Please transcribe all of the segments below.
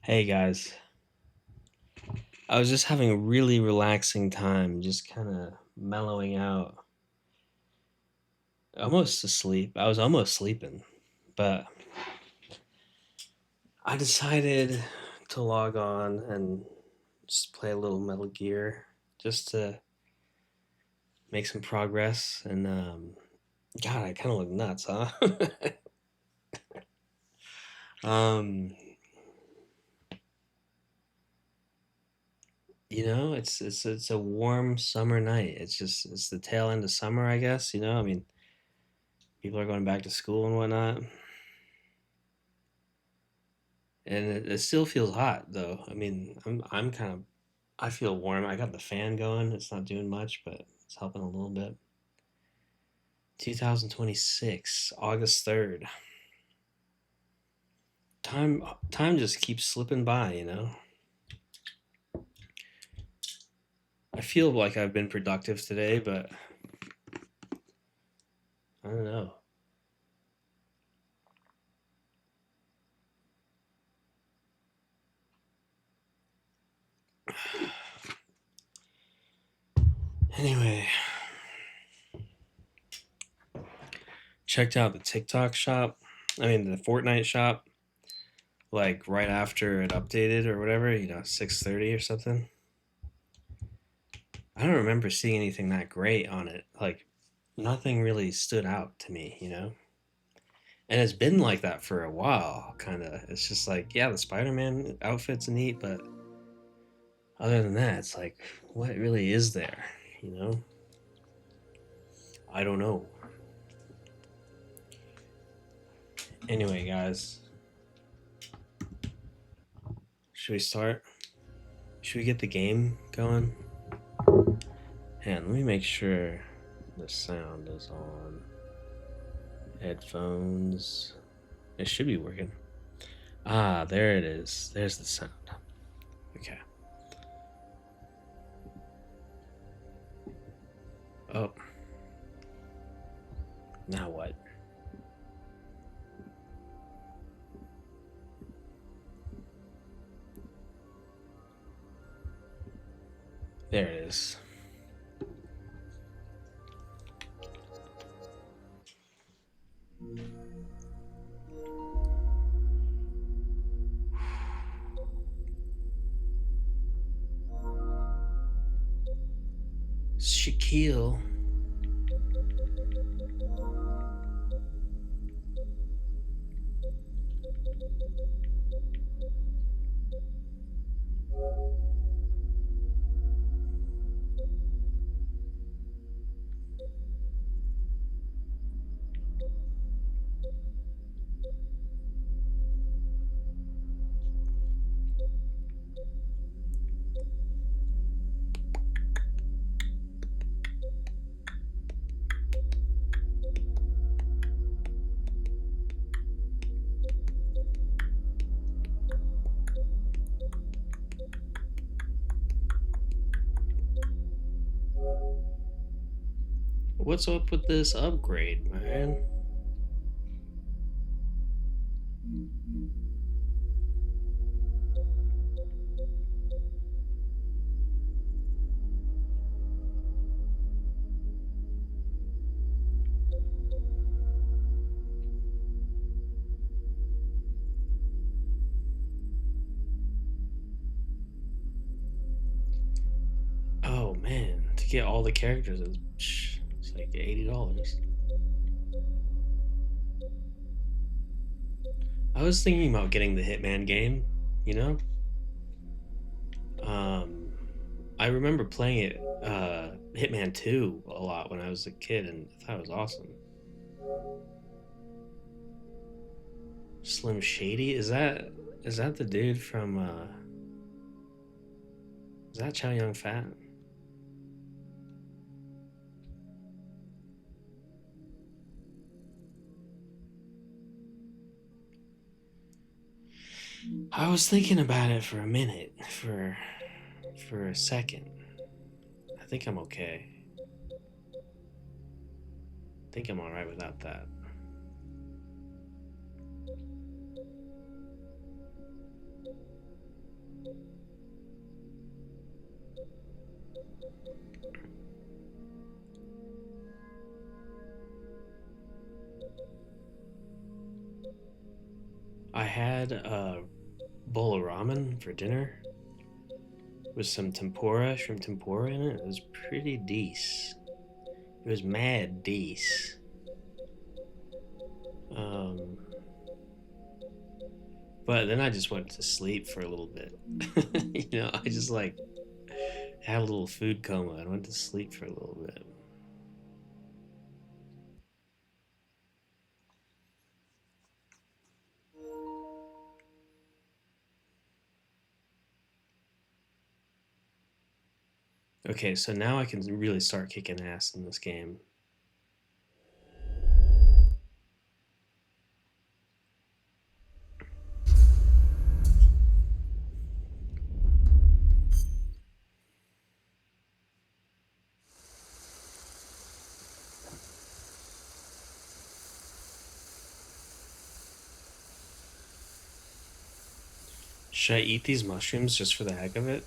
Hey guys, I was just having a really relaxing time, just kind of mellowing out, almost asleep. I was almost sleeping, but I decided to log on and just play a little Metal Gear just to make some progress. And God, I kind of look nuts, huh? um, it's a warm summer night. It's the tail end of summer, I guess. I mean, people are going back to school and whatnot. And it still feels hot though. I mean, I'm kind of I feel warm. I got the fan going. It's not doing much, but it's helping a little bit. 2026, August 3rd. Time just keeps slipping by. I feel like I've been productive today, but I don't know. Anyway, checked out the TikTok shop. I mean, the Fortnite shop like right after it updated or whatever, 6:30 or something. I don't remember seeing anything that great on it. Like nothing really stood out to me. And it's been like that for a while, kind of. It's just like, yeah, the Spider-Man outfit's neat, but other than that, it's like, what really is there? You know? I don't know. Anyway, guys, should we start? Should we get the game going? And let me make sure the sound is on. Headphones. It should be working. Ah, there it is. There's the sound. Okay. Oh, now what? There it is. Shaquille. What's up with this upgrade, man? Oh man, to get all the characters, it's like $80. I was thinking about getting the Hitman game. You know, um, I remember playing it, Hitman 2, a lot when I was a kid, and I thought it was awesome. Slim Shady, is that the dude from? Is that Chow Yun Fat? I was thinking about it for a minute, for a second. I think I'm okay. I think I'm all right without that. had a bowl of ramen for dinner with some tempura, shrimp tempura in it. It was pretty decent. It was mad decent. Um, but then I just went to sleep for a little bit. I just like had a little food coma and went to sleep for a little bit. Okay, so now I can really start kicking ass in this game. Should I eat these mushrooms just for the heck of it?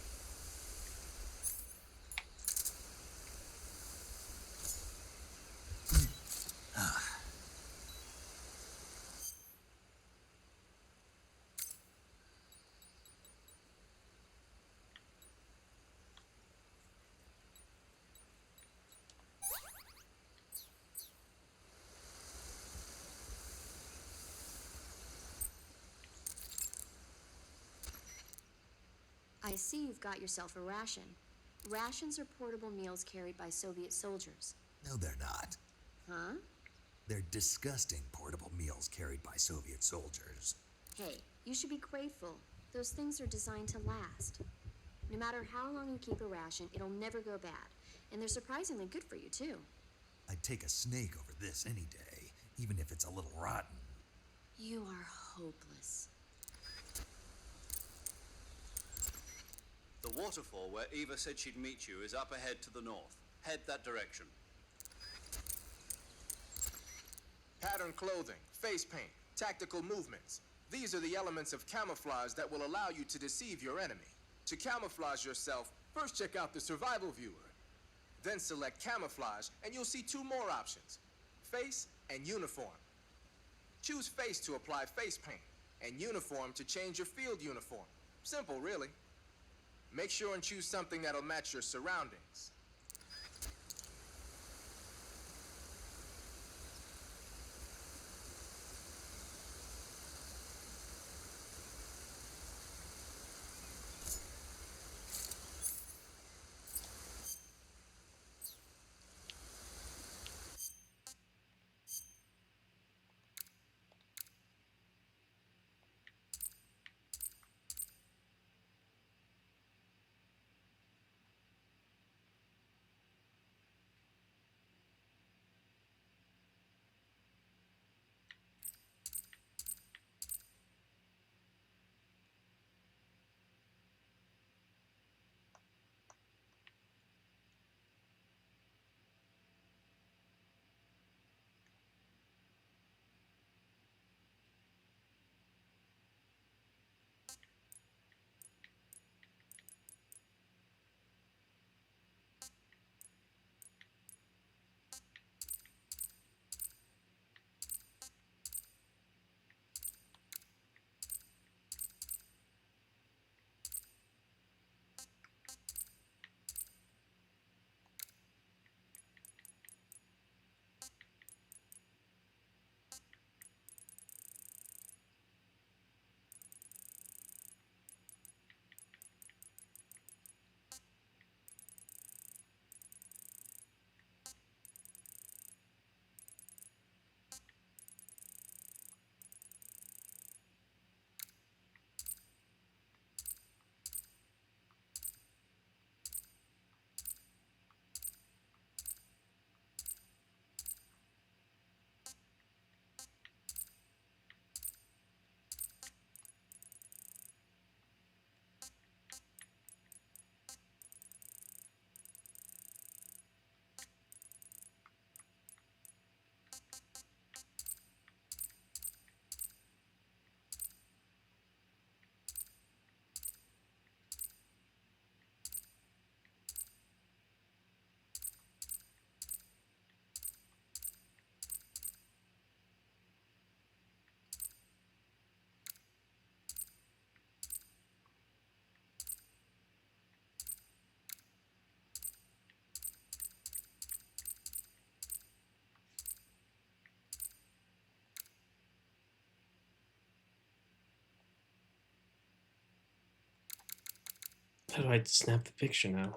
I see you've got yourself a ration. Rations are portable meals carried by Soviet soldiers. No, they're not. Huh? They're disgusting portable meals carried by Soviet soldiers. Hey, you should be grateful. Those things are designed to last. No matter how long you keep a ration, it'll never go bad. And they're surprisingly good for you, too. I'd take a snake over this any day, even if it's a little rotten. You are hopeless. The waterfall where Eva said she'd meet you is up ahead to the north. Head that direction. Patterned clothing, face paint, tactical movements. These are the elements of camouflage that will allow you to deceive your enemy. To camouflage yourself, first check out the survival viewer. Then select camouflage and you'll see two more options, face and uniform. Choose face to apply face paint and uniform to change your field uniform. Simple, really. Make sure and choose something that'll match your surroundings. How do I snap the picture now?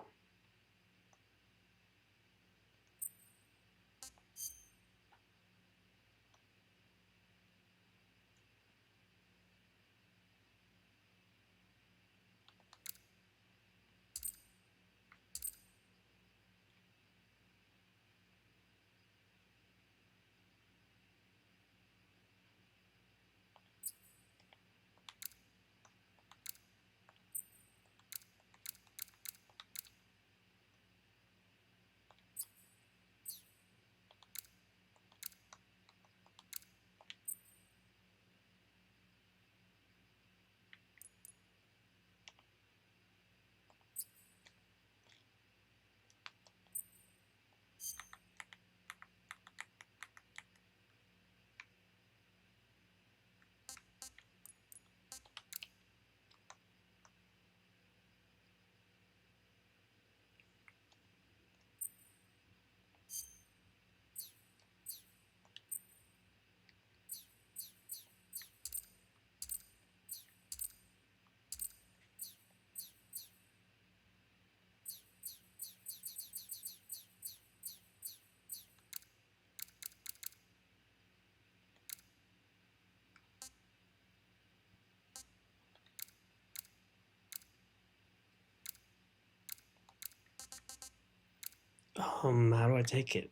How do I take it?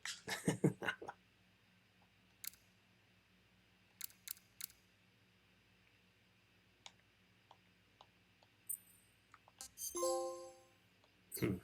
Hmm.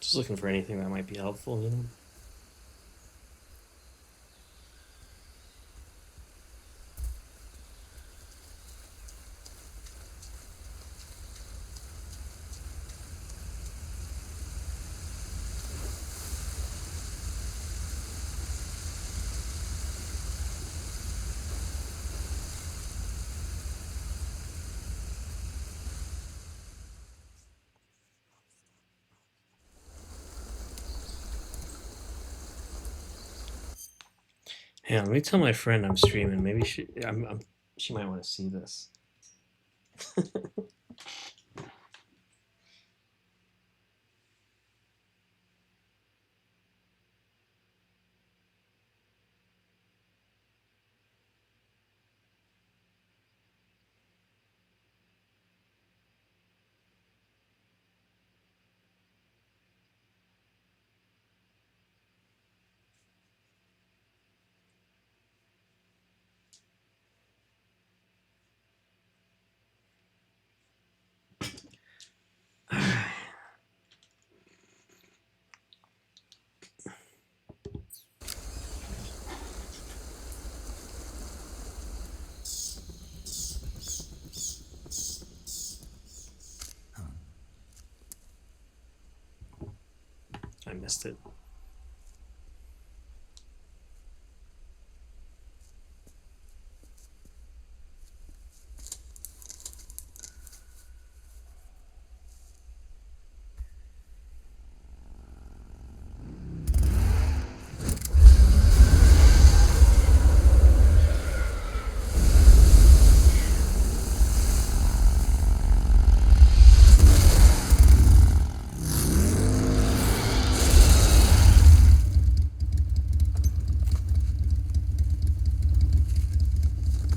Just looking for anything that might be helpful, you know? Yeah, let me tell my friend I'm streaming. Maybe she might want to see this. I missed it.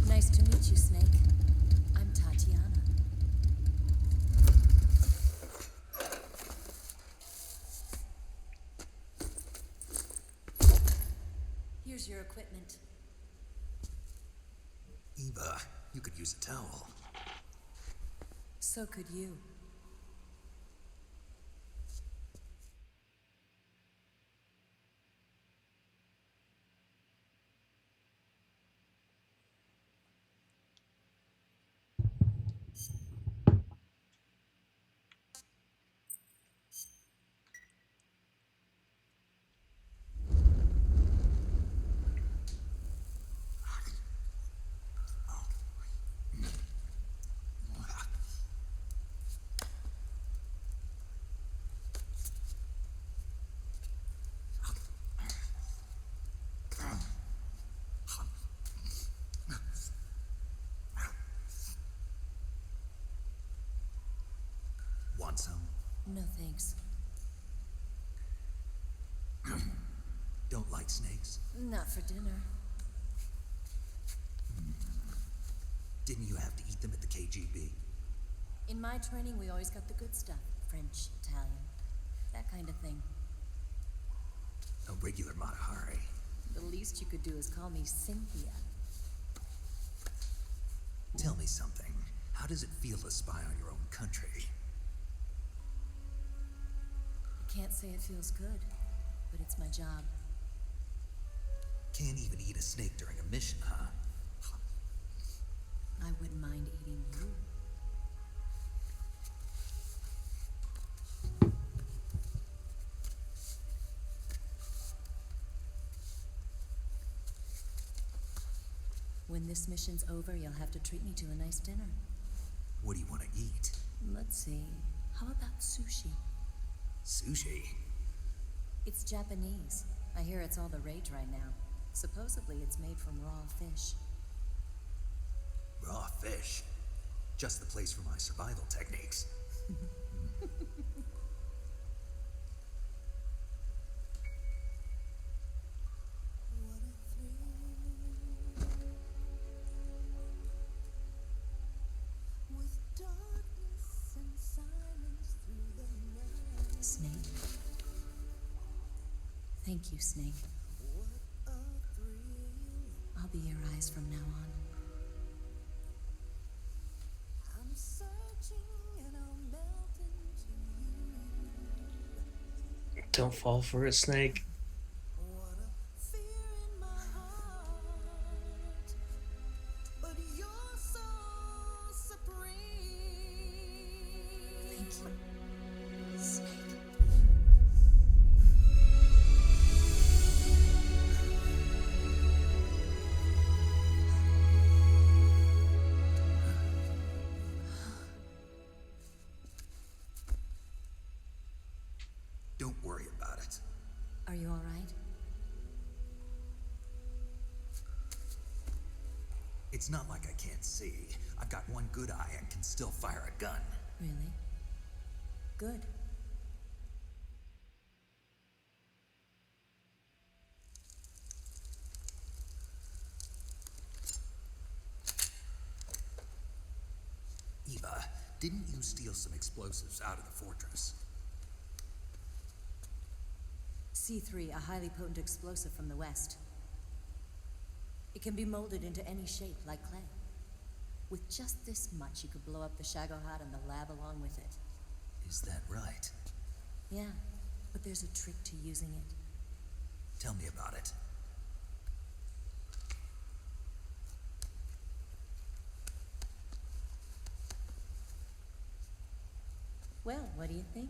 Nice to meet you, Snake. I'm Tatiana. Here's your equipment. Eva, you could use a towel. So could you. Want some? No thanks. Don't like snakes? Not for dinner. Didn't you have to eat them at the KGB? In my training, we always got the good stuff. French, Italian, that kind of thing. A regular Matahari. The least you could do is call me Cynthia. Tell me something. How does it feel to spy on your own country? I can't say it feels good, but it's my job. Can't even eat a snake during a mission, huh? I wouldn't mind eating you. When this mission's over, you'll have to treat me to a nice dinner. What do you want to eat? Let's see. How about sushi? Sushi? It's Japanese. I hear it's all the rage right now. Supposedly, it's made from raw fish. Raw fish? Just the place for my survival techniques. Snake. Thank you, Snake. I'll be your eyes from now on. Don't fall for it, Snake. Thank you, Snake. Don't worry about it. Are you all right? It's not like I can't see. I've got one good eye and can still fire a gun. Really? Good. Eva, didn't you steal some explosives out of the fortress? C3, a highly potent explosive from the west. It can be molded into any shape, like clay. With just this much, you could blow up the Shagohod and the lab along with it. Is that right? Yeah, but there's a trick to using it. Tell me about it. Well, what do you think?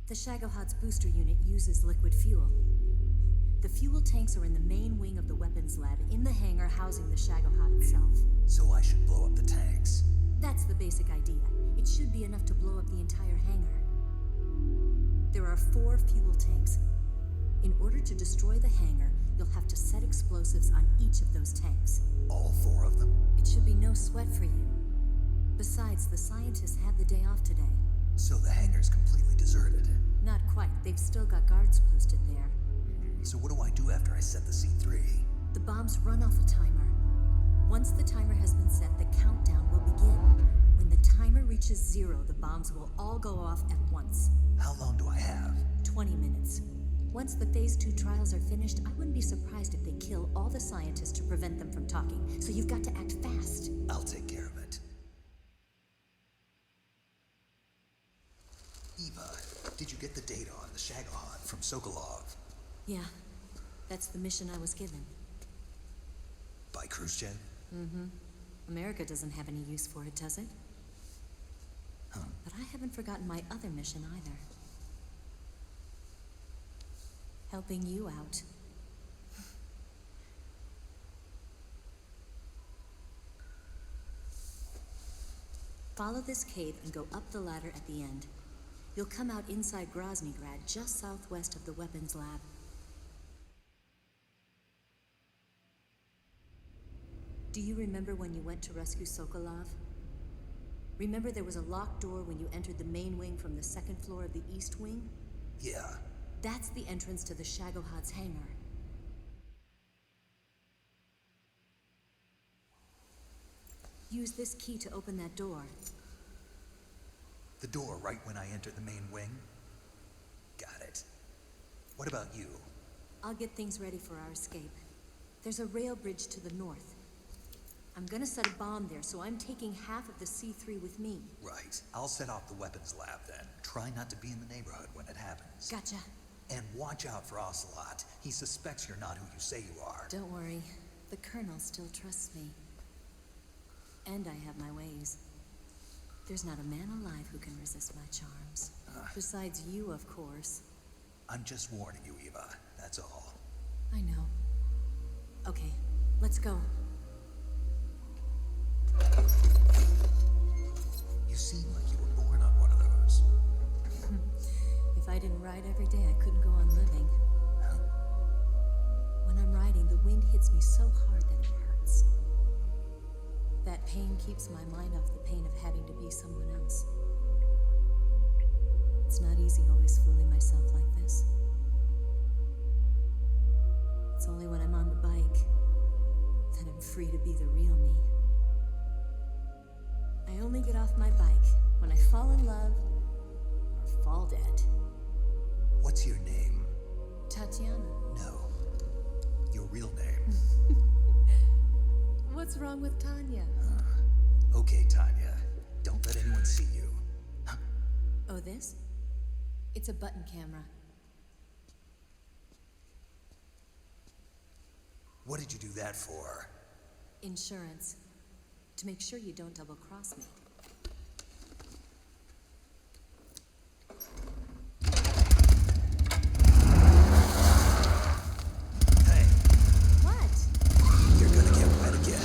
The Shagohod's booster unit uses liquid fuel. The fuel tanks are in the main wing of the weapons lab in the hangar housing the Shagohod itself. So I should blow up the tanks. That's the basic idea. It should be enough to blow up the entire hangar. There are 4 fuel tanks. In order to destroy the hangar, you'll have to set explosives on each of those tanks. All 4 of them? It should be no sweat for you. Besides, the scientists had the day off today. So the hangar's completely deserted. Not quite. They've still got guards posted there. So what do I do after I set the C3? The bombs run off a timer. Once the timer has been set, the countdown will begin. When the timer reaches 0, the bombs will all go off at once. How long do I have? 20 minutes. Once the Phase 2 trials are finished, I wouldn't be surprised if they kill all the scientists to prevent them from talking. So you've got to act fast. I'll take care of it. Eva, did you get the data on the Shagohod from Sokolov? Yeah, that's the mission I was given. By Khrushchev? America doesn't have any use for it, does it? Huh. But I haven't forgotten my other mission either. Helping you out. Follow this cave and go up the ladder at the end. You'll come out inside Groznygrad, just southwest of the weapons lab. Do you remember when you went to rescue Sokolov? Remember there was a locked door when you entered the main wing from the 2nd floor of the east wing? Yeah. That's the entrance to the Shagohod's hangar. Use this key to open that door. The door right when I enter the main wing? Got it. What about you? I'll get things ready for our escape. There's a rail bridge to the north. I'm gonna set a bomb there, so I'm taking half of the C3 with me. Right. I'll set off the weapons lab then. Try not to be in the neighborhood when it happens. Gotcha. And watch out for Ocelot. He suspects you're not who you say you are. Don't worry. The Colonel still trusts me. And I have my ways. There's not a man alive who can resist my charms. Besides you, of course. I'm just warning you, Eva. That's all. I know. Okay, let's go. You seem like you were born on one of those. If I didn't ride every day, I couldn't go on living. When I'm riding, the wind hits me so hard that it hurts. That pain keeps my mind off the pain of having to be someone else. It's not easy always fooling myself like this. It's only when I'm on the bike that I'm free to be the real me. I only get off my bike when I fall in love or fall dead. What's your name? Tatiana. No. Your real name. What's wrong with Tanya? Okay, Tanya. Don't let anyone see you. Oh, this? It's a button camera. What did you do that for? Insurance. To make sure you don't double-cross me. Hey, What? you're gonna get wet again.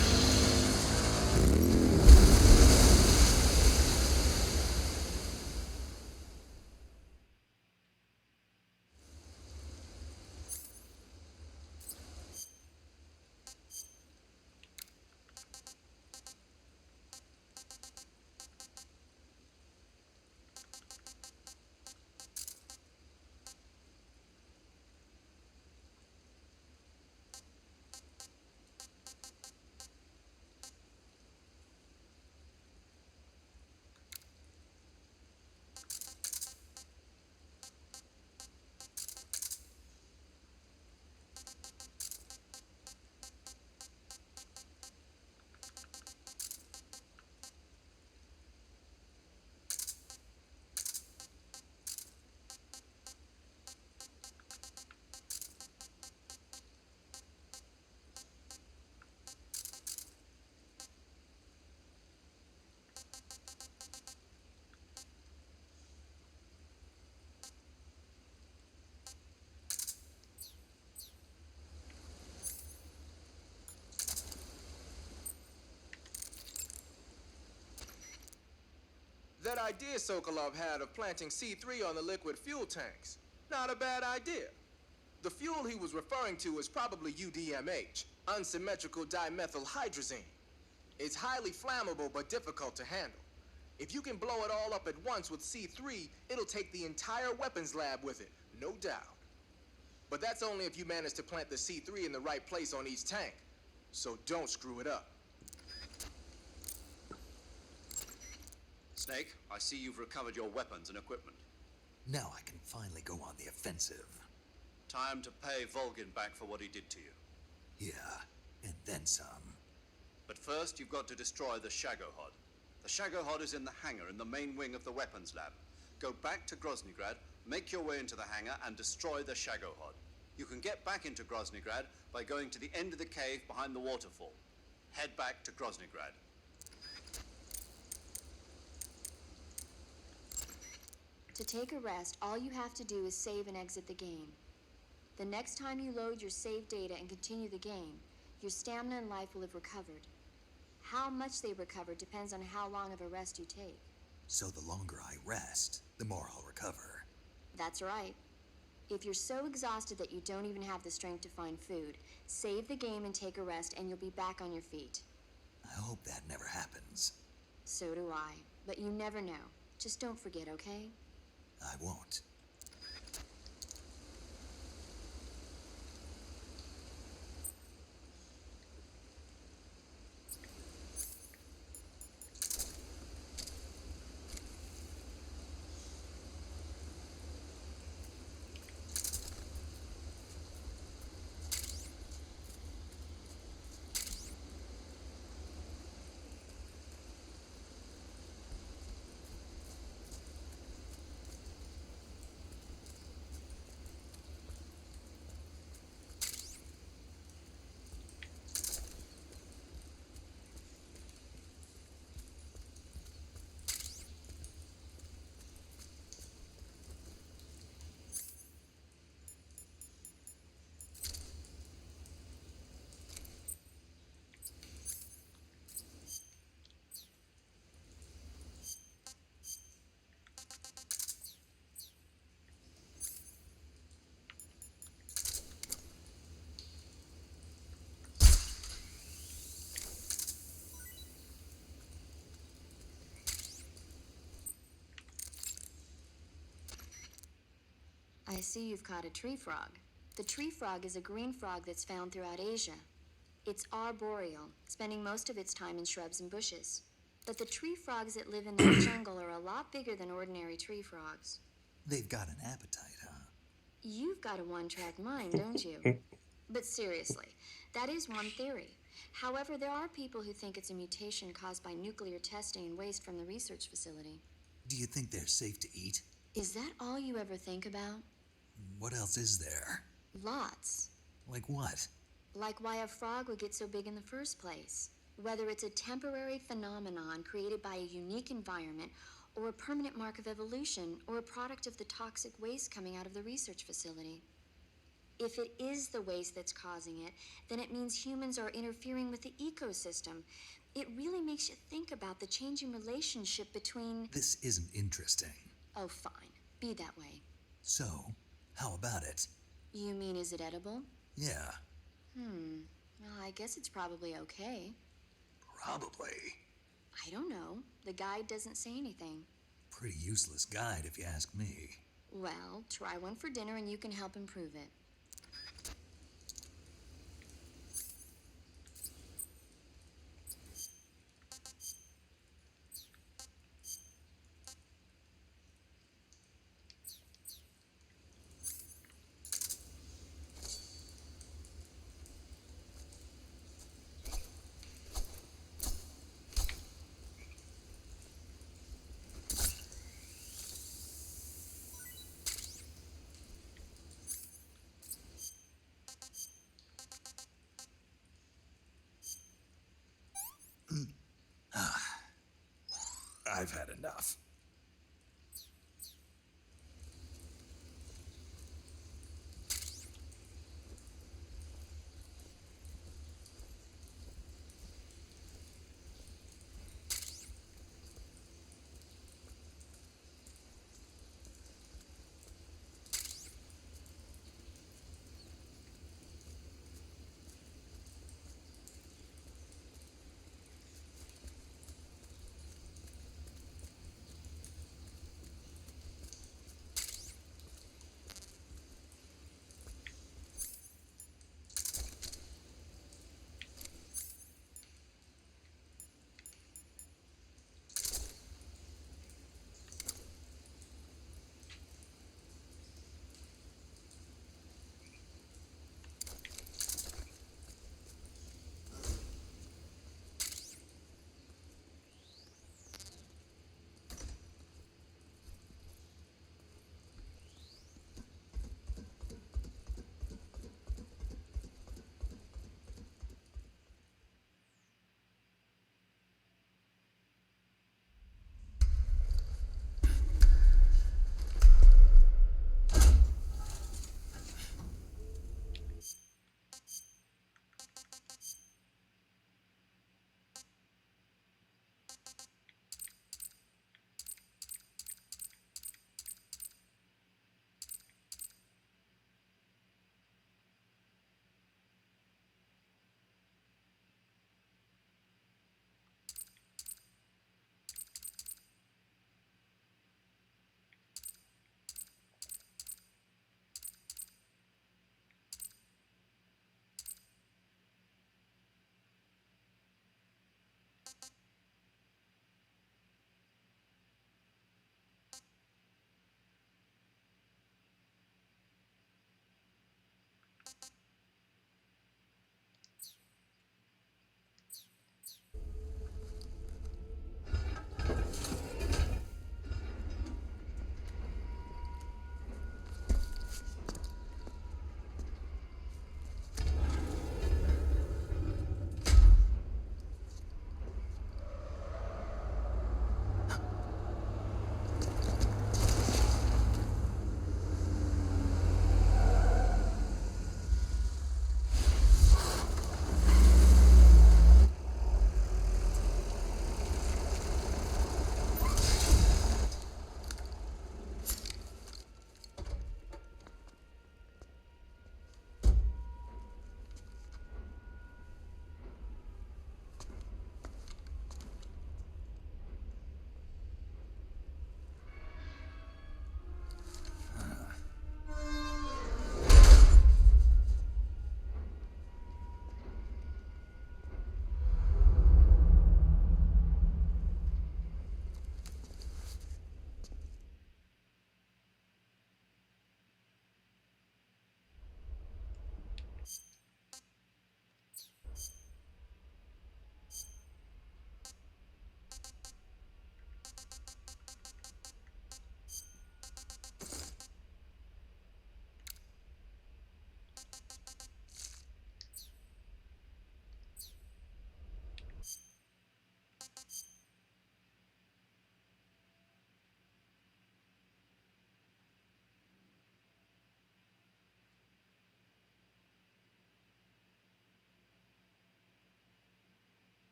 that idea Sokolov had of planting C3 on the liquid fuel tanks. Not a bad idea. The fuel he was referring to is probably UDMH, unsymmetrical dimethylhydrazine. It's highly flammable but difficult to handle. If you can blow it all up at once with C3, it'll take the entire weapons lab with it, no doubt. But that's only if you manage to plant the C3 in the right place on each tank. So don't screw it up. Snake, I see you've recovered your weapons and equipment. Now I can finally go on the offensive. Time to pay Volgin back for what he did to you. Yeah, and then some. But first, you've got to destroy the Shagohod. The Shagohod is in the hangar in the main wing of the weapons lab. Go back to Groznygrad, make your way into the hangar, and destroy the Shagohod. You can get back into Groznygrad by going to the end of the cave behind the waterfall. Head back to Groznygrad. To take a rest, all you have to do is save and exit the game. The next time you load your save data and continue the game, your stamina and life will have recovered. How much they recover depends on how long of a rest you take. So the longer I rest, the more I'll recover. That's right. If you're so exhausted that you don't even have the strength to find food, save the game and take a rest and you'll be back on your feet. I hope that never happens. So do I. But you never know. Just don't forget, okay? I won't. I see you've caught a tree frog. The tree frog is a green frog that's found throughout Asia. It's arboreal, spending most of its time in shrubs and bushes. But the tree frogs that live in that jungle are a lot bigger than ordinary tree frogs. They've got an appetite, huh? You've got a one-track mind, don't you? But seriously, that is one theory. However, there are people who think it's a mutation caused by nuclear testing and waste from the research facility. Do you think they're safe to eat? Is that all you ever think about? What else is there? Lots. Like what? Like why a frog would get so big in the first place. Whether it's a temporary phenomenon created by a unique environment, or a permanent mark of evolution, or a product of the toxic waste coming out of the research facility. If it is the waste that's causing it, then it means humans are interfering with the ecosystem. It really makes you think about the changing relationship between... This isn't interesting. Oh, fine. Be that way. So, how about it? You mean, is it edible? Yeah, Well, I guess it's probably okay. probably. I don't know. The guide doesn't say anything. Pretty useless guide if you ask me. Well, try one for dinner and you can help improve it. I've had enough.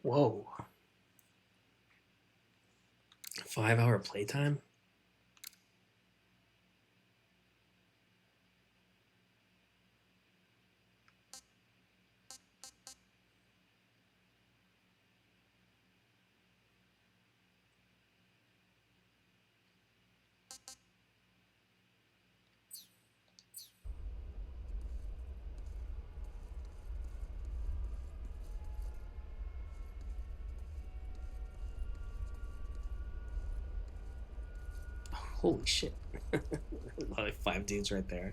Whoa. 5 hour playtime? Holy shit. Like 5 dudes right there.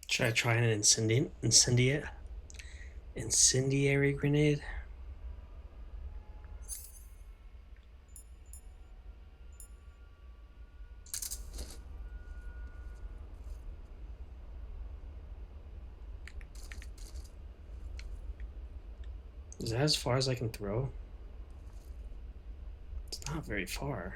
Should I try an incendiary grenade? Is that as far as I can throw? It's not very far.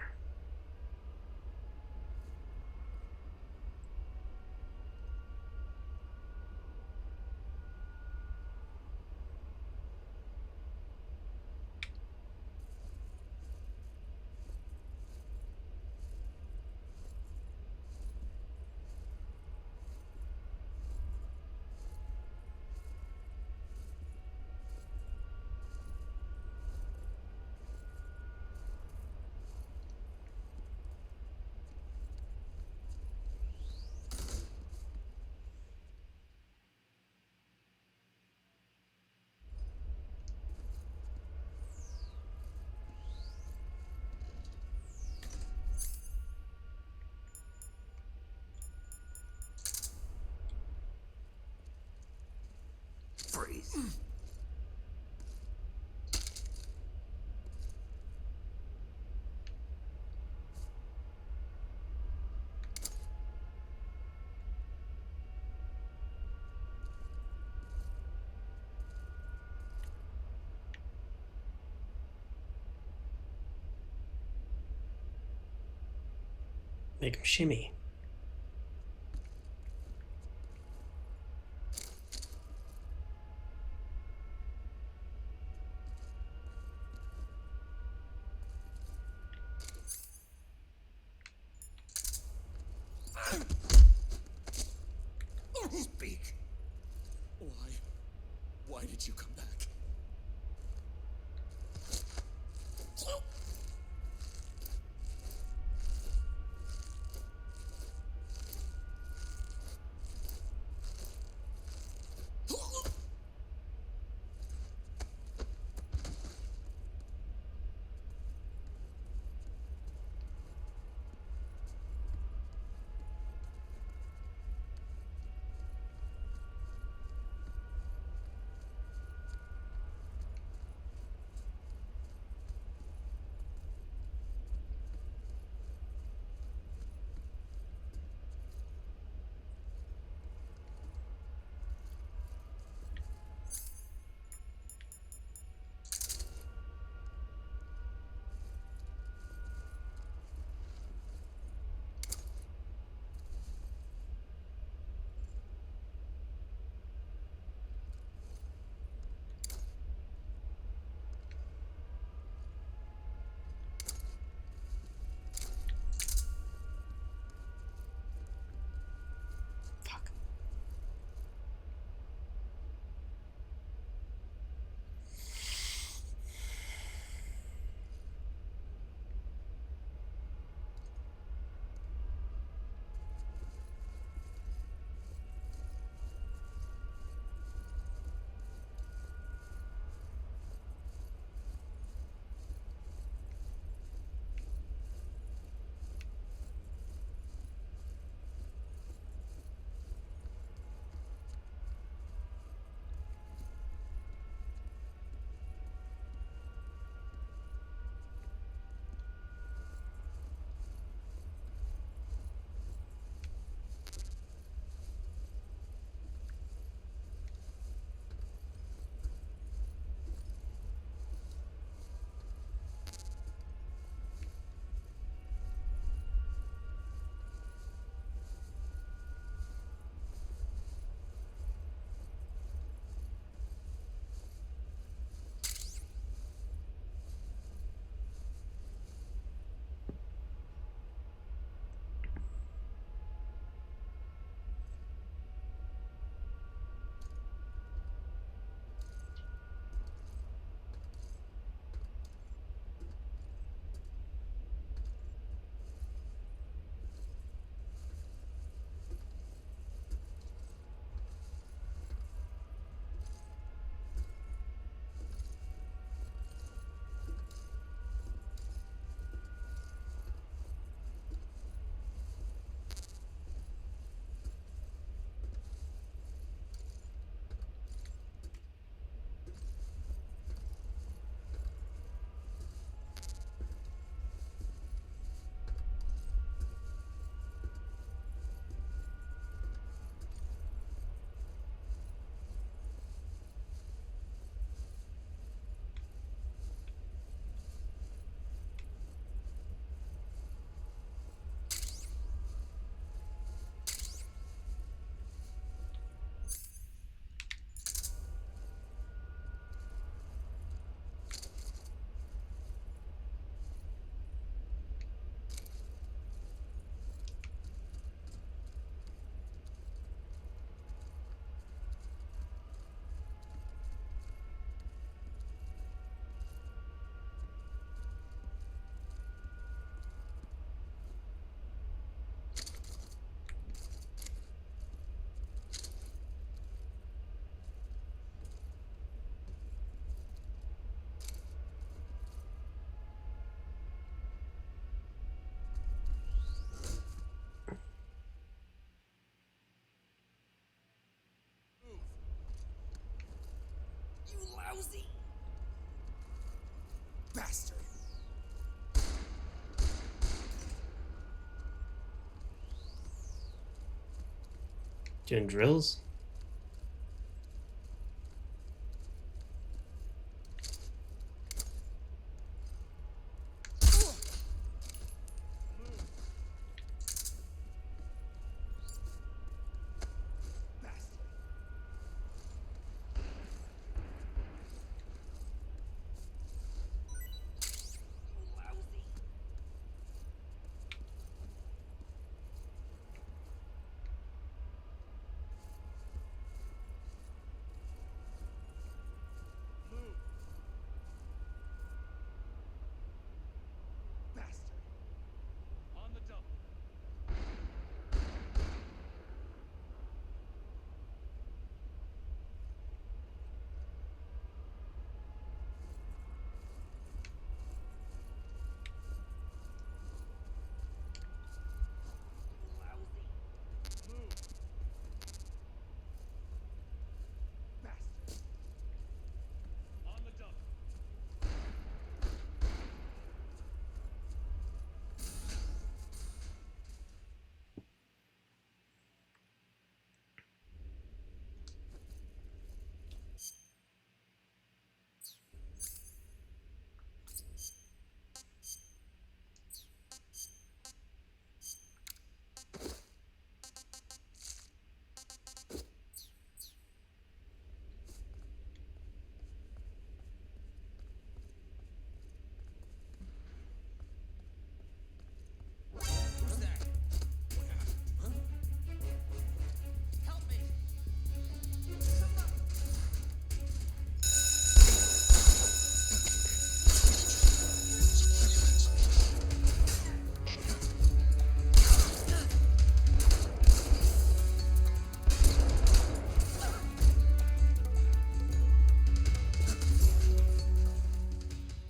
Freeze. Make him shimmy. Speak. Why? Why did you come back? Doing drills?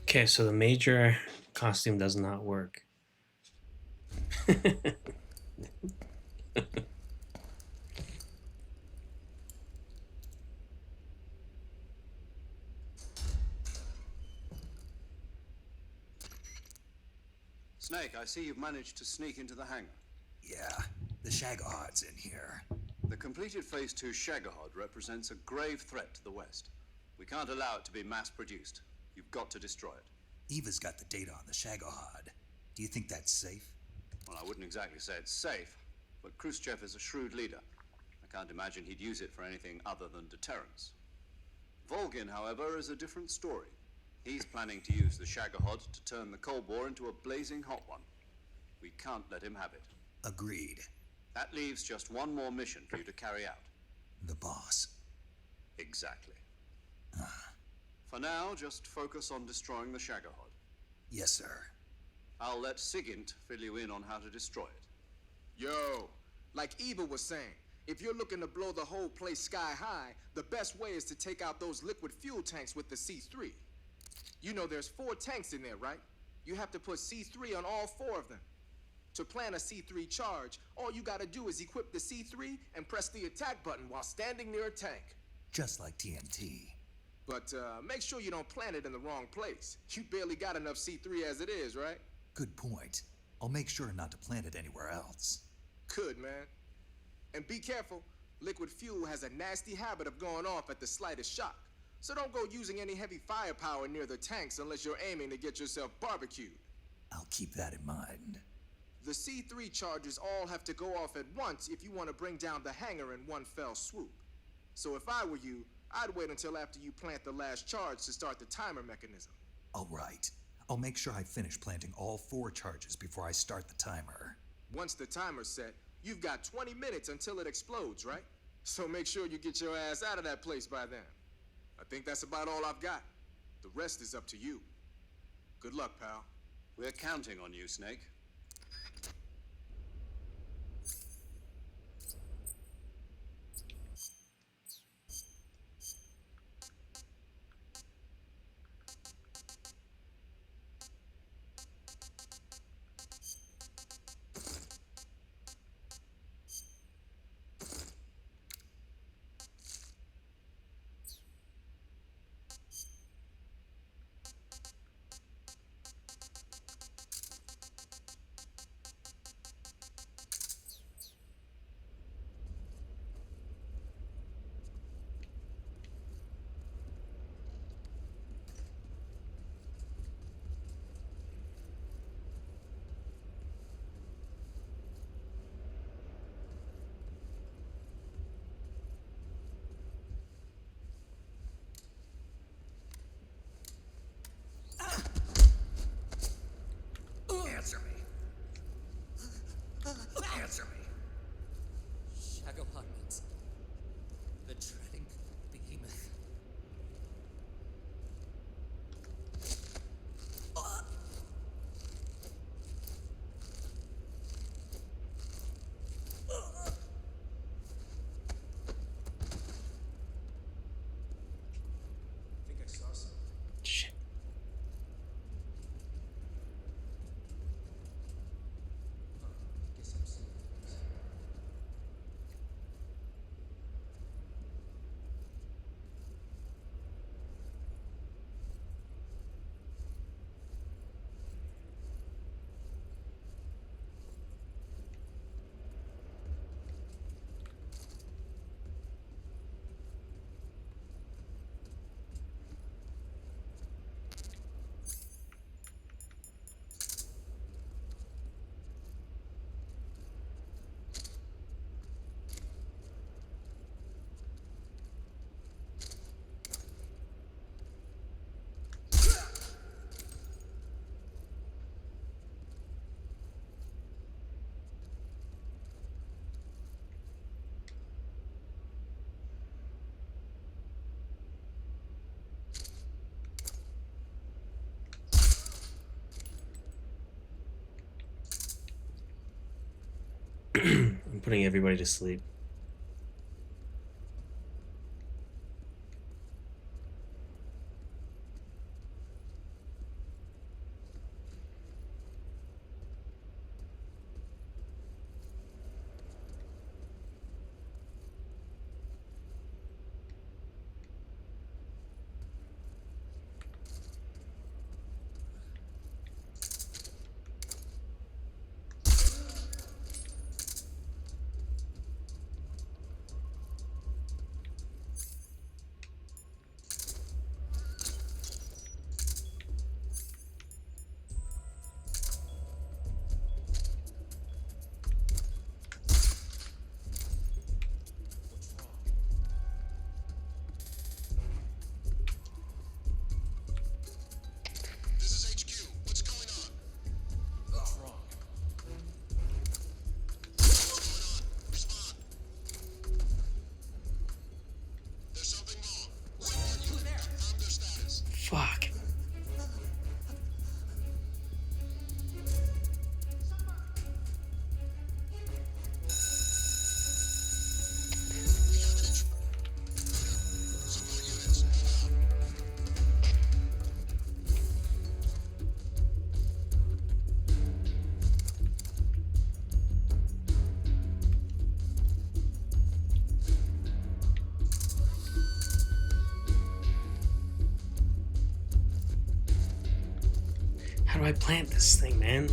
Okay, so the major costume does not work. Snake, I see you've managed to sneak into the hangar. Yeah, the Shagohod's in here. The completed Phase 2 Shagohod represents a grave threat to the West. We can't allow it to be mass-produced. You've got to destroy it. Eva's got the data on the Shagohod. Do you think that's safe? Well, I wouldn't exactly say it's safe, but Khrushchev is a shrewd leader. I can't imagine he'd use it for anything other than deterrence. Volgin, however, is a different story. He's planning to use the Shagohod to turn the Cold War into a blazing hot one. We can't let him have it. Agreed. That leaves just one more mission for you to carry out. The boss. Exactly. For now, just focus on destroying the Shagohod. Yes, sir. I'll let Sigint fill you in on how to destroy it. Yo, like Eva was saying, if you're looking to blow the whole place sky high, the best way is to take out those liquid fuel tanks with the C3. You know there's 4 tanks in there, right? You have to put C3 on all 4 of them. To plant a C3 charge, all you gotta do is equip the C3 and press the attack button while standing near a tank. Just like TNT. But make sure you don't plant it in the wrong place. You barely got enough C3 as it is, right? Good point. I'll make sure not to plant it anywhere else. Good, man. And be careful. Liquid fuel has a nasty habit of going off at the slightest shock. So don't go using any heavy firepower near the tanks unless you're aiming to get yourself barbecued. I'll keep that in mind. The C3 charges all have to go off at once if you want to bring down the hangar in one fell swoop. So if I were you, I'd wait until after you plant the last charge to start the timer mechanism. All right. I'll make sure I finish planting all 4 charges before I start the timer. Once the timer's set, you've got 20 minutes until it explodes, right? So make sure you get your ass out of that place by then. I think that's about all I've got. The rest is up to you. Good luck, pal. We're counting on you, Snake. I'm putting everybody to sleep. This is HQ. What's going on? What's wrong? What's going on? Respond. There's something wrong. Support unit. Confirm their status. Fuck. We have an support units. Move out. How do I plant this thing, man?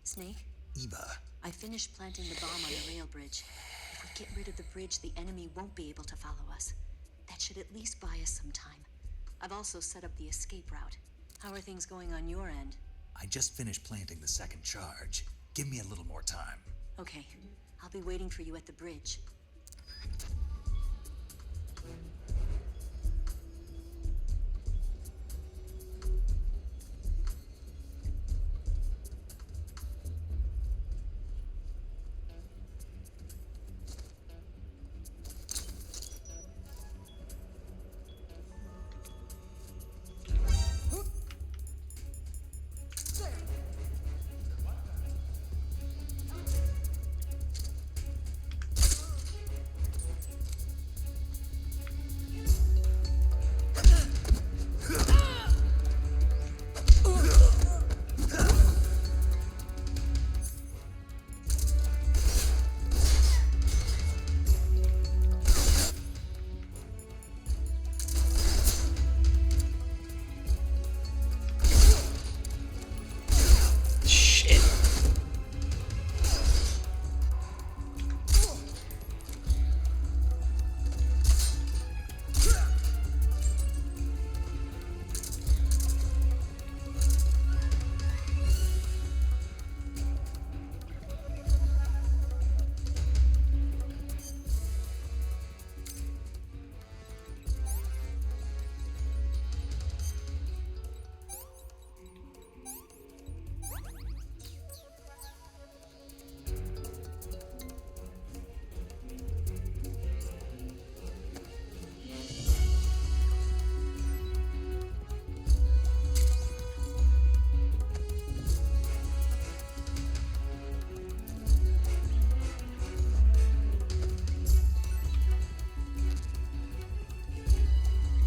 Snake, Eva, I finished planting the bomb on the rail bridge. If we get rid of the bridge, the enemy won't be able to follow us. That should at least buy us some time. I've also set up the escape route. How are things going on your end? I just finished planting the second charge. Give me a little more time. Okay, I'll be waiting for you at the bridge. Shit.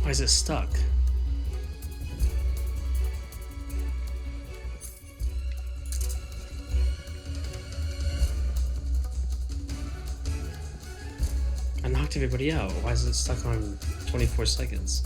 Why is it stuck? I knocked everybody out. Why is it stuck on 24 seconds?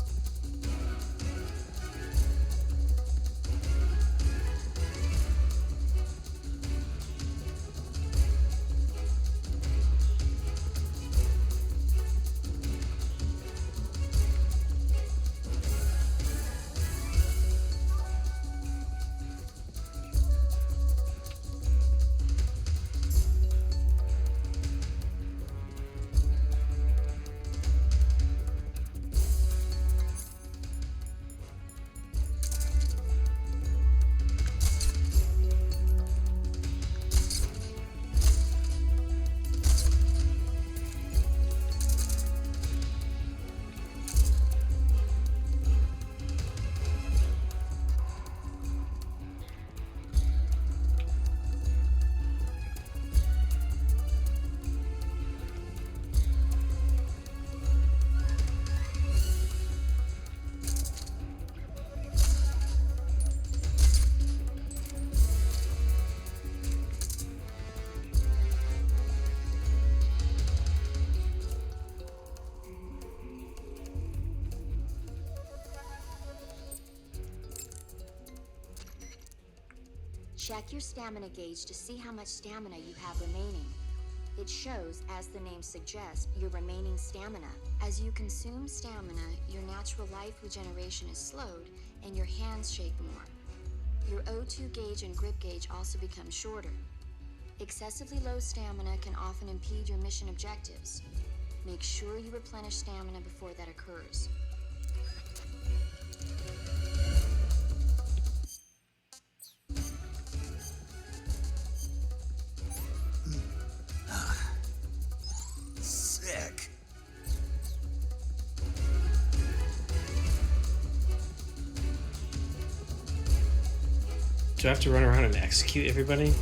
Check your stamina gauge to see how much stamina you have remaining. It shows, as the name suggests, your remaining stamina. As you consume stamina, your natural life regeneration is slowed and your hands shake more. Your O2 gauge and grip gauge also become shorter. Excessively low stamina can often impede your mission objectives. Make sure you replenish stamina before that occurs. Sick. Do I have to run around and execute everybody?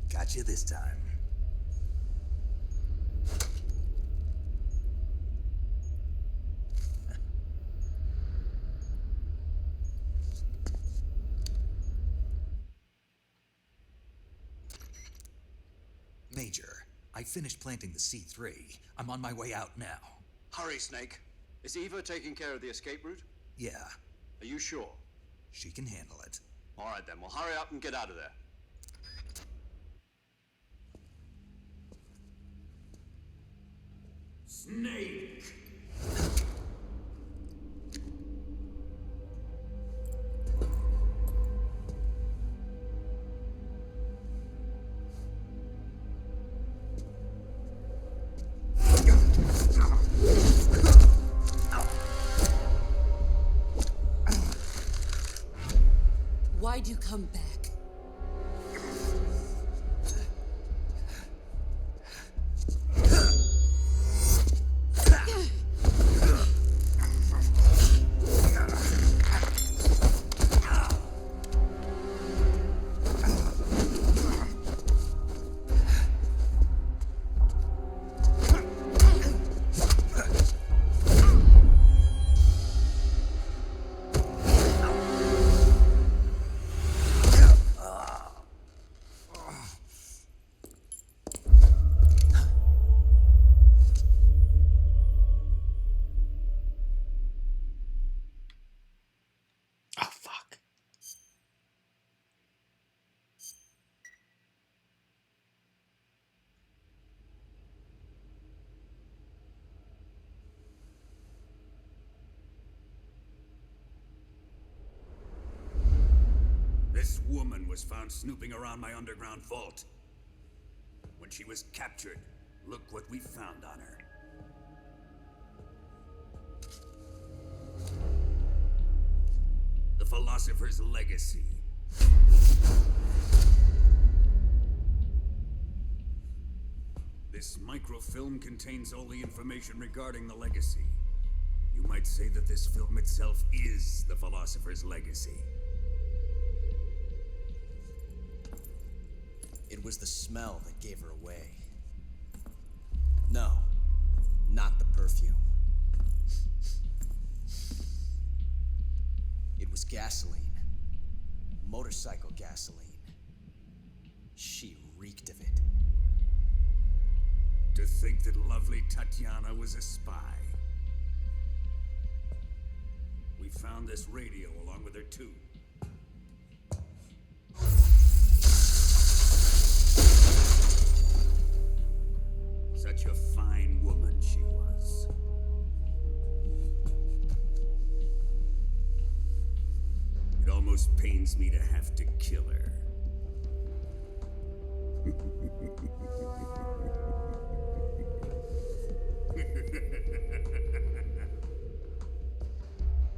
Got you this time. Major, I finished planting the C3. I'm on my way out now. Hurry, Snake. Is Eva taking care of the escape route? Yeah, Are you sure? she can handle it. All right then, well hurry up and get out of there. Snake! Why'd you come back? Oh, fuck. This woman was found snooping around my underground vault. When she was captured, Look what we found on her. The Philosopher's Legacy. This microfilm contains all the information regarding the legacy. You might say that this film itself is the Philosopher's Legacy. It was the smell that gave her away. No, not the perfume. It was gasoline. Motorcycle gasoline. She reeked of it. To think that lovely Tatiana was a spy. We found this radio along with her too. Such a fine woman she was. It almost pains me to have to kill her.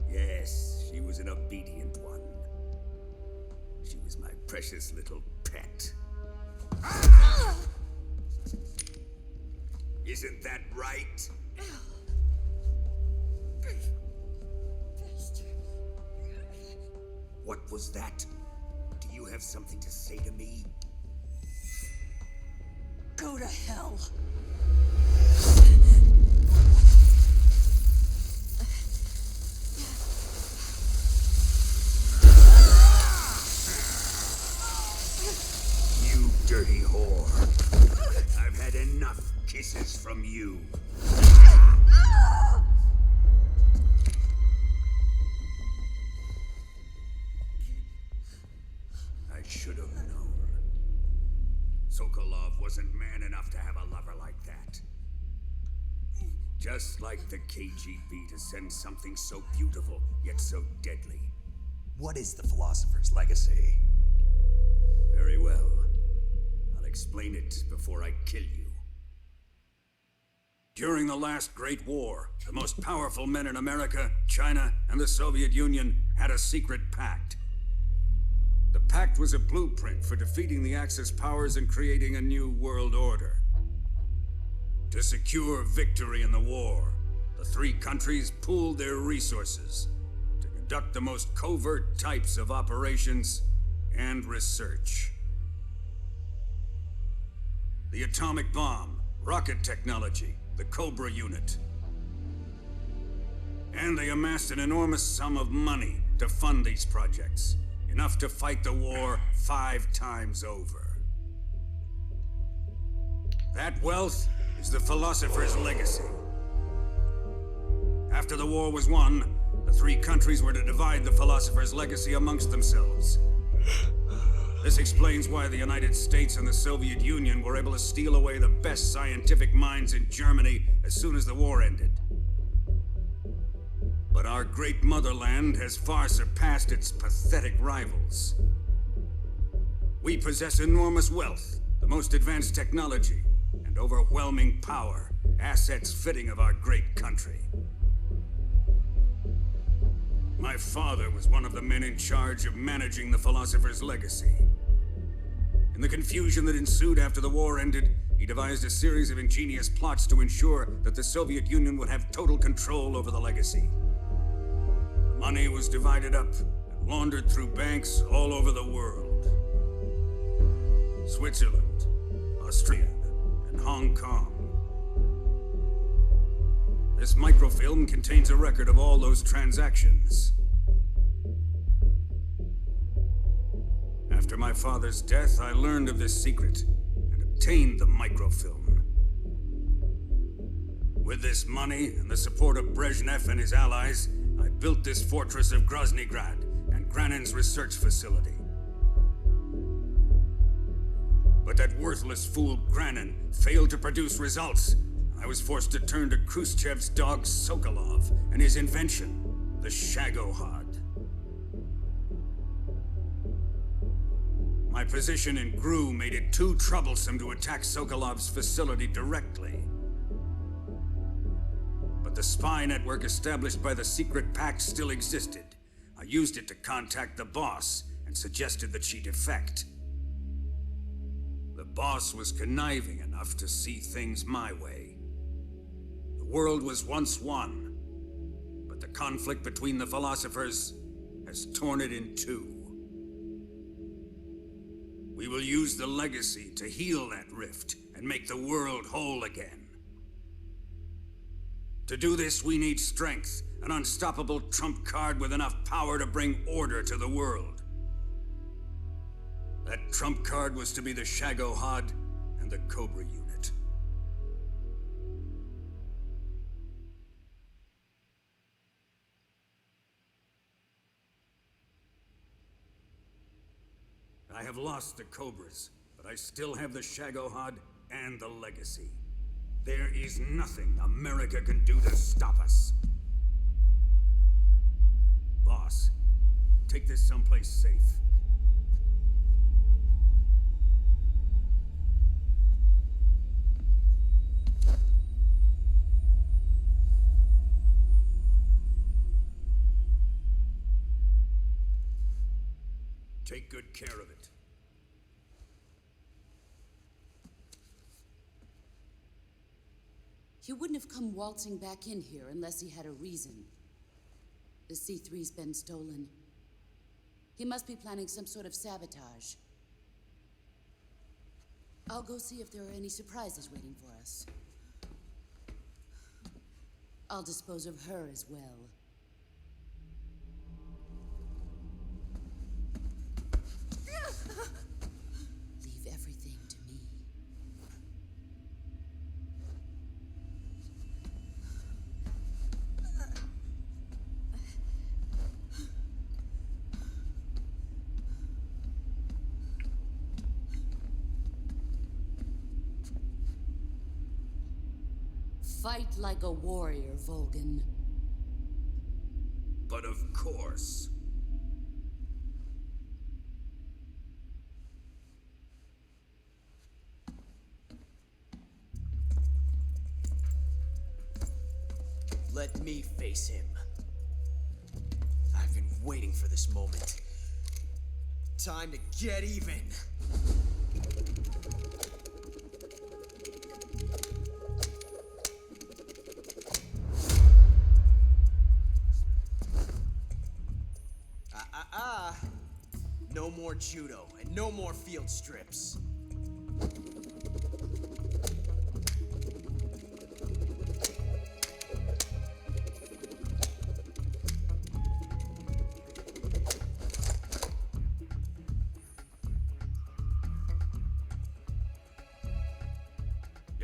Yes, she was an obedient one. She was my precious little pet. Isn't that right? What was that? Do you have something to say to me? Go to hell. You dirty whore. I've had enough kisses from you. I should have known. Sokolov wasn't man enough to have a lover like that. Just like the KGB to send something so beautiful, yet so deadly. What is the Philosopher's Legacy? Very well. I'll explain it before I kill you. During the last Great War, the most powerful men in America, China, and the Soviet Union had a secret pact. The pact was a blueprint for defeating the Axis powers and creating a new world order. To secure victory in the war, the three countries pooled their resources to conduct the most covert types of operations and research. The atomic bomb, rocket technology, the Cobra unit. And they amassed an enormous sum of money to fund these projects, enough to fight the war 5 times over. That wealth is the Philosopher's Legacy. After the war was won, the three countries were to divide the Philosopher's Legacy amongst themselves. This explains why the United States and the Soviet Union were able to steal away the best scientific minds in Germany as soon as the war ended. But our great motherland has far surpassed its pathetic rivals. We possess enormous wealth, the most advanced technology, and overwhelming power, assets fitting of our great country. My father was one of the men in charge of managing the Philosopher's Legacy. In the confusion that ensued after the war ended, he devised a series of ingenious plots to ensure that the Soviet Union would have total control over the legacy. The money was divided up and laundered through banks all over the world. Switzerland, Austria, and Hong Kong. This microfilm contains a record of all those transactions. After my father's death, I learned of this secret and obtained the microfilm. With this money and the support of Brezhnev and his allies, I built this fortress of Groznygrad and Granin's research facility. But that worthless fool Granin failed to produce results. I was forced to turn to Khrushchev's dog Sokolov and his invention, the Shagohod. My My position in GRU made it too troublesome to attack Sokolov's facility directly. But the spy network established by the secret pact still existed. I used it to contact the boss and suggested that she defect. The boss was conniving enough to see things my way. The world was once one, but the conflict between the philosophers has torn it in two. We will use the legacy to heal that rift and make the world whole again. To do this, we need strength, an unstoppable trump card with enough power to bring order to the world. That trump card was to be the Shagohod and the Cobra unit. I have lost the Cobras, but I still have the Shagohod and the legacy. There is nothing America can do to stop us. Boss, take this someplace safe. Take good care of it. He wouldn't have come waltzing back in here unless he had a reason. The C3's been stolen. He must be planning some sort of sabotage. I'll go see if there are any surprises waiting for us. I'll dispose of her as well. Leave everything to me. Fight like a warrior, Volgan. But of course. Let me face him. I've been waiting for this moment. Time to get even. No more judo, and no more field strips.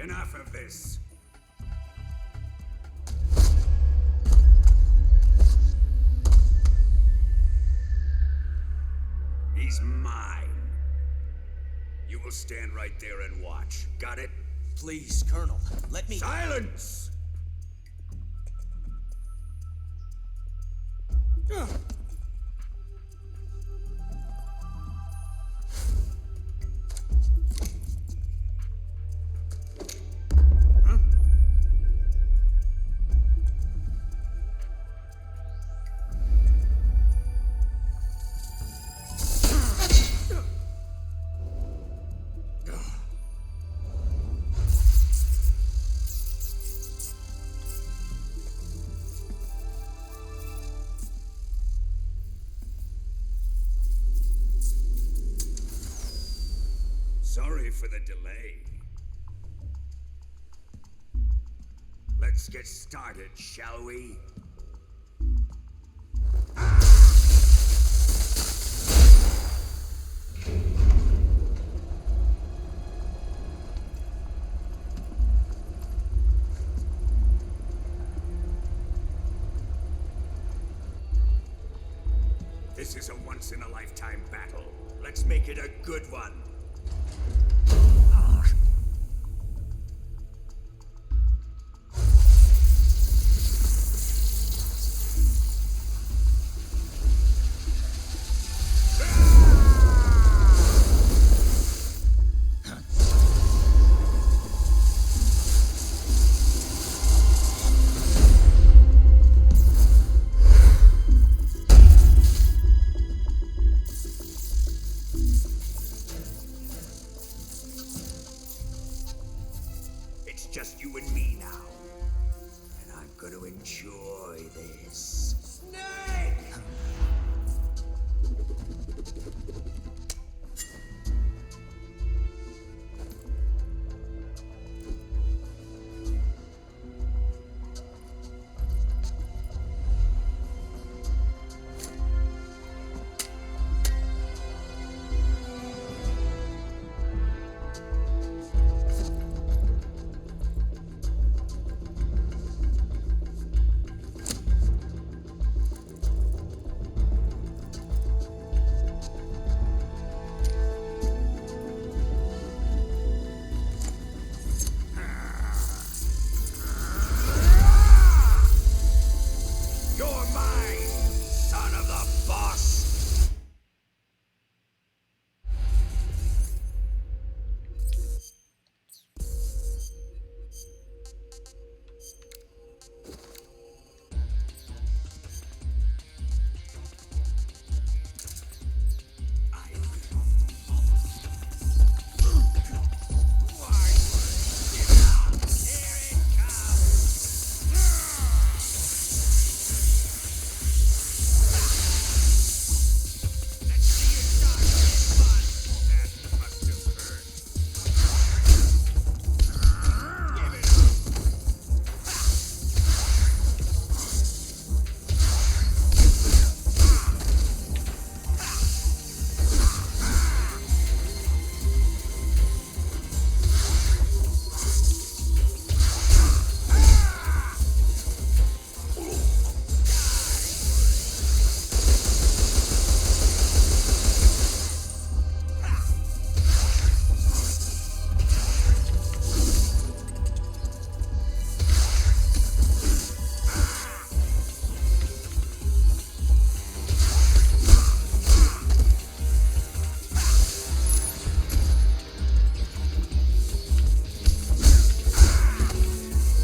Enough of this. He's mine. You will stand right there and watch. Got it? Please, Colonel, let me— Silence! Sorry for the delay. Let's get started, shall we? This is a once-in-a-lifetime battle. Let's make it a good one. just you and me now. And I'm gonna enjoy this. Snake! You're mine, son of the boss!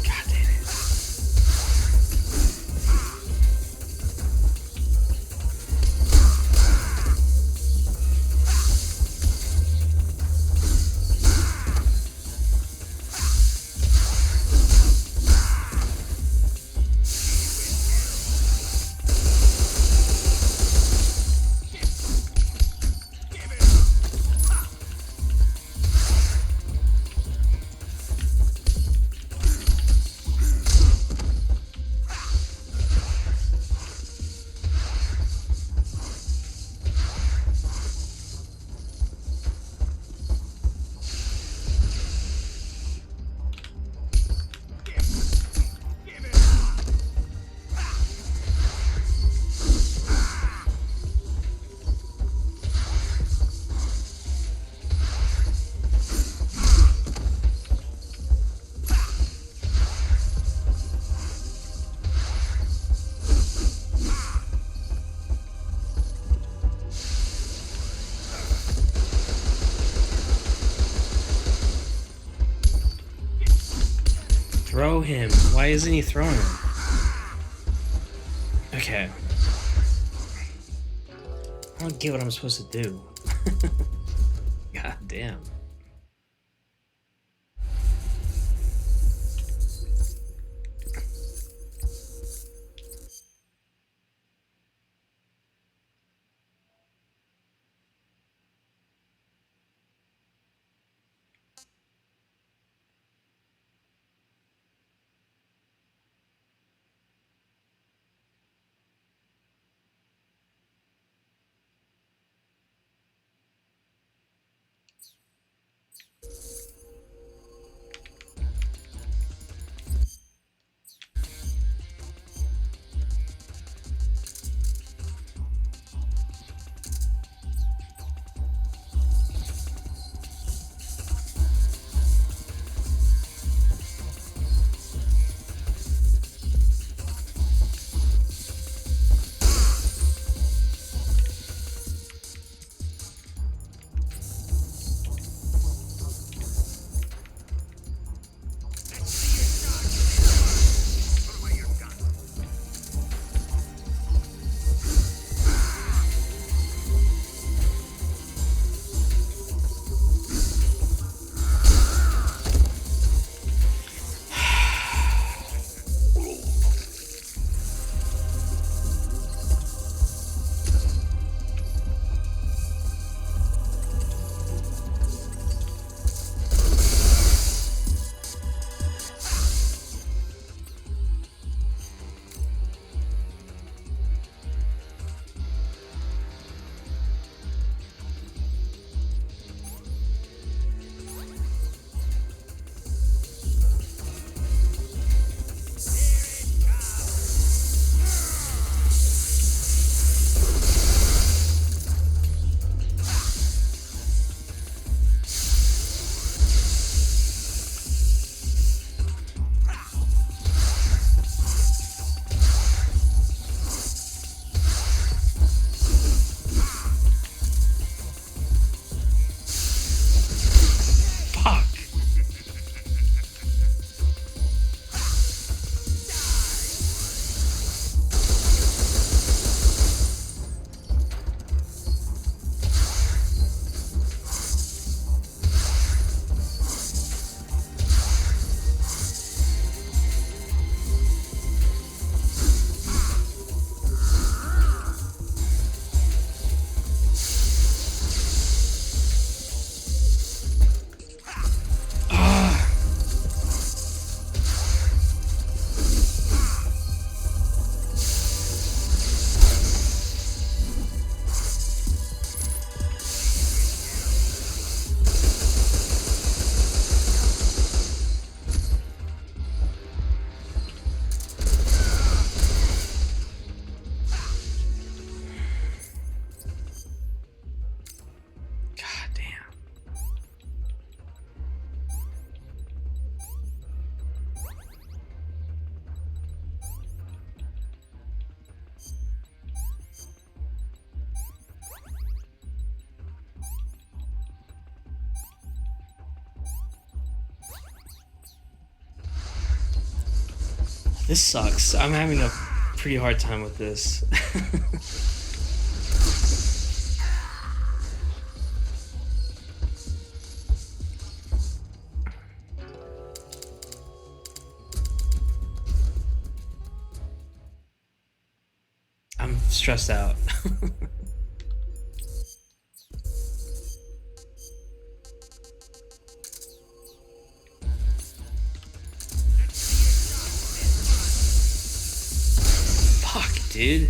God damn it. Throw him. Why isn't he throwing him? Okay. I don't get what I'm supposed to do. God damn. This sucks. I'm having a pretty hard time with this. I'm stressed out. Fuck, dude.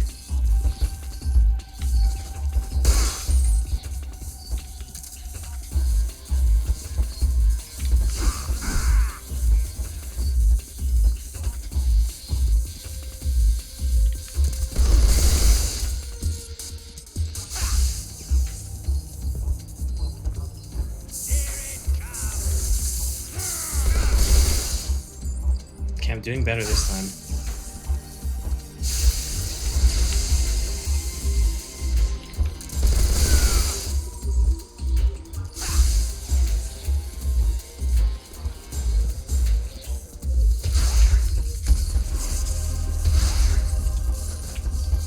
Okay, I'm doing better this time.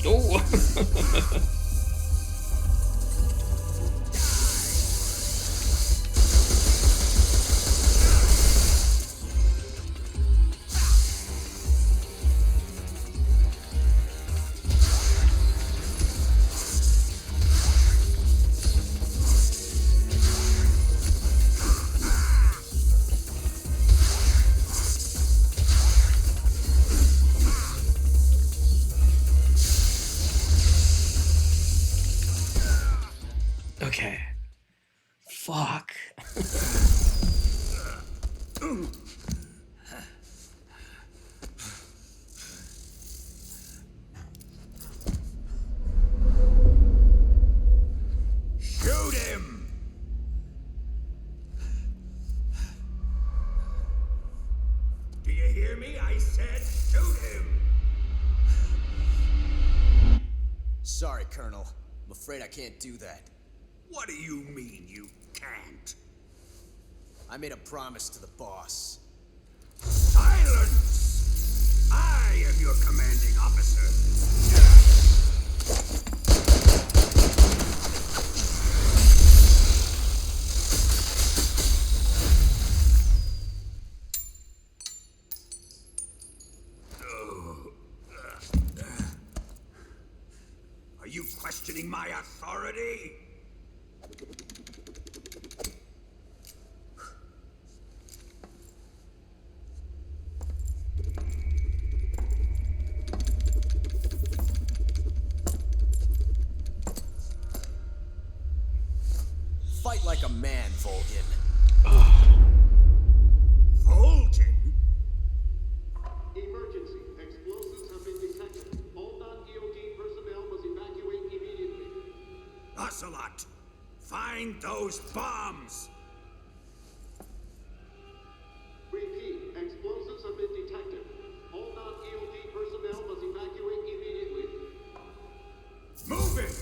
Oh! Okay. Fuck. Shoot him! Do you hear me? I said shoot him! Sorry, Colonel. I'm afraid I can't do that. What do you mean you can't? I made a promise to the boss. Silence! I am your commanding officer. Are you questioning my authority? Fight like a man, Volgin. Vulcan? Emergency. Explosives have been detected. All non-EOD personnel must evacuate immediately. Ocelot, find those bombs! Repeat. Explosives have been detected. All non-EOD personnel must evacuate immediately. Move it!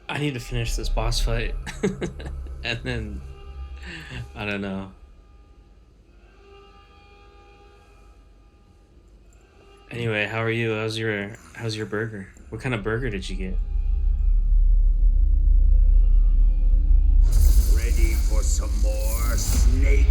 I need to finish this boss fight. And then I don't know. Anyway, how are you? How's your burger? What kind of burger did you get? Ready for some more, snake?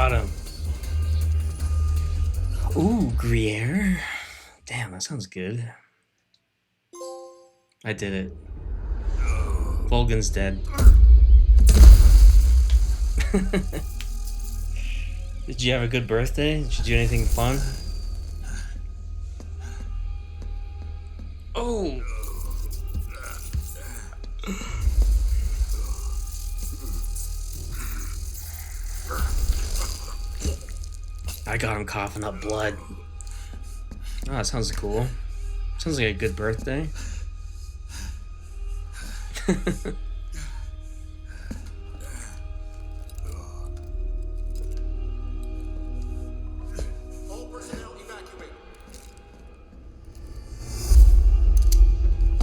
got him. Ooh, Gruyere. Damn, that sounds good. I did it. Volgan's dead. Did you have a good birthday? Did you do anything fun? Oh! I got him coughing up blood. Oh, that sounds cool. Sounds like a good birthday. All personnel evacuate.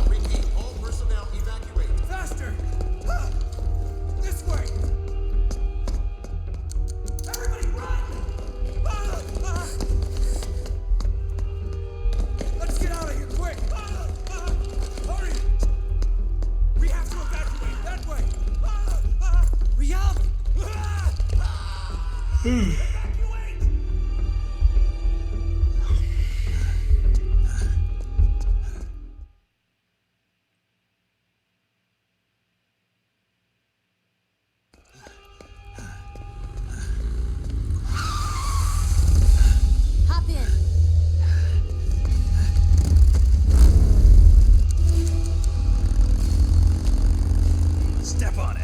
Repeat, all personnel evacuate. Faster! Ah! This way! Everybody run! Ah! Ah! Let's get out of here, quick! Ah! Ah! Hurry! We have to evacuate that way! Ah! Ah! Riyadh! Ah! Ah! Evacuate! Hop in. Step on it.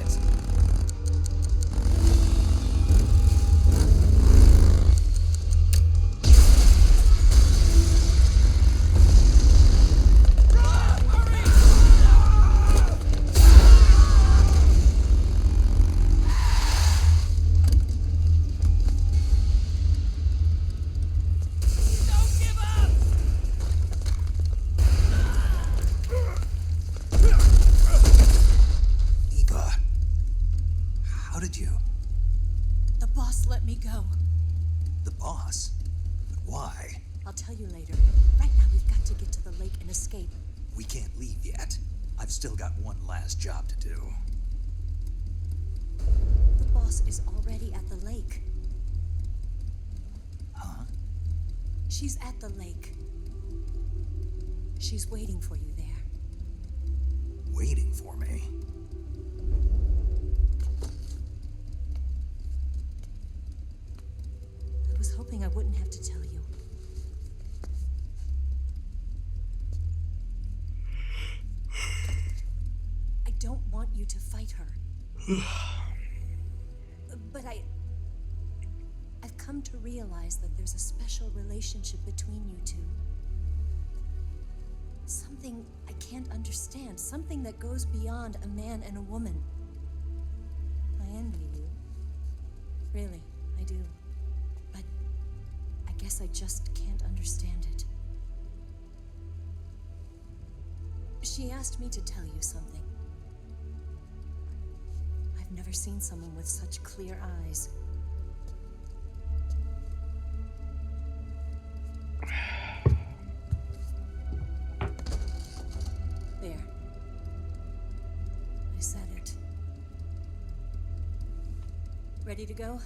Eva, how did you? The boss let me go. The boss? But why? I'll tell you later. Right now, we've got to get to the lake and escape. We can't leave yet. I've still got one last job to do. The boss is already at the lake. Huh? She's at the lake. She's waiting for you there. Waiting for me. I was hoping I wouldn't have to tell you. I don't want you to fight her. But I've come to realize that there's a special relationship between you two. Something I can't understand. Something that goes beyond a man and a woman. I envy you. Really, I do. But I guess I just can't understand it. She asked me to tell you something. I've never seen someone with such clear eyes. There. I said it. Ready to go?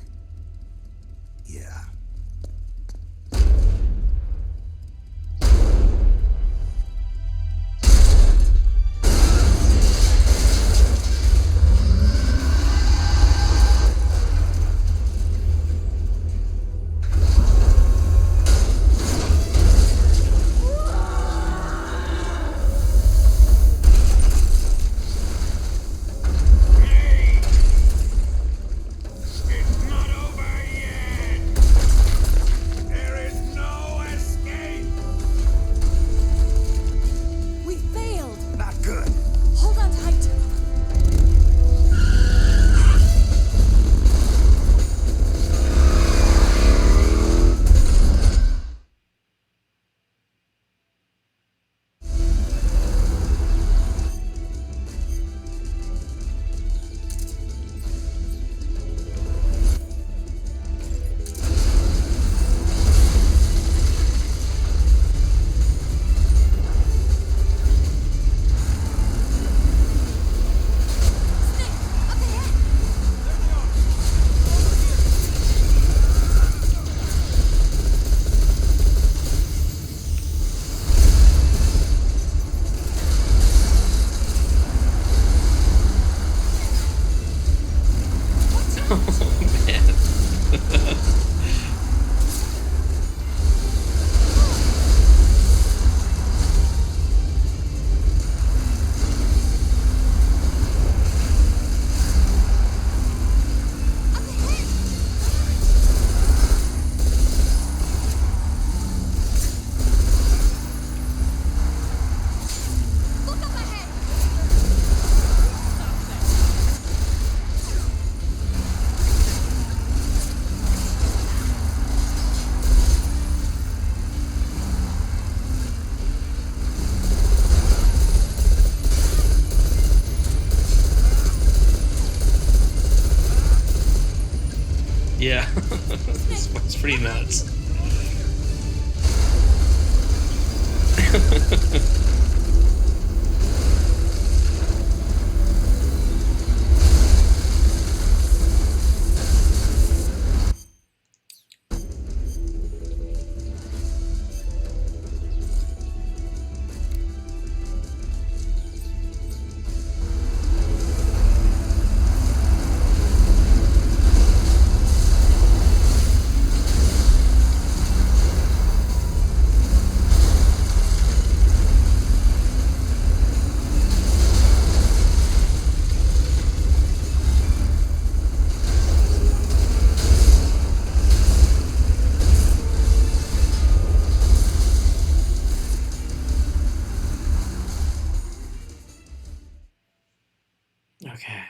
Yeah. It's not Yeah, it's pretty nuts. Okay.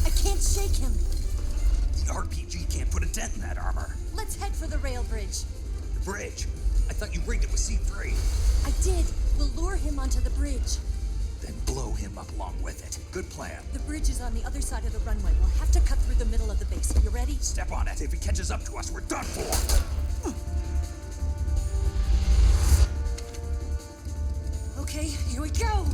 I can't shake him. The RPG can't put a dent in that armor. Let's head for the rail bridge. The bridge. I thought you rigged it with C3. I did. We'll lure him onto the bridge. Then blow him up along with it. Good plan. The bridge is on the other side of the runway. We'll have to cut through the middle of the base. You ready? Step on it. If he catches up to us, we're done for. Okay, here we go.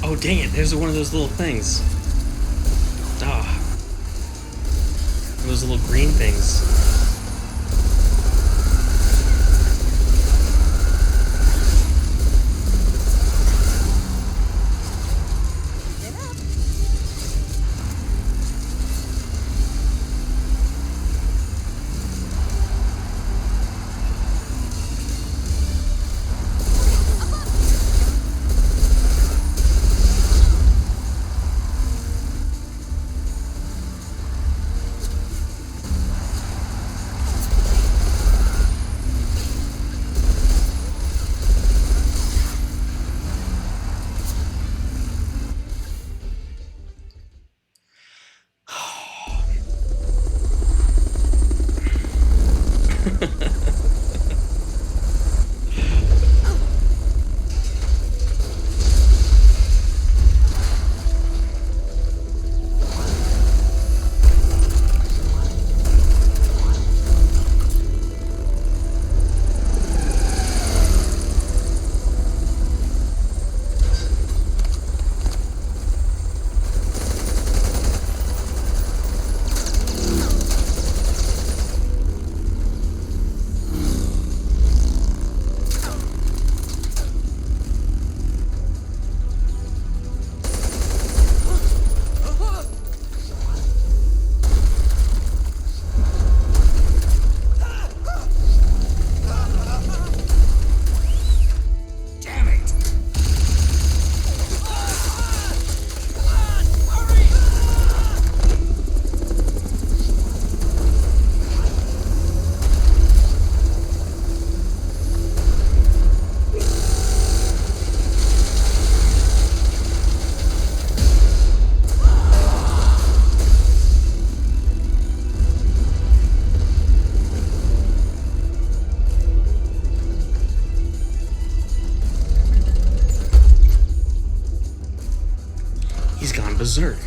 Oh, dang it. There's one of those little things. Ah. Those little green things. berserk.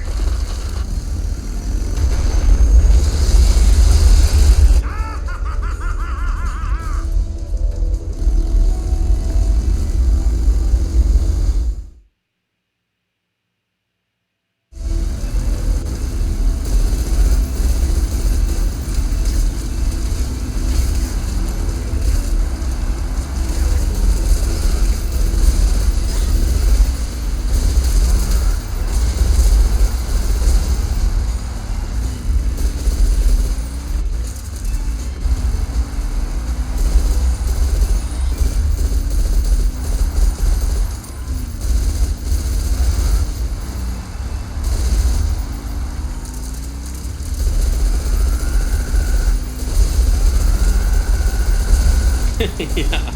Yeah.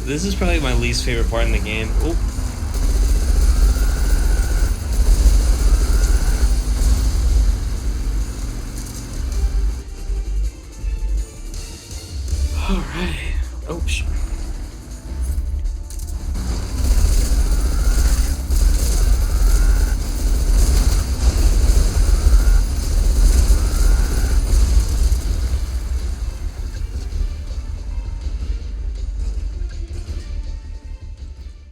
This is probably my least favorite part in the game. Oh. Alright. Oh, shit.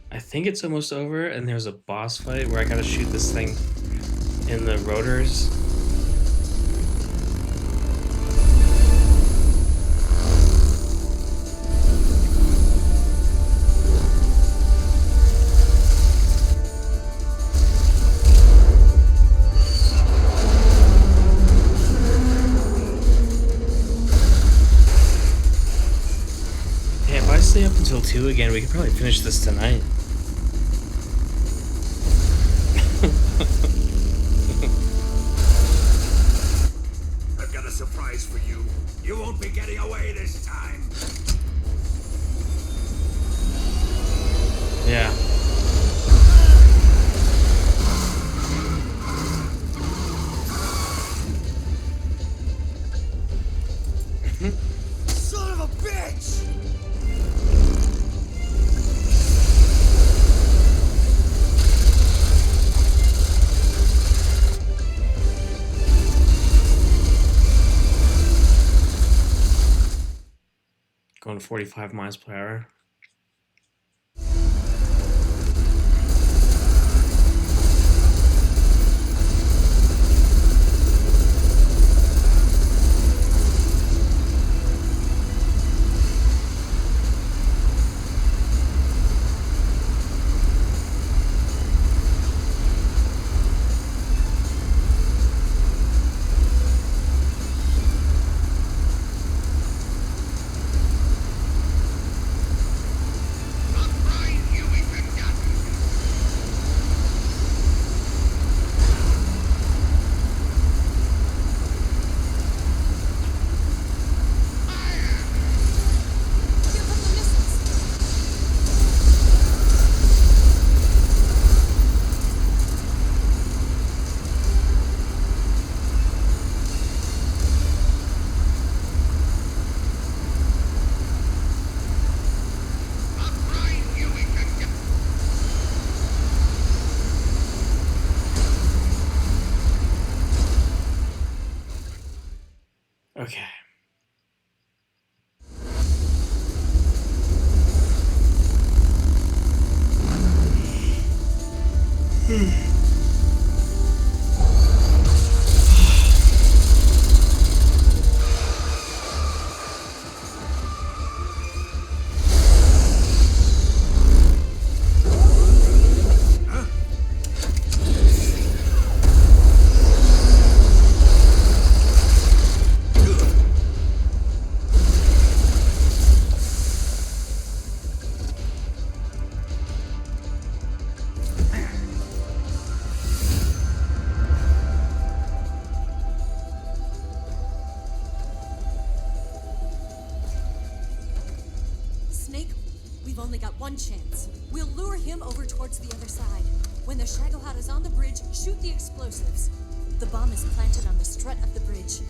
I think it's almost over, and there's a boss fight where I gotta shoot this thing in the rotors. Yeah, if I stay up until 2 again, we could probably finish this tonight. I've got a surprise for you. You won't be getting away this time. Yeah. Son of a bitch! Going 45 miles per hour. Okay. Snake, we've only got one chance. We'll lure him over towards the other side. When the Shagohod is on the bridge, shoot the explosives. The bomb is planted on the strut of the bridge.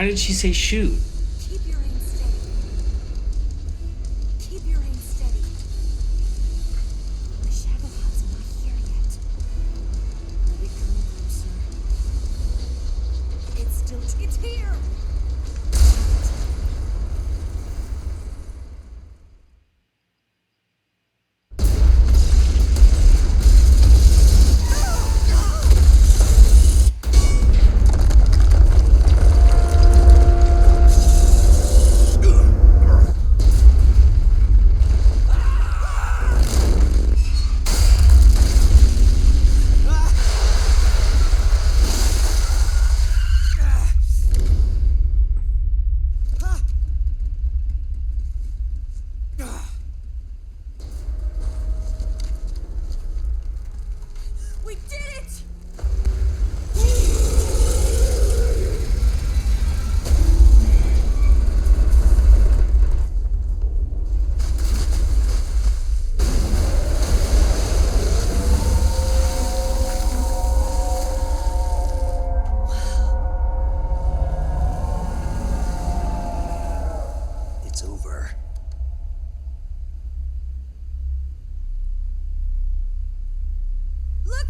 Why did she say shoot? Keep your aim steady. Keep your aim steady. The Shadowheart's not here yet. Let it come closer. It's here! We did it! It's over. Look!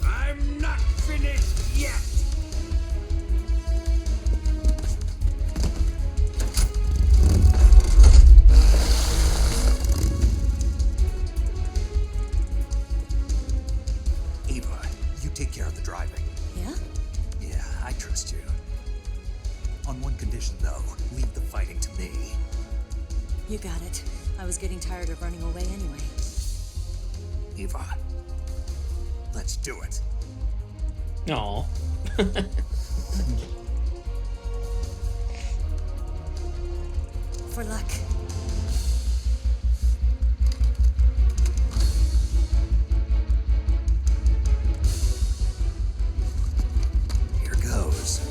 I'm not finished yet! Eva, you take care of the driving. Yeah? Yeah, I trust you. On one condition, though, leave the fighting to me. You got it. I was getting tired of running away anyway. Eva, let's do it. No. For luck. Here goes.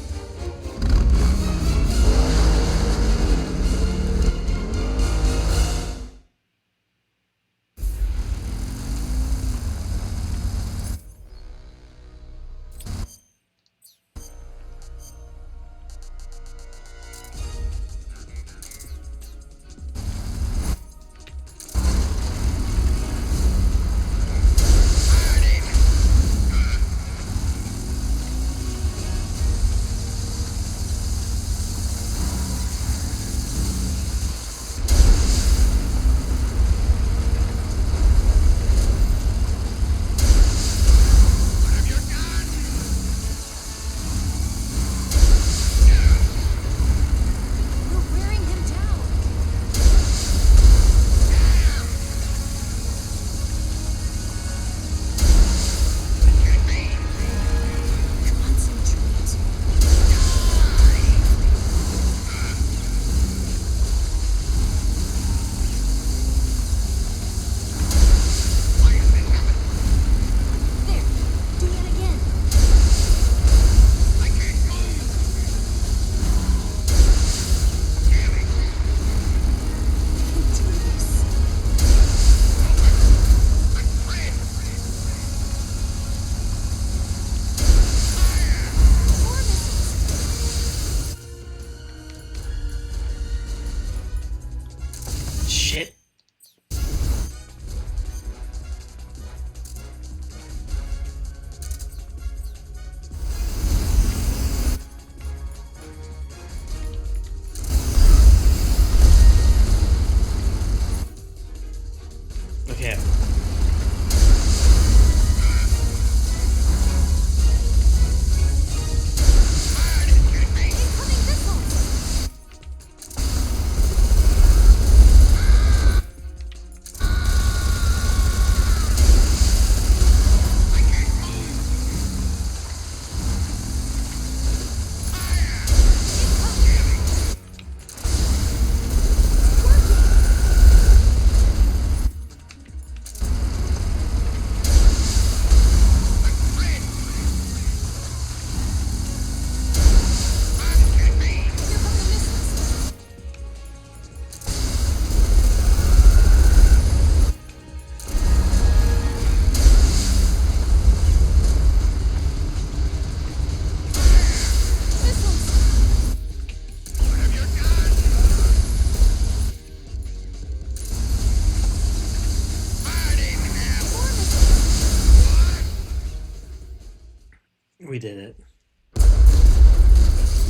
We did it.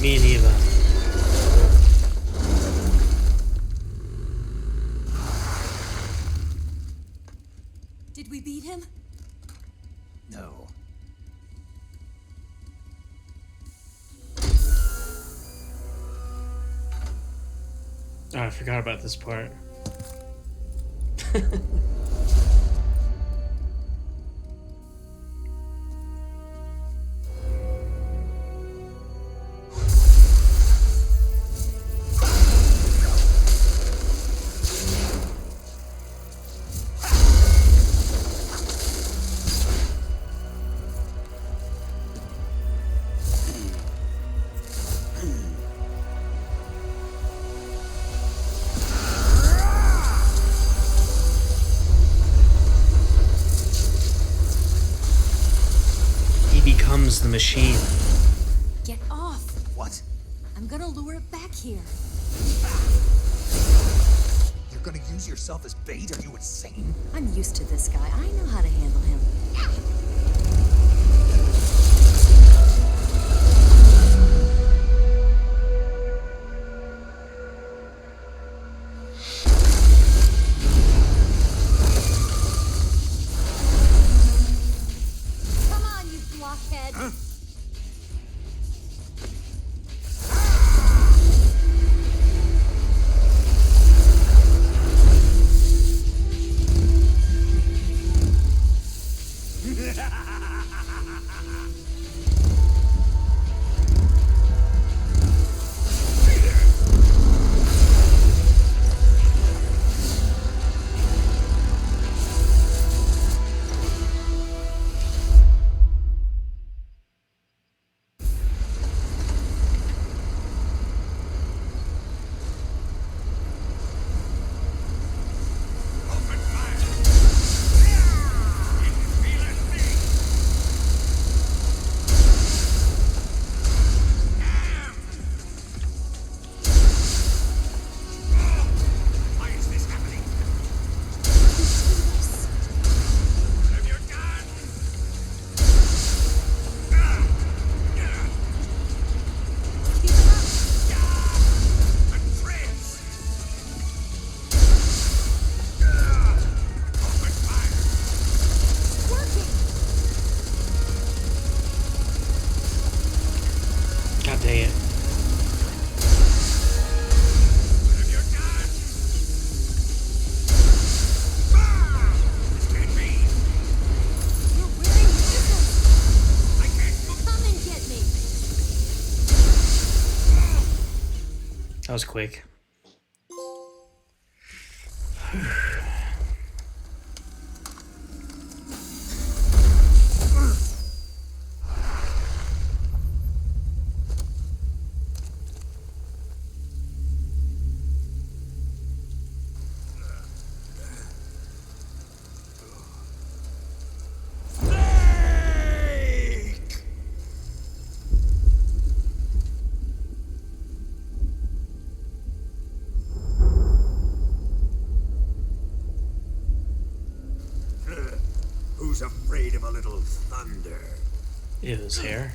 Me and Eva. Did we beat him? No. Oh, I forgot about this part. Becomes the machine. Get off! What? I'm gonna lure it back here. You're gonna use yourself as bait? Are you insane? I'm used to this guy. I know how to handle him. Come on, you blockhead! God dang it. You're wearing missiles! Come and get me! That was quick. Who's afraid of a little thunder? Ew, his hair.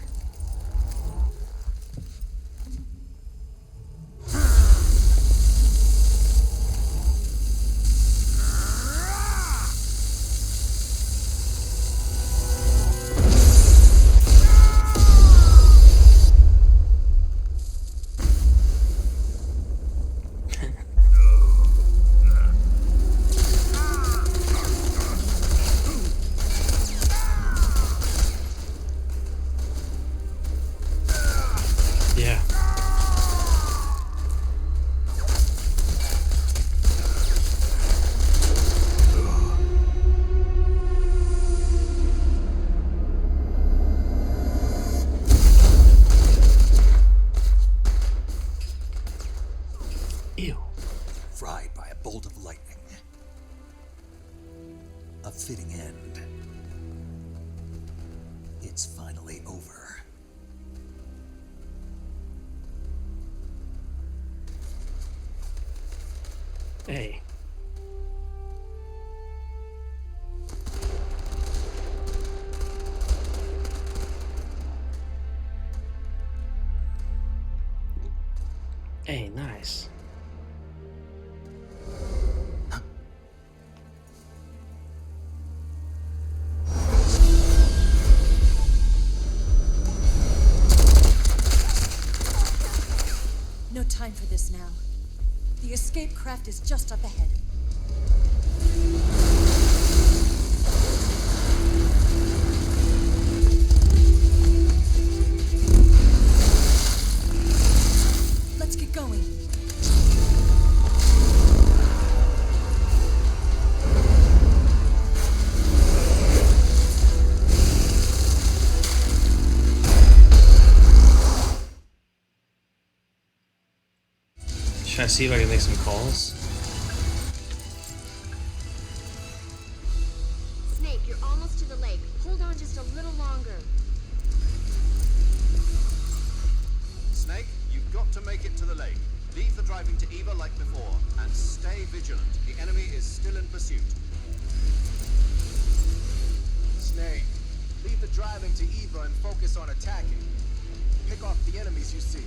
Yeah. Ew. Fried by a bolt of lightning. A fitting end. It's finally over. Hey. Hey, nice. No time for this now. The escape craft is just up ahead. Let's get going. Should I see if I can make some calls? Snake, you're almost to the lake. Hold on just a little longer. Snake, you've got to make it to the lake. Leave the driving to Eva like before, and stay vigilant. The enemy is still in pursuit. Snake, leave the driving to Eva and focus on attacking. Pick off the enemies you see.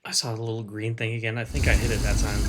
I saw the little green thing again. I think I hit it that time.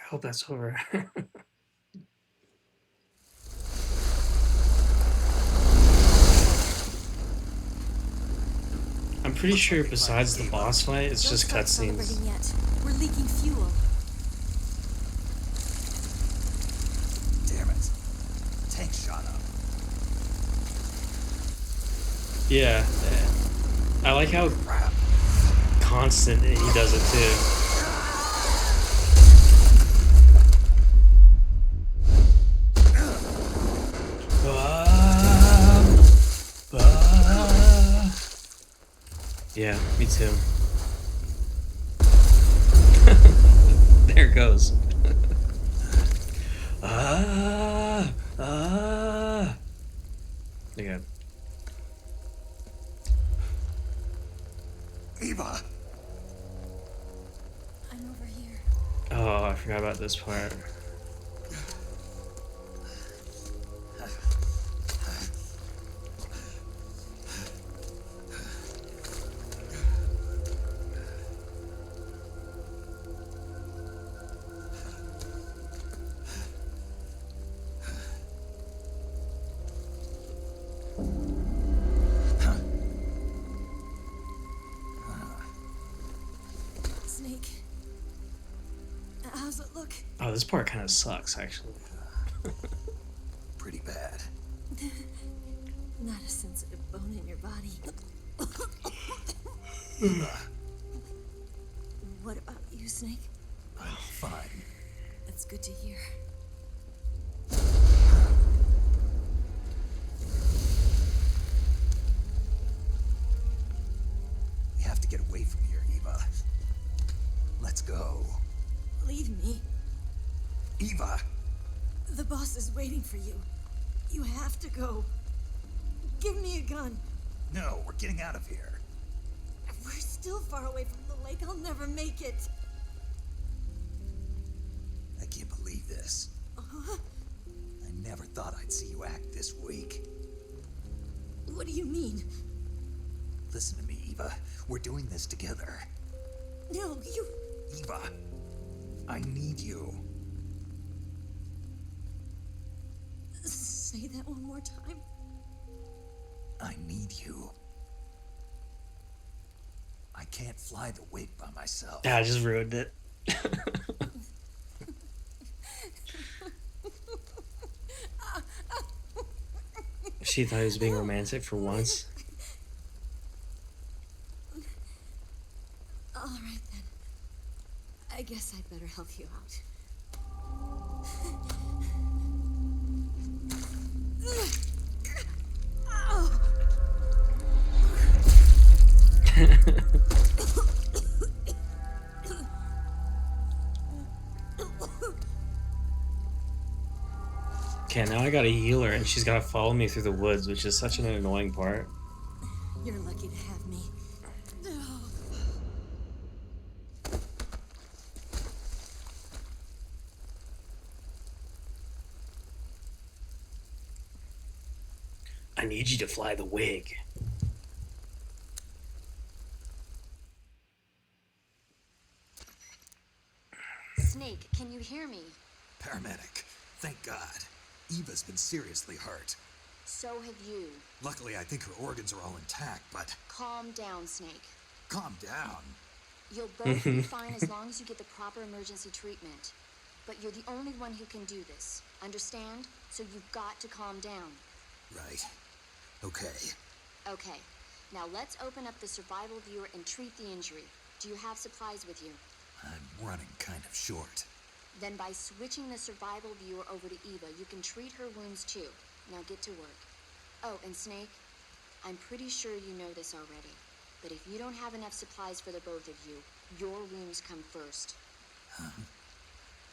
hope that's over. I'm pretty Looks like sure they besides the finally gave boss up. fight, it's Don't just start cutscenes. celebrating yet. We're leaking fuel. Damn it. Tank shot up. Yeah, I like how Crap. constant he does it too. Yeah, me too. There it goes. Yeah. Eva! I'm over here. Oh, I forgot about this part. Snake. How's it look? Oh, this part kind of sucks, actually. Pretty bad. Not a sensitive bone in your body. What about you, Snake? I'm fine. That's good to hear. We have to get away from here, Eva. Let's go. Leave me. Eva! The boss is waiting for you. You have to go. Give me a gun. No, we're getting out of here. We're still far away from the lake. I'll never make it. I can't believe this. I never thought I'd see you act this weak. What do you mean? Listen to me, Eva. We're doing this together. No, you... Eva, I need you. Say that one more time. I need you. I can't fly the wig by myself. Yeah, I just ruined it. She thought he was being romantic for once. All right, then. I guess I'd better help you out. Okay, now I gotta heal her, and she's gotta follow me through the woods, which is such an annoying part. You're lucky to have me. I need you to fly the wig. Snake, can you hear me? Paramedic, thank God. Eva's been seriously hurt. So have you. Luckily, I think her organs are all intact, but Calm down, Snake. calm down. You'll both be fine as long as you get the proper emergency treatment. But you're the only one who can do this. Understand? So you've got to calm down. Right. Okay. Okay. Now let's open up the survival viewer and treat the injury. Do you have supplies with you? I'm running kind of short. Then by switching the survival viewer over to Eva, you can treat her wounds too. Now get to work. Oh, and Snake, I'm pretty sure you know this already, but if you don't have enough supplies for the both of you, your wounds come first. Huh?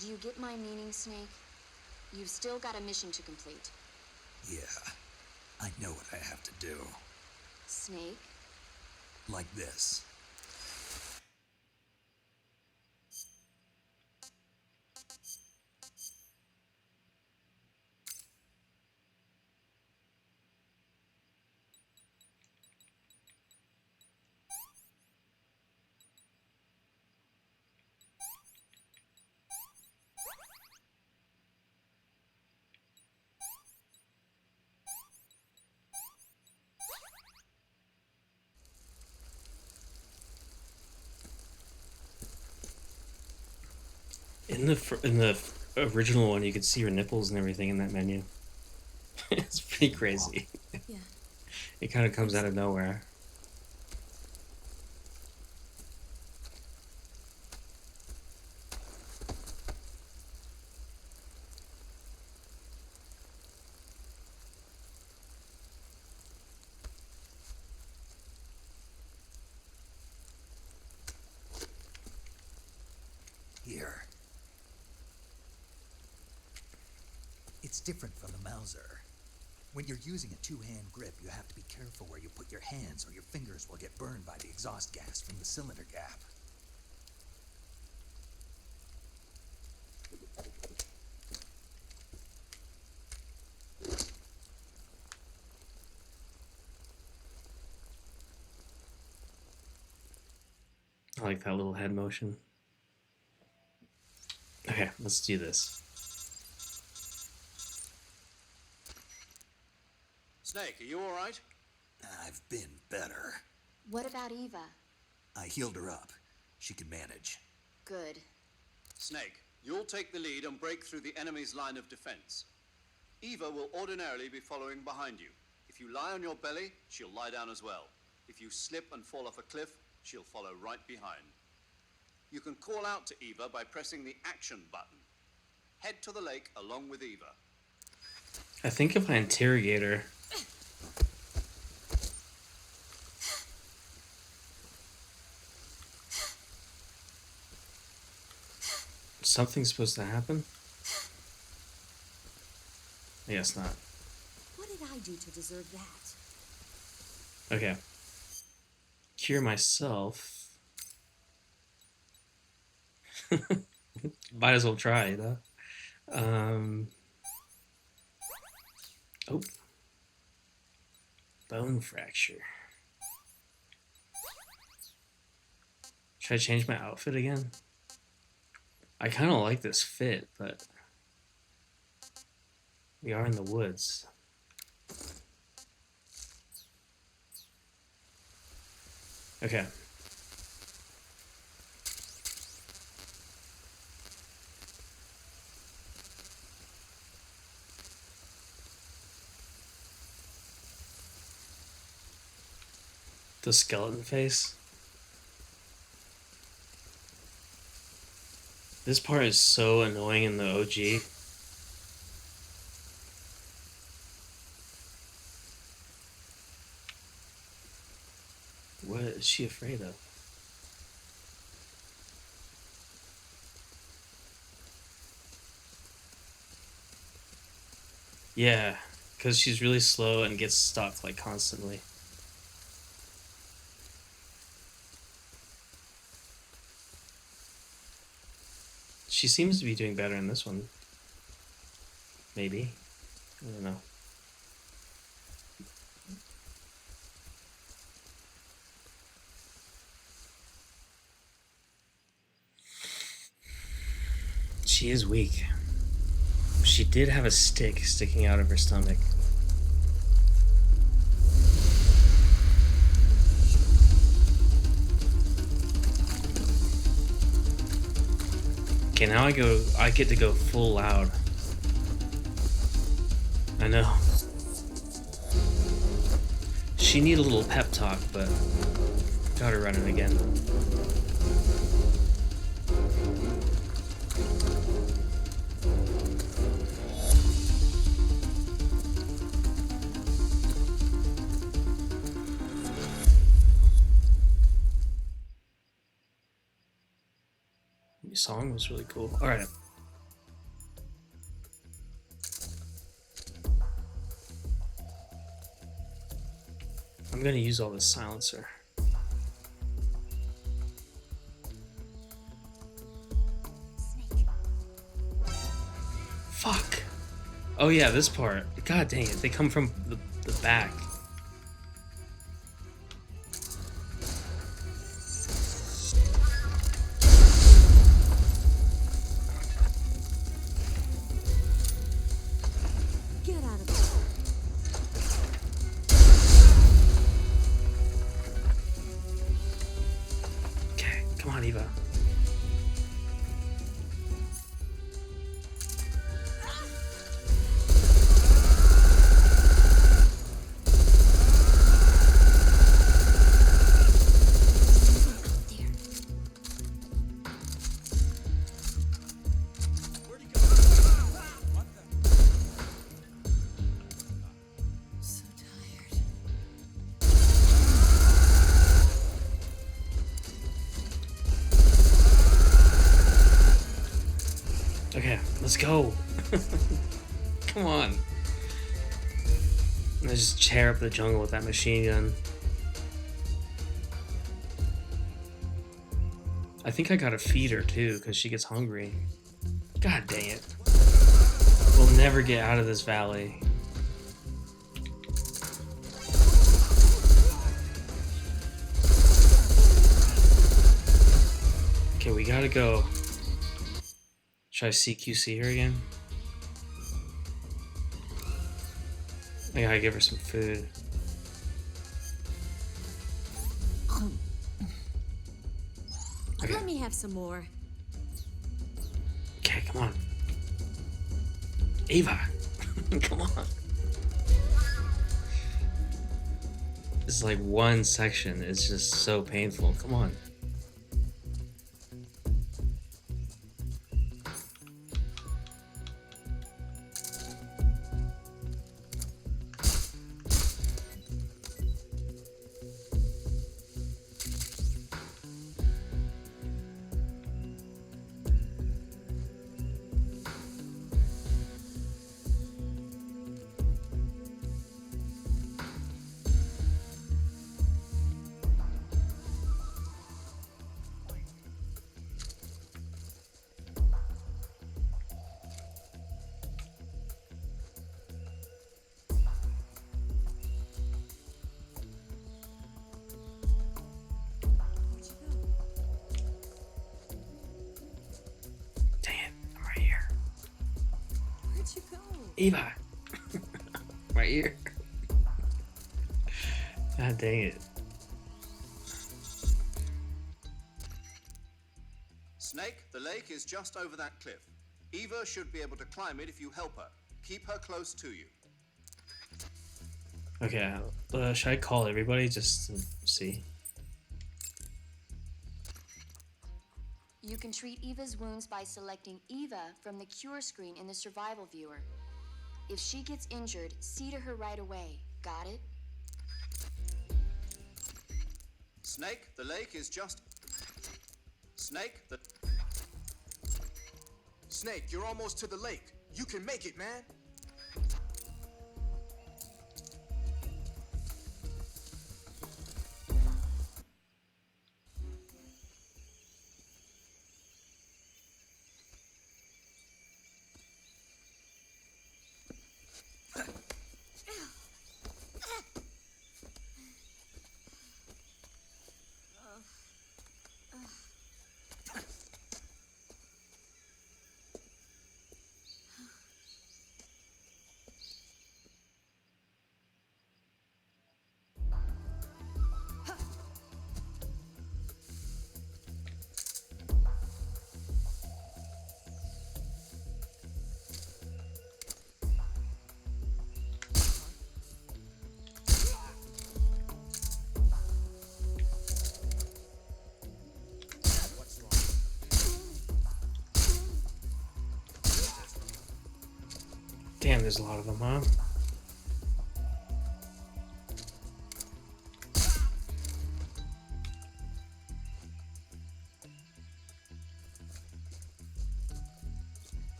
Do you get my meaning, Snake? You've still got a mission to complete. Yeah. I know what I have to do. Snake? Like this. In the original one, you could see her nipples and everything in that menu. It's pretty crazy. Yeah. It kind of comes out of nowhere. Here. It's different from the Mauser. When you're using a two-hand grip, you have to be careful where you put your hands or your fingers will get burned by the exhaust gas from the cylinder gap. I like that little head motion. Okay, let's do this. Snake, are you all right? I've been better. What about Eva? I healed her up. She can manage. Good. Snake, you'll take the lead and break through the enemy's line of defense. Eva will ordinarily be following behind you. If you lie on your belly, she'll lie down as well. If you slip and fall off a cliff, she'll follow right behind. You can call out to Eva by pressing the action button. Head to the lake along with Eva. I think if I interrogate her... Something's supposed to happen? I guess not. What did I do to deserve that? Okay. Cure myself. Might as well try, though. Oh. Bone fracture. Should I change my outfit again? I kind of like this fit, but we are in the woods. Okay. The skeleton face. This part is so annoying in the OG. What is she afraid of? Yeah, because she's really slow and gets stuck like constantly. She seems to be doing better in this one. Maybe. I don't know. She is weak. She did have a stick sticking out of her stomach. Okay, now I get to go full loud. I know. She need a little pep talk, but got her running again. The song was really cool. All right. I'm gonna use all this silencer. Fuck. Oh yeah, this part. God dang it, they come from the back. Get out of there. Okay, come on, Eva. Let's go. Come on. Let's just tear up the jungle with that machine gun. I think I gotta feed her too, because she gets hungry. God dang it. We'll never get out of this valley. Okay, we gotta go. Should I CQC her again? I gotta give her some food. Okay. Let me have some more. Okay, come on. Ava! Come on. It's like one section. It's just so painful. Come on. Eva! Right here. God dang it. Snake, the lake is just over that cliff. Eva should be able to climb it if you help her. Keep her close to you. Okay, should I call everybody just to see? You can treat Eva's wounds by selecting Eva from the cure screen in the survival viewer. If she gets injured, see to her right away. Got it? Snake, the lake is just... Snake, the... Snake, you're almost to the lake. You can make it, man. Damn, there's a lot of them, huh?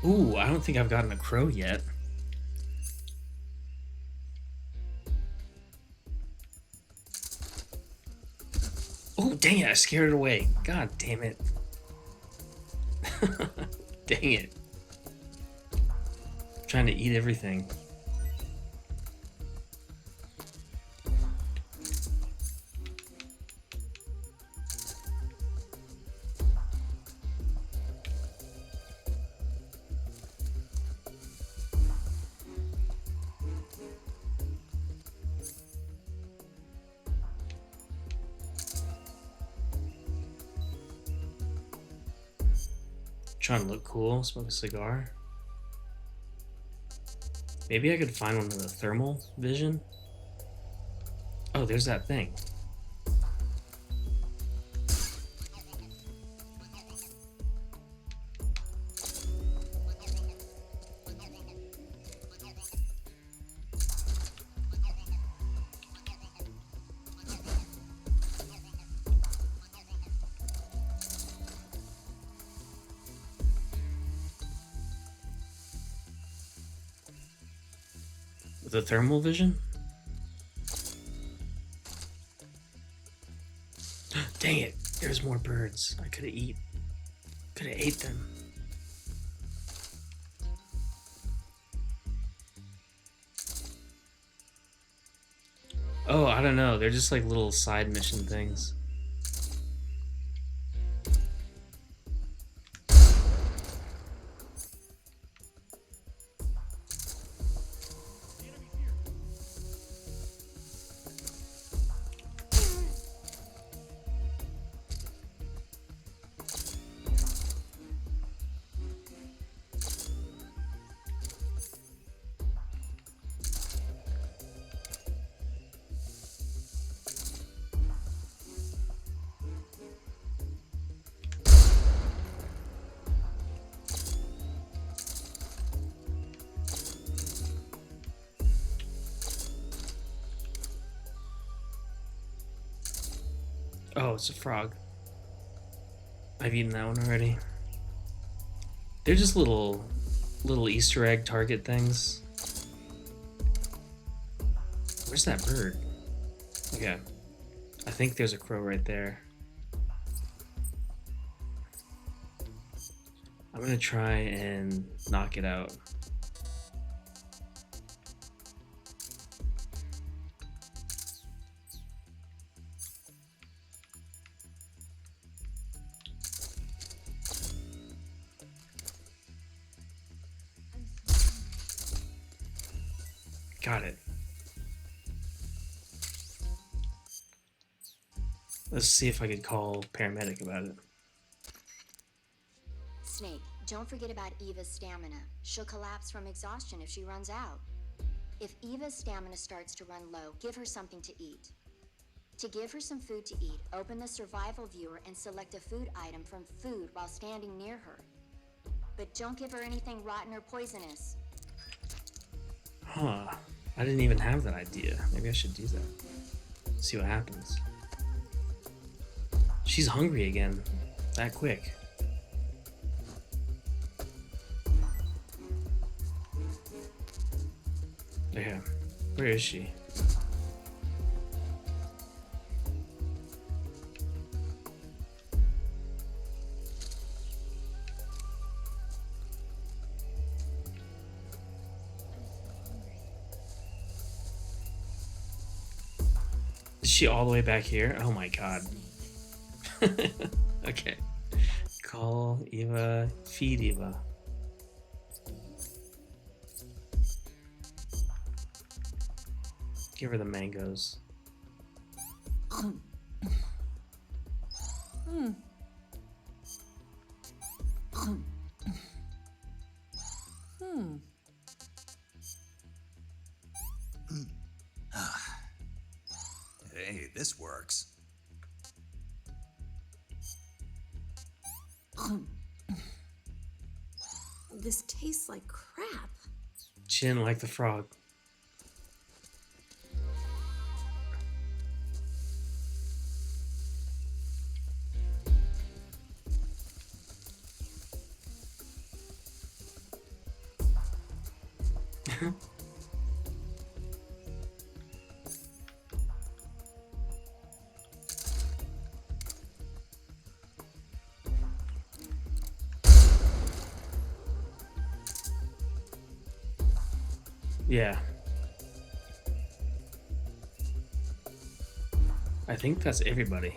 Ooh, I don't think I've gotten a crow yet. Oh, dang it, I scared it away. God damn it. Dang it. I'm trying to eat everything. Trying to look cool, smoke a cigar. Maybe I could find one with a thermal vision. Oh, there's that thing. The thermal vision? Dang it! There's more birds. I could have ate them. Oh, I don't know. They're just like little side mission things. Oh, it's a frog. I've eaten that one already. They're just little Easter egg target things. Where's that bird? Okay. I think there's a crow right there. I'm gonna try and knock it out. Got it. Let's see if I could call paramedic about it. Snake, don't forget about Eva's stamina. She'll collapse from exhaustion if she runs out. If Eva's stamina starts to run low, give her something to eat. To give her some food to eat, open the survival viewer and select a food item from food while standing near her. But don't give her anything rotten or poisonous. Huh. I didn't even have that idea. Maybe I should do that. See what happens. She's hungry again. That quick. Yeah. Where is she? Is she all the way back here? Oh my god. Okay. Call Eva. Feed Eva. Give her the mangoes. Hey, this works. This tastes like crap. She didn't like the frog. Yeah. I think that's everybody.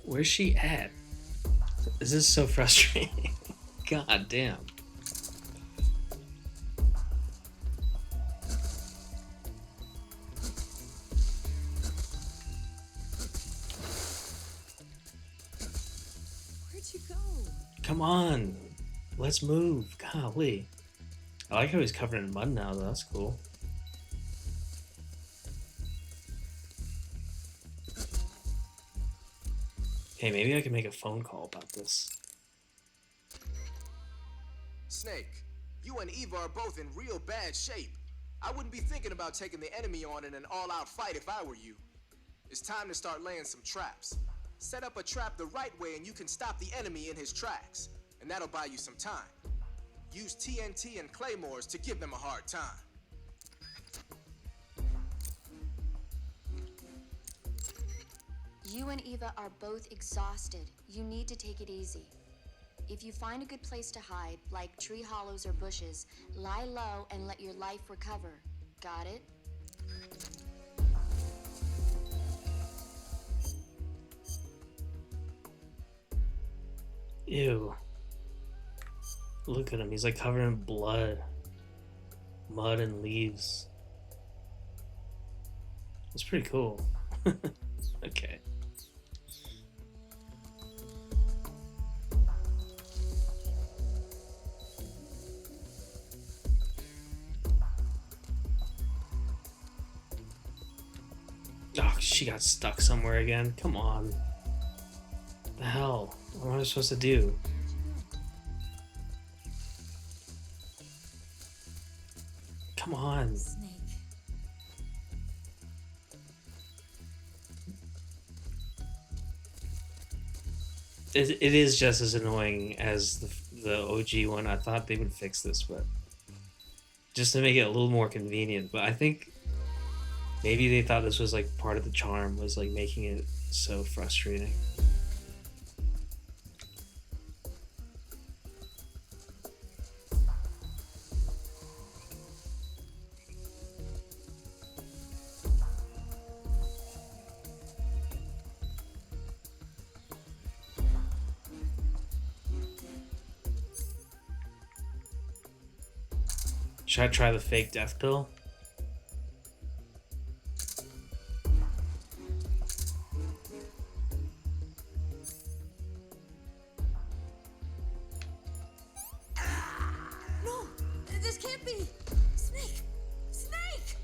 Where's she at? This is so frustrating. God damn. Where'd you go? Come on. Let's move. Golly. I like how he's covered in mud now, though. That's cool. Hey, maybe I can make a phone call about this. Snake, you and Eva are both in real bad shape. I wouldn't be thinking about taking the enemy on in an all-out fight if I were you. It's time to start laying some traps. Set up a trap the right way and you can stop the enemy in his tracks. And that'll buy you some time. Use TNT and claymores to give them a hard time. You and Eva are both exhausted. You need to take it easy. If you find a good place to hide, like tree hollows or bushes, lie low and let your life recover. Got it? Ew. Look at him. He's like covered in blood, mud, and leaves. It's pretty cool. Okay. Oh, she got stuck somewhere again. Come on. The hell? What am I supposed to do? Come on. Snake. It is just as annoying as the OG one. I thought they would fix this, but just to make it a little more convenient. But I think maybe they thought this was like part of the charm, was like making it so frustrating. Should I try the fake death pill? No! This can't be! Snake! Snake!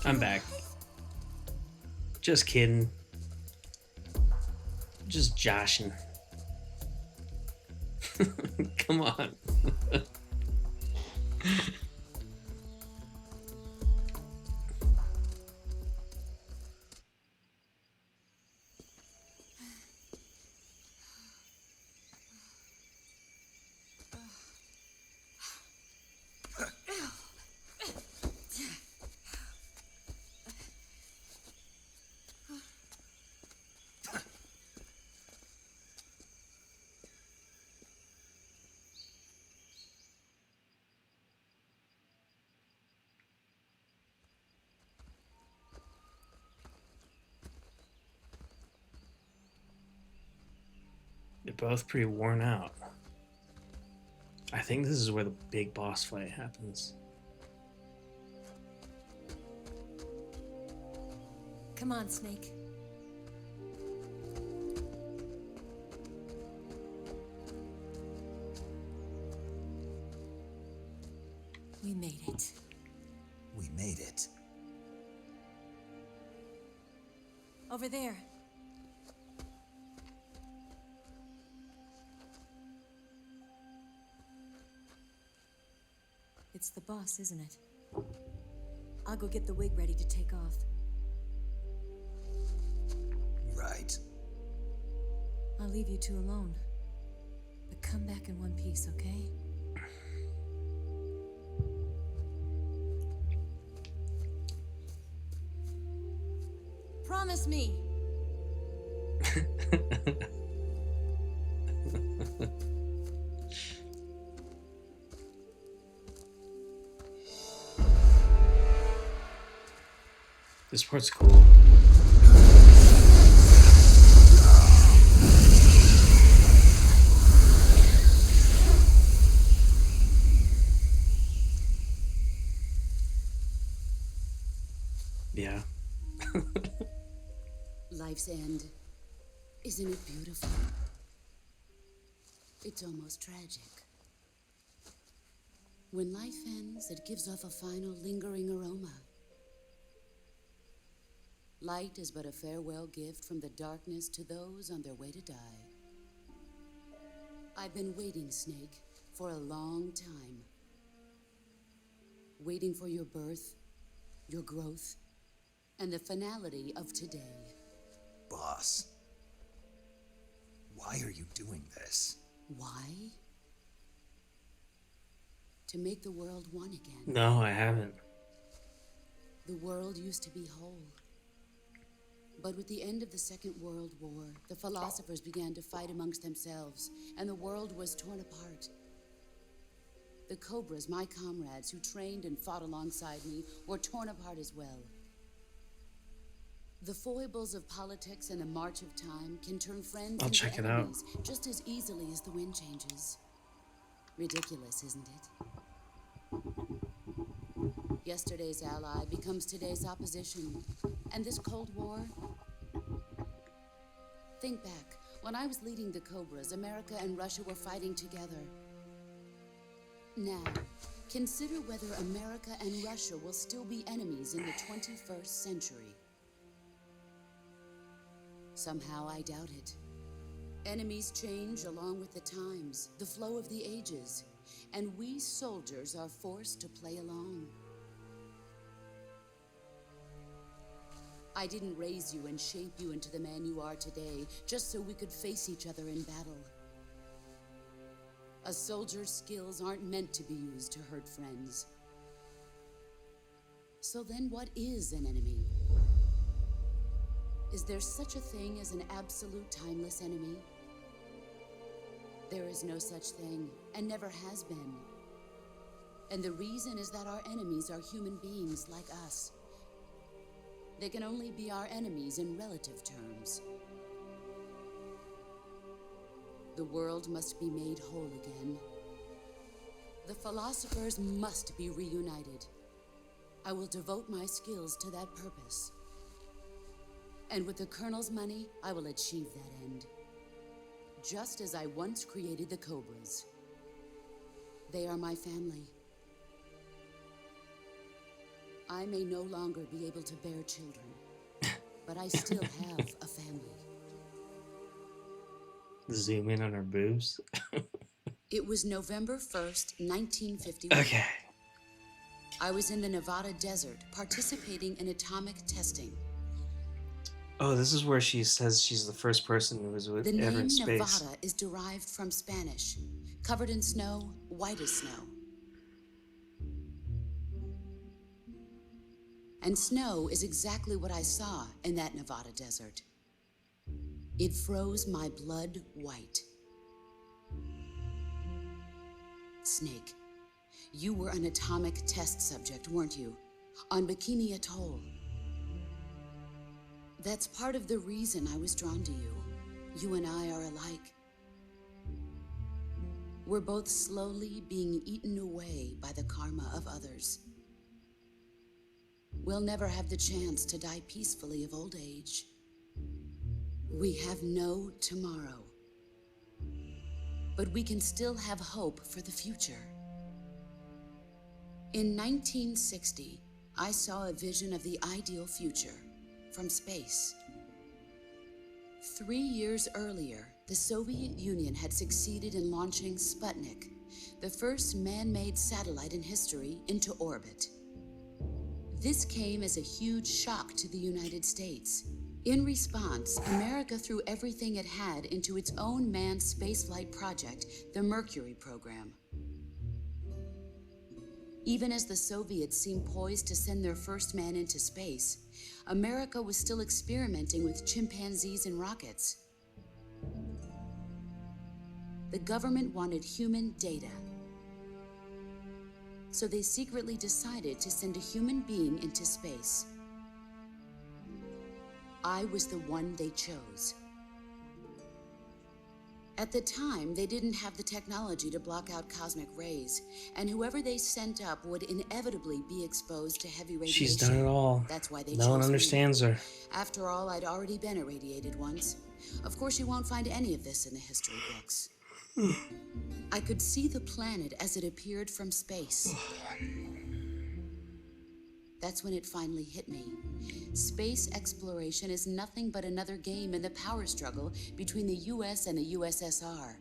I'm back. Just kidding. Just joshing. Come on. They're both pretty worn out. I think this is where the big boss fight happens. Come on, Snake. We made it. We made it. Over there. It's the boss, isn't it? I'll go get the wig ready to take off. Right. I'll leave you two alone. But come back in one piece, okay? Promise me! This part's cool. Yeah. Life's end. Isn't it beautiful? It's almost tragic. When life ends, it gives off a final lingering aroma. Light is but a farewell gift from the darkness to those on their way to die. I've been waiting, Snake, for a long time. Waiting for your birth, your growth, and the finality of today. Boss, why are you doing this? Why? To make the world one again. No, I haven't. The world used to be whole. But with the end of the Second World War, the philosophers began to fight amongst themselves, and the world was torn apart. The Cobras, my comrades who trained and fought alongside me, were torn apart as well. The foibles of politics and the march of time can turn friends I'll into check it out. enemies just as easily as the wind changes. Ridiculous, isn't it? Yesterday's ally becomes today's opposition. And this Cold War? Think back. When I was leading the Cobras, America and Russia were fighting together. Now, consider whether America and Russia will still be enemies in the 21st century. Somehow I doubt it. Enemies change along with the times, the flow of the ages, and we soldiers are forced to play along. I didn't raise you and shape you into the man you are today just so we could face each other in battle. A soldier's skills aren't meant to be used to hurt friends. So then what is an enemy? Is there such a thing as an absolute timeless enemy? There is no such thing, and never has been. And the reason is that our enemies are human beings like us. They can only be our enemies in relative terms. The world must be made whole again. The philosophers must be reunited. I will devote my skills to that purpose. And with the Colonel's money, I will achieve that end. Just as I once created the Cobras. They are my family. I may no longer be able to bear children, but I still have a family. Zoom in on her boobs. It was November 1st, 1951. Okay. I was in the Nevada desert participating in atomic testing. Oh, this is where she says she's the first person who was The ever name in space. Nevada is derived from Spanish, covered in snow, white as snow. And snow is exactly what I saw in that Nevada desert. It froze my blood white. Snake, you were an atomic test subject, weren't you? On Bikini Atoll. That's part of the reason I was drawn to you. You and I are alike. We're both slowly being eaten away by the karma of others. We'll never have the chance to die peacefully of old age. We have no tomorrow. But we can still have hope for the future. In 1960, I saw a vision of the ideal future from space. 3 years earlier, the Soviet Union had succeeded in launching Sputnik, the first man-made satellite in history, into orbit. This came as a huge shock to the United States. In response, America threw everything it had into its own manned spaceflight project, the Mercury program. Even as the Soviets seemed poised to send their first man into space, America was still experimenting with chimpanzees and rockets. The government wanted human data. So they secretly decided to send a human being into space. I was the one they chose. At the time, they didn't have the technology to block out cosmic rays, and whoever they sent up would inevitably be exposed to heavy radiation. She's done it all. That's why they No one chose me. understands her. After all, I'd already been irradiated once. Of course, you won't find any of this in the history books. I could see the planet as it appeared from space. That's when it finally hit me. Space exploration is nothing but another game in the power struggle between the US and the USSR.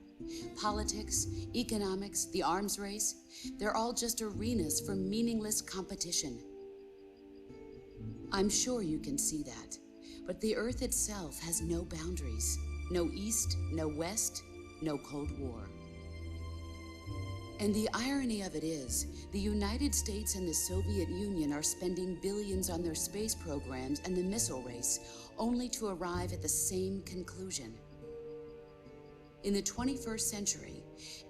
Politics, economics, the arms race, they're all just arenas for meaningless competition. I'm sure you can see that, but the Earth itself has no boundaries. No East, no West, no Cold War. And the irony of it is, the United States and the Soviet Union are spending billions on their space programs and the missile race, only to arrive at the same conclusion. In the 21st century,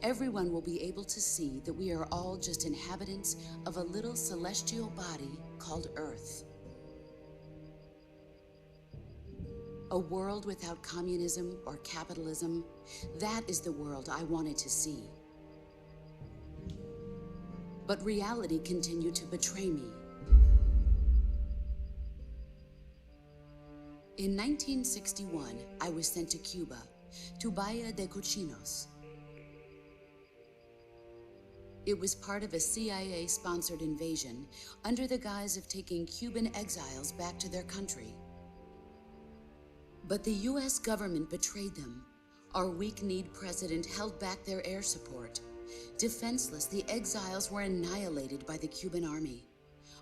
everyone will be able to see that we are all just inhabitants of a little celestial body called Earth. A world without communism or capitalism, that is the world I wanted to see. But reality continued to betray me. In 1961, I was sent to Cuba, to Bahia de Cochinos. It was part of a CIA-sponsored invasion under the guise of taking Cuban exiles back to their country. But the US government betrayed them. Our weak-kneed president held back their air support. Defenseless, the exiles were annihilated by the Cuban army.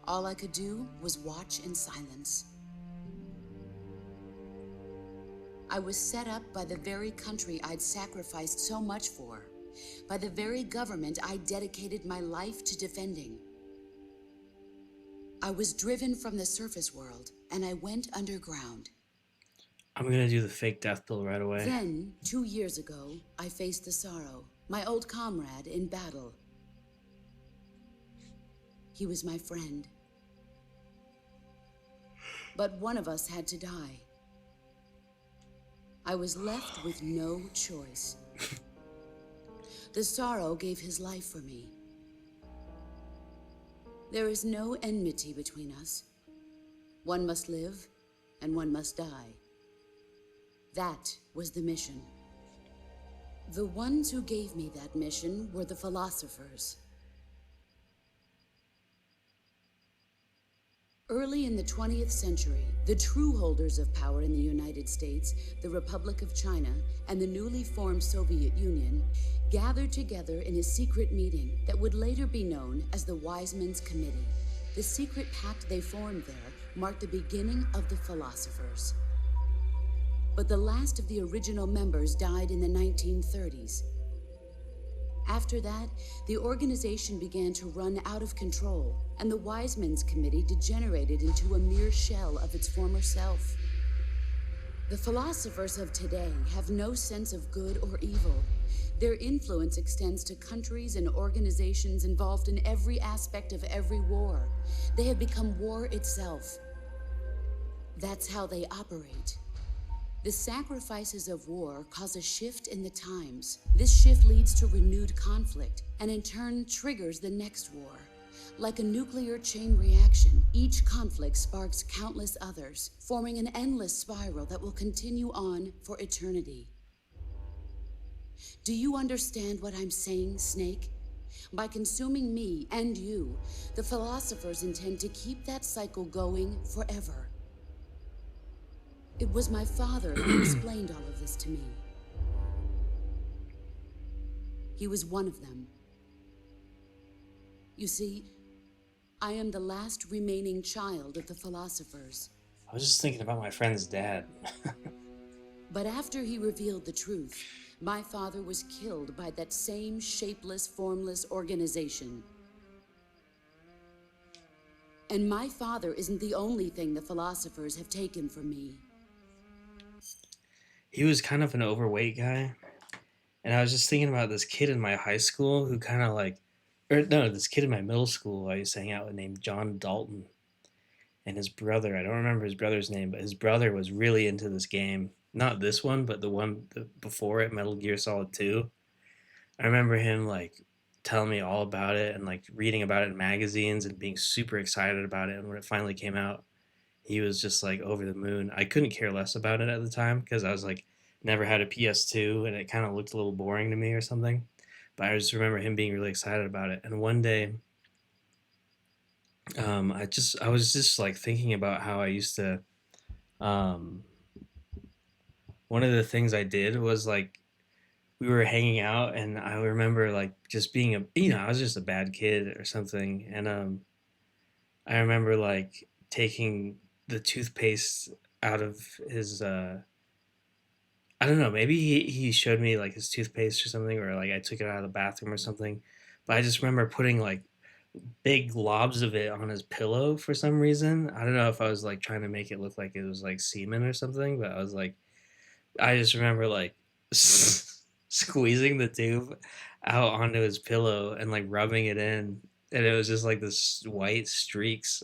All I could do was watch in silence. I was set up by the very country I'd sacrificed so much for, by the very government I dedicated my life to defending. I was driven from the surface world, and I went underground. I'm gonna do the fake death pill right away. Then, 2 years ago, I faced the sorrow, my old comrade in battle. He was my friend. But one of us had to die. I was left with no choice. The sorrow gave his life for me. There is no enmity between us. One must live, and one must die. That was the mission. The ones who gave me that mission were the philosophers. Early in the 20th century, the true holders of power in the United States, the Republic of China, and the newly formed Soviet Union gathered together in a secret meeting that would later be known as the Wise Men's Committee. The secret pact they formed there marked the beginning of the philosophers. But the last of the original members died in the 1930s. After that, the organization began to run out of control, and the Wise Men's Committee degenerated into a mere shell of its former self. The philosophers of today have no sense of good or evil. Their influence extends to countries and organizations involved in every aspect of every war. They have become war itself. That's how they operate. The sacrifices of war cause a shift in the times. This shift leads to renewed conflict, and in turn triggers the next war. Like a nuclear chain reaction, each conflict sparks countless others, forming an endless spiral that will continue on for eternity. Do you understand what I'm saying, Snake? By consuming me and you, the philosophers intend to keep that cycle going forever. It was my father who explained all of this to me. He was one of them. You see, I am the last remaining child of the philosophers. I was just thinking about my friend's dad. But after he revealed the truth, my father was killed by that same shapeless, formless organization. And my father isn't the only thing the philosophers have taken from me. He was kind of an overweight guy. And I was just thinking about this kid in my high school who kind of like, or no, this kid in my middle school I used to hang out with named John Dalton. And his brother, I don't remember his brother's name, but his brother was really into this game. Not this one, but the one before it, Metal Gear Solid 2. I remember him like telling me all about it and like reading about it in magazines and being super excited about it. And when it finally came out, he was just like over the moon. I couldn't care less about it at the time because I was like never had a PS2, and it kind of looked a little boring to me or something. But I just remember him being really excited about it. And one day, I was just like thinking about how I used to. Um, One of the things I did was like we were hanging out, and I remember like just being I was just a bad kid or something, and I remember like taking the toothpaste out of his I don't know, maybe he showed me like his toothpaste or something, or like I took it out of the bathroom or something. But I just remember putting like big globs of it on his pillow for some reason. I don't know if I was like trying to make it look like it was like semen or something, but I just remember like squeezing the tube out onto his pillow and like rubbing it in, and it was just like this white streaks.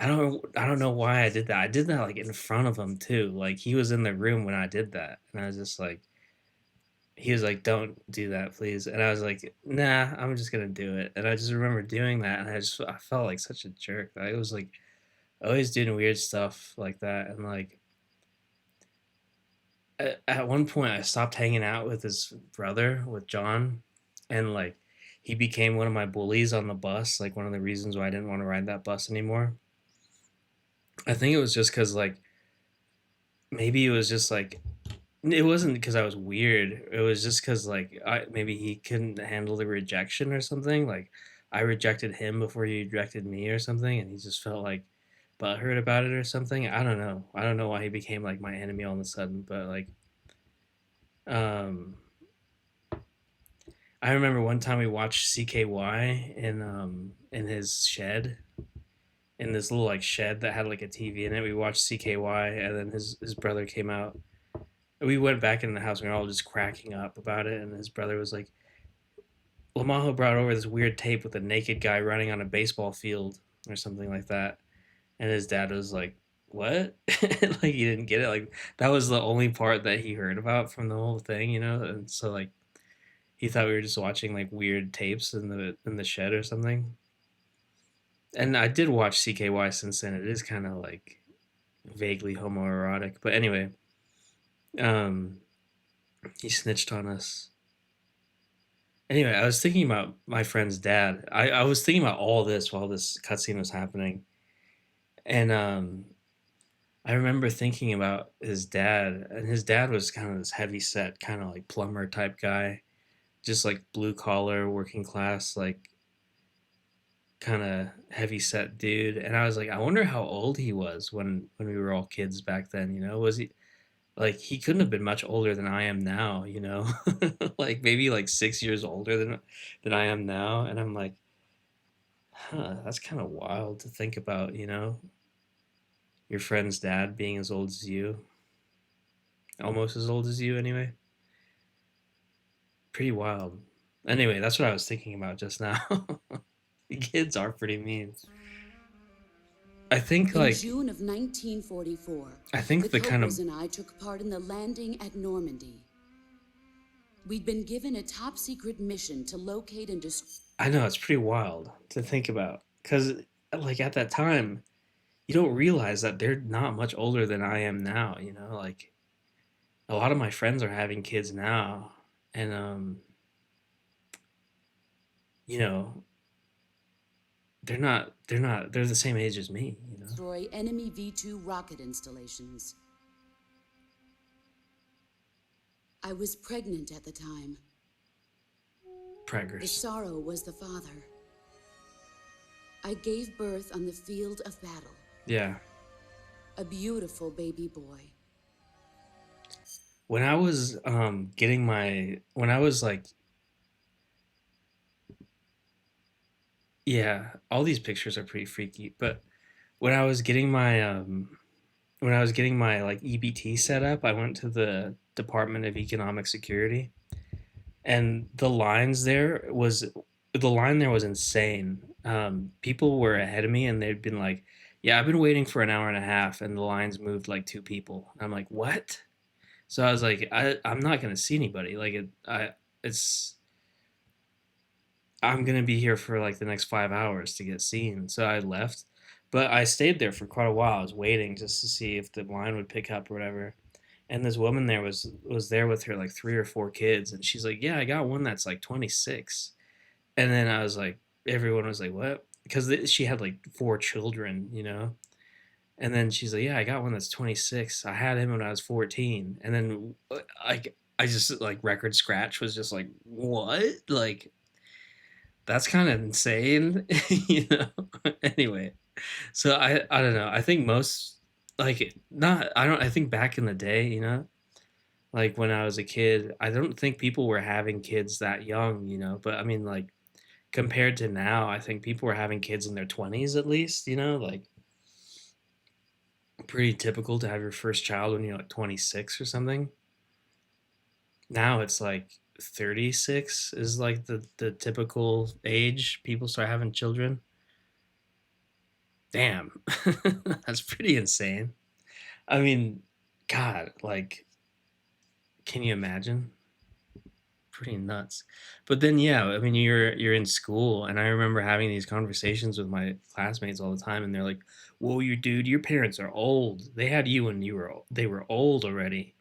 I don't know why I did that. I did that like in front of him too. Like he was in the room when I did that, and I was just like, he was like, "Don't do that, please." And I was like, "Nah, I'm just gonna do it." And I just remember doing that, and I felt like such a jerk. I was like always doing weird stuff like that, and like at one point I stopped hanging out with his brother, with John, and like he became one of my bullies on the bus. Like one of the reasons why I didn't want to ride that bus anymore. I think it was just because like maybe it was just like it wasn't because I was weird. It was just because like maybe he couldn't handle the rejection or something. Like I rejected him before he rejected me or something, and he just felt like butthurt about it or something. I don't know. I don't know why he became like my enemy all of a sudden, but like um I remember one time we watched CKY in his shed, in this little like shed that had like a TV in it. We watched CKY, and then his brother came out. We went back in the house, and we were all just cracking up about it, and his brother was like, Lamaho brought over this weird tape with a naked guy running on a baseball field or something like that. And his dad was like, what? Like he didn't get it. Like that was the only part that he heard about from the whole thing, you know? And so like he thought we were just watching like weird tapes in the shed or something. And I did watch CKY since then. It is kind of like vaguely homoerotic. But anyway, um he snitched on us. Anyway, I was thinking about my friend's dad. I was thinking about all this while this cutscene was happening. And I remember thinking about his dad, and his dad was kind of this heavy set, kind of like plumber type guy, just like blue collar, working class, like kind of heavy set dude. And I was like, I wonder how old he was when we were all kids back then. Was he like he couldn't have been much older than I am now? Like maybe like 6 years older than I am now. And I'm like, huh, that's kind of wild to think about. Your friend's dad being as old as you, almost as old as you, anyway. Pretty wild. Anyway, that's what I was thinking about just now. Kids are pretty mean. I think In like June of 1944, I think the the kind of Cobras and I took part in the landing at Normandy. We'd been given a top secret mission to locate and destroy. I know it's pretty wild to think about because like at that time you don't realize that they're not much older than I am now. Like a lot of my friends are having kids now, and you know they're the same age as me. Destroy enemy V-2 rocket installations. I was pregnant at the time. The Preggers. sorrow was the father. I gave birth on the field of battle. Yeah. A beautiful baby boy. When I was getting my when I was like yeah, all these pictures are pretty freaky, but when I was getting my like EBT set up, I went to the Department of Economic Security, and the line there was insane. People were ahead of me, and they'd been like, "Yeah, I've been waiting for an hour and a half, and the lines moved like two people." I'm like, "What?" So I was like, I'm not gonna see anybody. Like it's I'm gonna be here for like the next 5 hours to get seen. So I left, but I stayed there for quite a while. I was waiting just to see if the line would pick up or whatever. and this woman there was there with her like 3 or 4 kids, and she's like, "Yeah, I got one that's like 26." And then I was like, everyone was like, "What?" Because she had like 4 children, you know. And then she's like, "Yeah, I got one that's 26. I had him when I was 14." And then I just like record scratch was just like, "What?" Like that's kind of insane, you know. Anyway, so I don't know. I think most like not I don't I think back in the day, you know, like when I was a kid, I don't think people were having kids that young, you know. But I mean, like compared to now, I think people were having kids in their 20s at least, you know, like pretty typical to have your first child when you're like 26 or something. Now it's like 36 is like the typical age people start having children. Damn. That's pretty insane. I mean, God, like, can you imagine? Pretty nuts. But then, yeah, I mean, you're in school, and I remember having these conversations with my classmates all the time, and they're like, "Whoa, you dude, your parents are old. They had you when they were old already.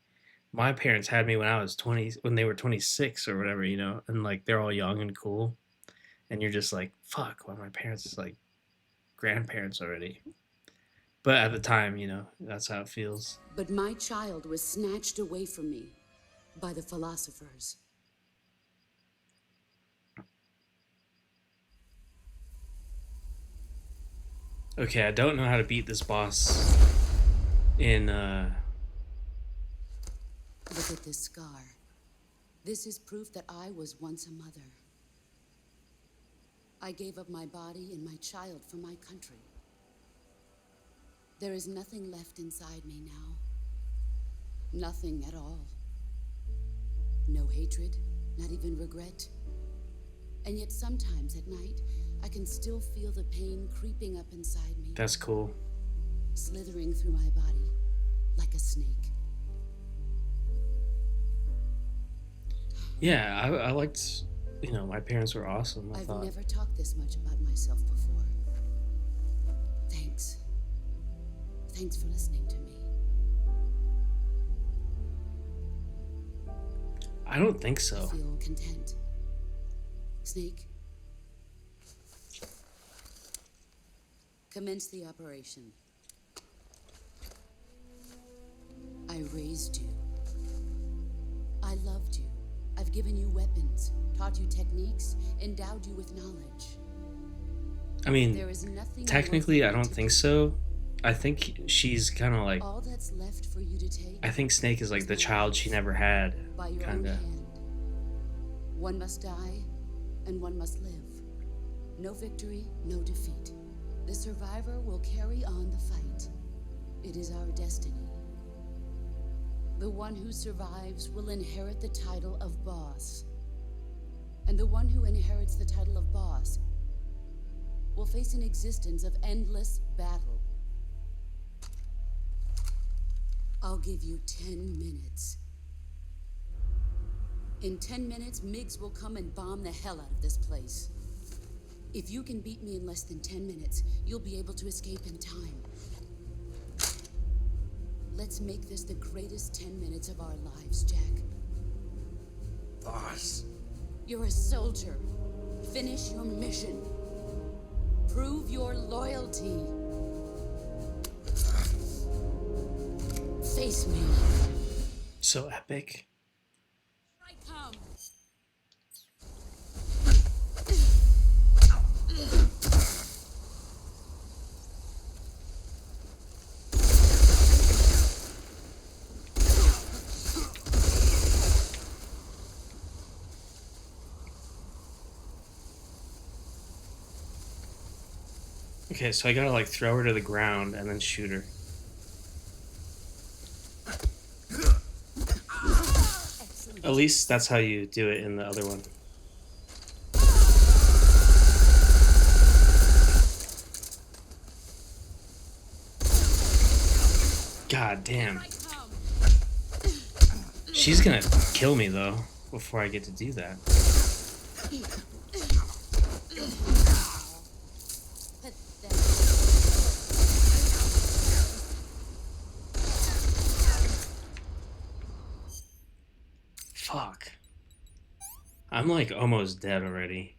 My parents had me when I was 20, when they were 26 or whatever, you know, and like they're all young and cool, and you're just like, fuck, well, my parents is like grandparents already." But at the time, you know, that's how it feels. But my child was snatched away from me by the philosophers. Okay, I don't know how to beat this boss in Look at this scar. This is proof that I was once a mother. I gave up my body and my child for my country. There is nothing left inside me now. Nothing at all. No hatred, not even regret. And yet sometimes at night, I can still feel the pain creeping up inside me. That's cool. Slithering through my body like a snake. Yeah, I liked, you know, my parents were awesome. I I've thought. never talked this much about myself before. Thanks. Thanks for listening to me. I don't think so. I feel content. Snake, commence the operation. I raised you. I loved you. I've given you weapons, taught you techniques, endowed you with knowledge. I mean, There is nothing technically, I more don't for you think to so. I think she's kind of like. do. All that's left for you to take. I think Snake is like the child she never had, By your own kind of. hand. One must die, and one must live. No victory, no defeat. The survivor will carry on the fight. It is our destiny. The one who survives will inherit the title of boss. And the one who inherits the title of boss will face an existence of endless battle. I'll give you 10 minutes. In 10 minutes, Miggs will come and bomb the hell out of this place. If you can beat me in less than 10 minutes, you'll be able to escape in time. Let's make this the greatest 10 minutes of our lives, Jack. Boss. You're a soldier. Finish your mission. Prove your loyalty. Face me. So epic. I come. Okay, so I gotta like throw her to the ground and then shoot her. At least that's how you do it in the other one. God damn. She's gonna kill me though before I get to do that. Fuck. I'm like almost dead already.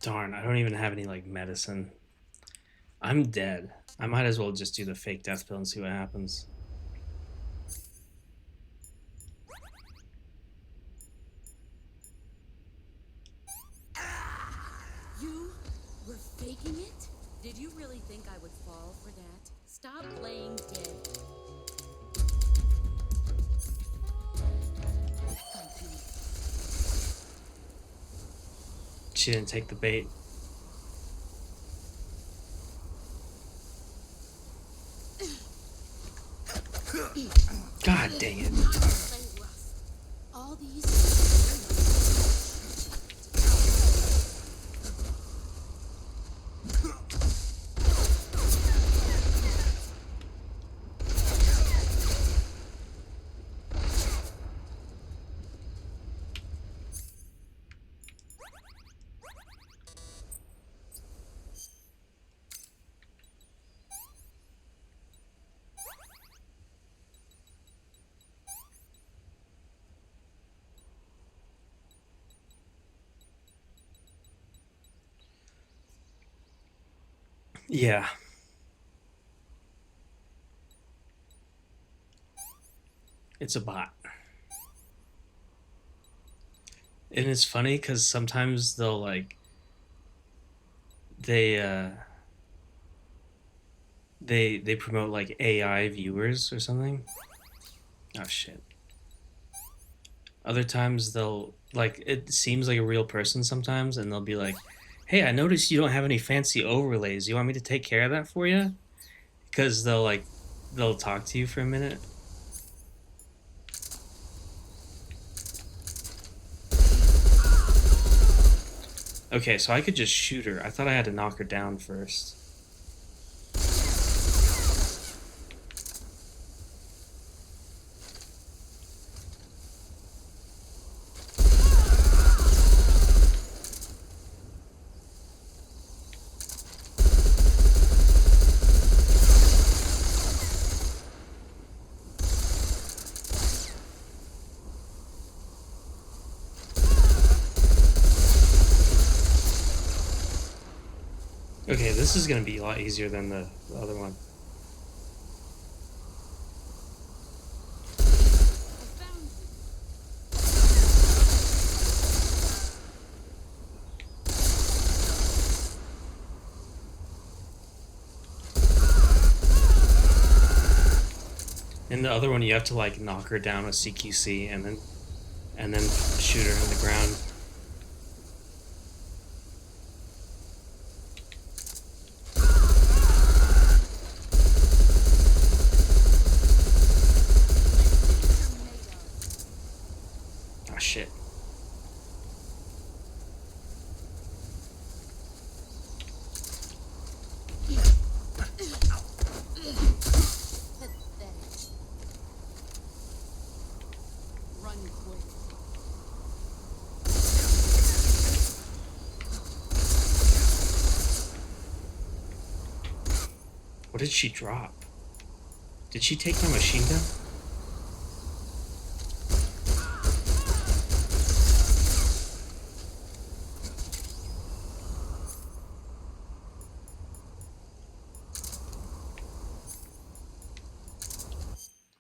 Darn, I don't even have any like medicine. I'm dead. I might as well just do the fake death pill and see what happens. You were faking it? Did you really think I would fall for that? Stop playing dead. She didn't take the bait. God dang it. All these. Yeah. It's a bot. And it's funny because sometimes they'll like they they promote like AI viewers or something. Oh shit. Other times they'll like it seems like a real person sometimes and they'll be like, "Hey, I noticed you don't have any fancy overlays. You want me to take care of that for you?" Because they'll talk to you for a minute. Okay, so I could just shoot her. I thought I had to knock her down first. Okay, this is gonna be a lot easier than the other one. In the other one, you have to like knock her down with CQC and then shoot her in the ground. Oh shit. Run quick. What did she drop? Did she take my machine gun?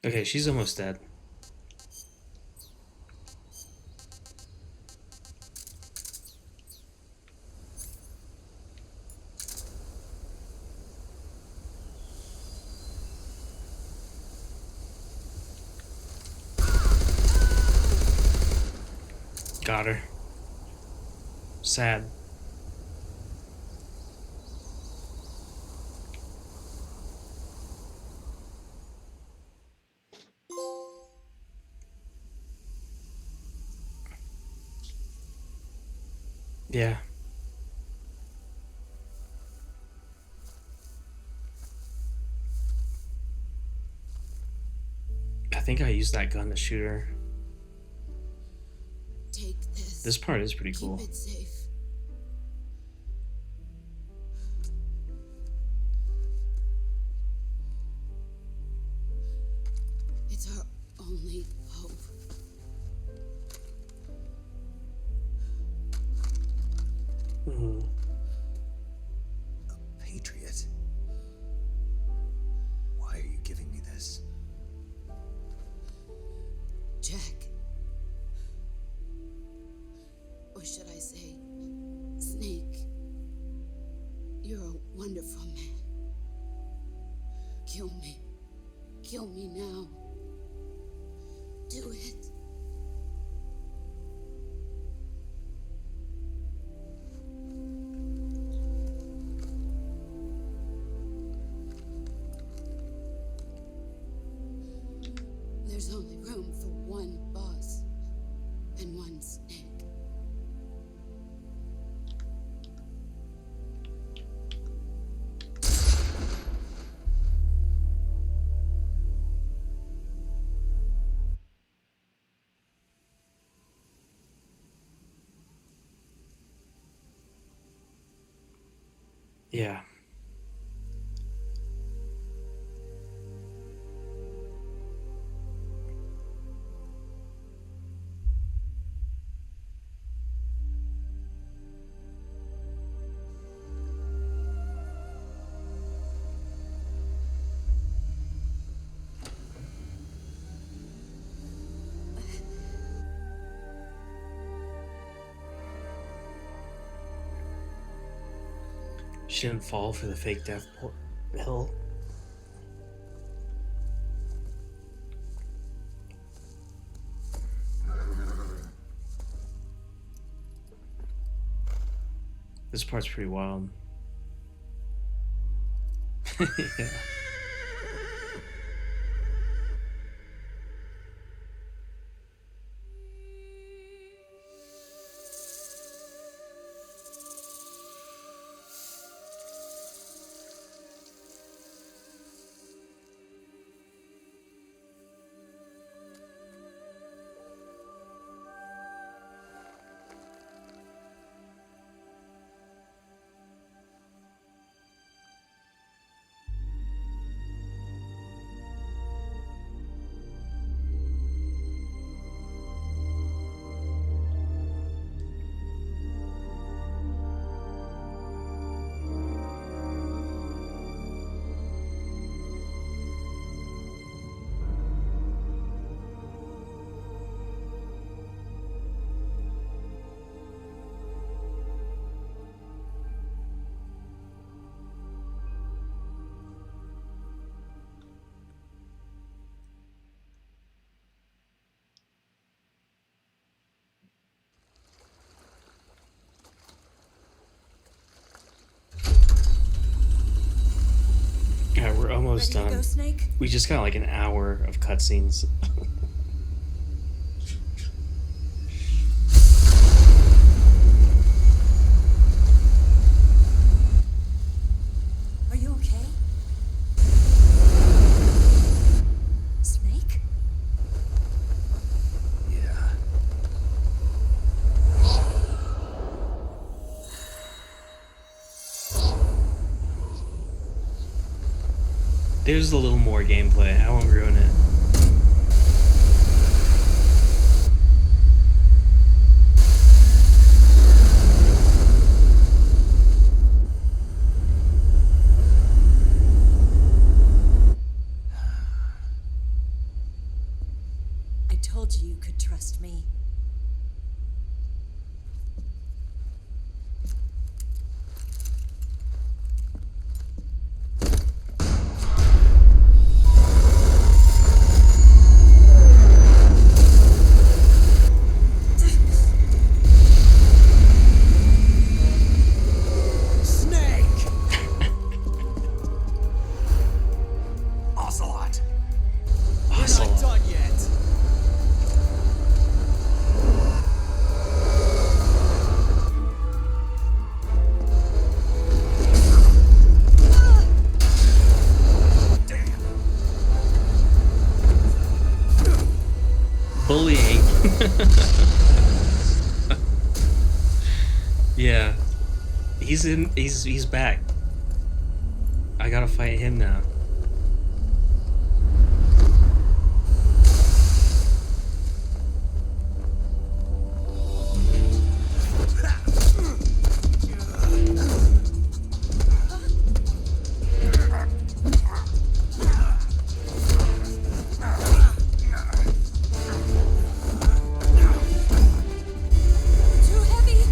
Okay, she's almost dead. Got her. Sad. Yeah. I think I used that gun to shoot her. Take this. This part is pretty cool. Keep it safe. It's our only hope. Mm-hmm. A patriot? Why are you giving me this? Jack. Or should I say, Snake? You're a wonderful man. Kill me. Kill me now. Do it. There's only room for one boss and one Snake. Yeah. She didn't fall for the fake death hill. This part's pretty wild. Yeah. Yeah, we're almost Ready to done. go, Snake? We just got like an hour of cutscenes. Are you okay? Snake? Yeah. There's a little more gameplay. I won't ruin it. I told you you could trust me. He's back. I gotta fight him now. Too heavy!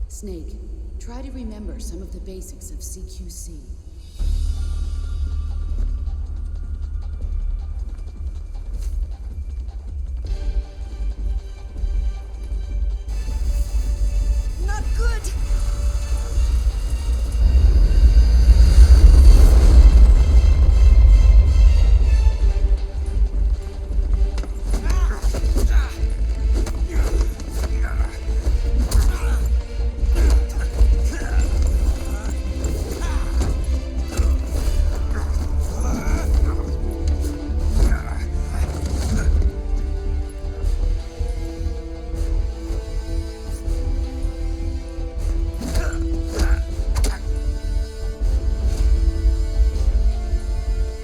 Snake, try to remember some of the basics of CQC. Not good!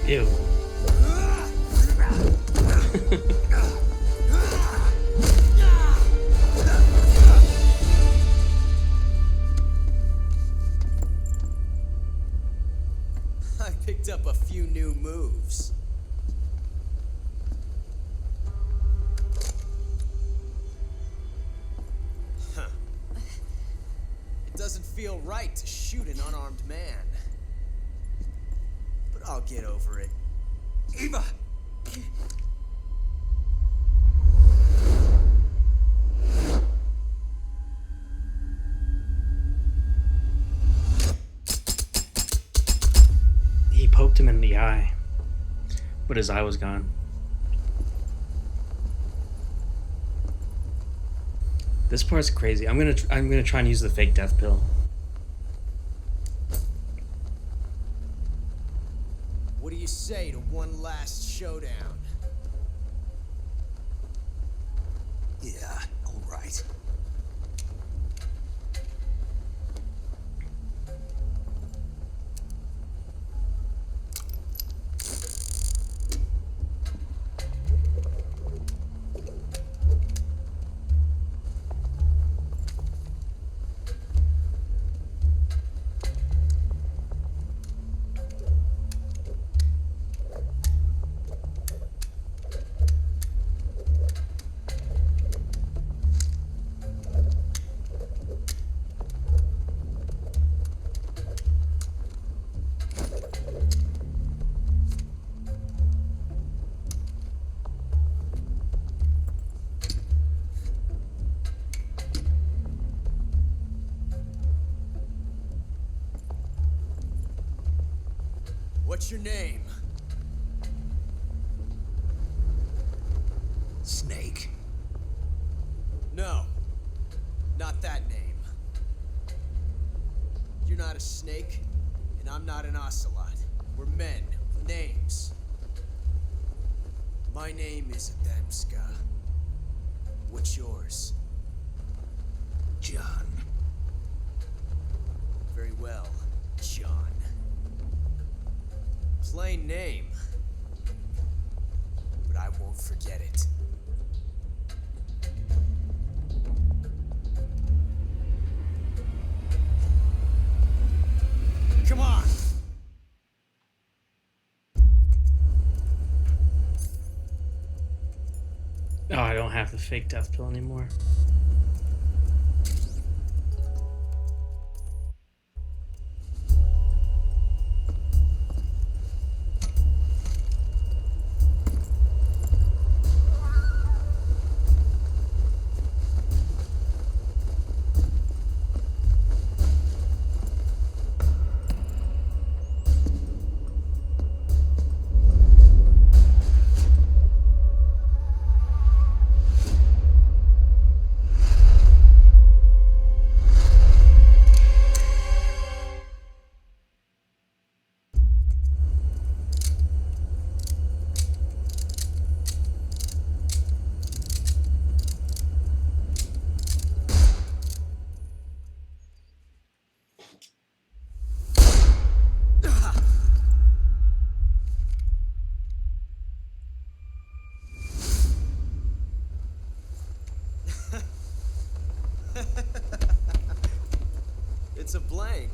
Ew. I picked up a few new moves. Huh. It doesn't feel right to shoot an unarmed man. But I'll get over it. Eva! He poked him in the eye, but his eye was gone. This part's crazy. I'm gonna try and use the fake death pill. What do you say to one last showdown? Yeah, all right. What's your name? Snake. No, not that name. You're not a snake, and I'm not an ocelot. We're men with names. My name is Adamska. What's yours? John. Very well, John. Plain name, but I won't forget it. Come on! Oh, I don't have the fake death pill anymore. It's a blank.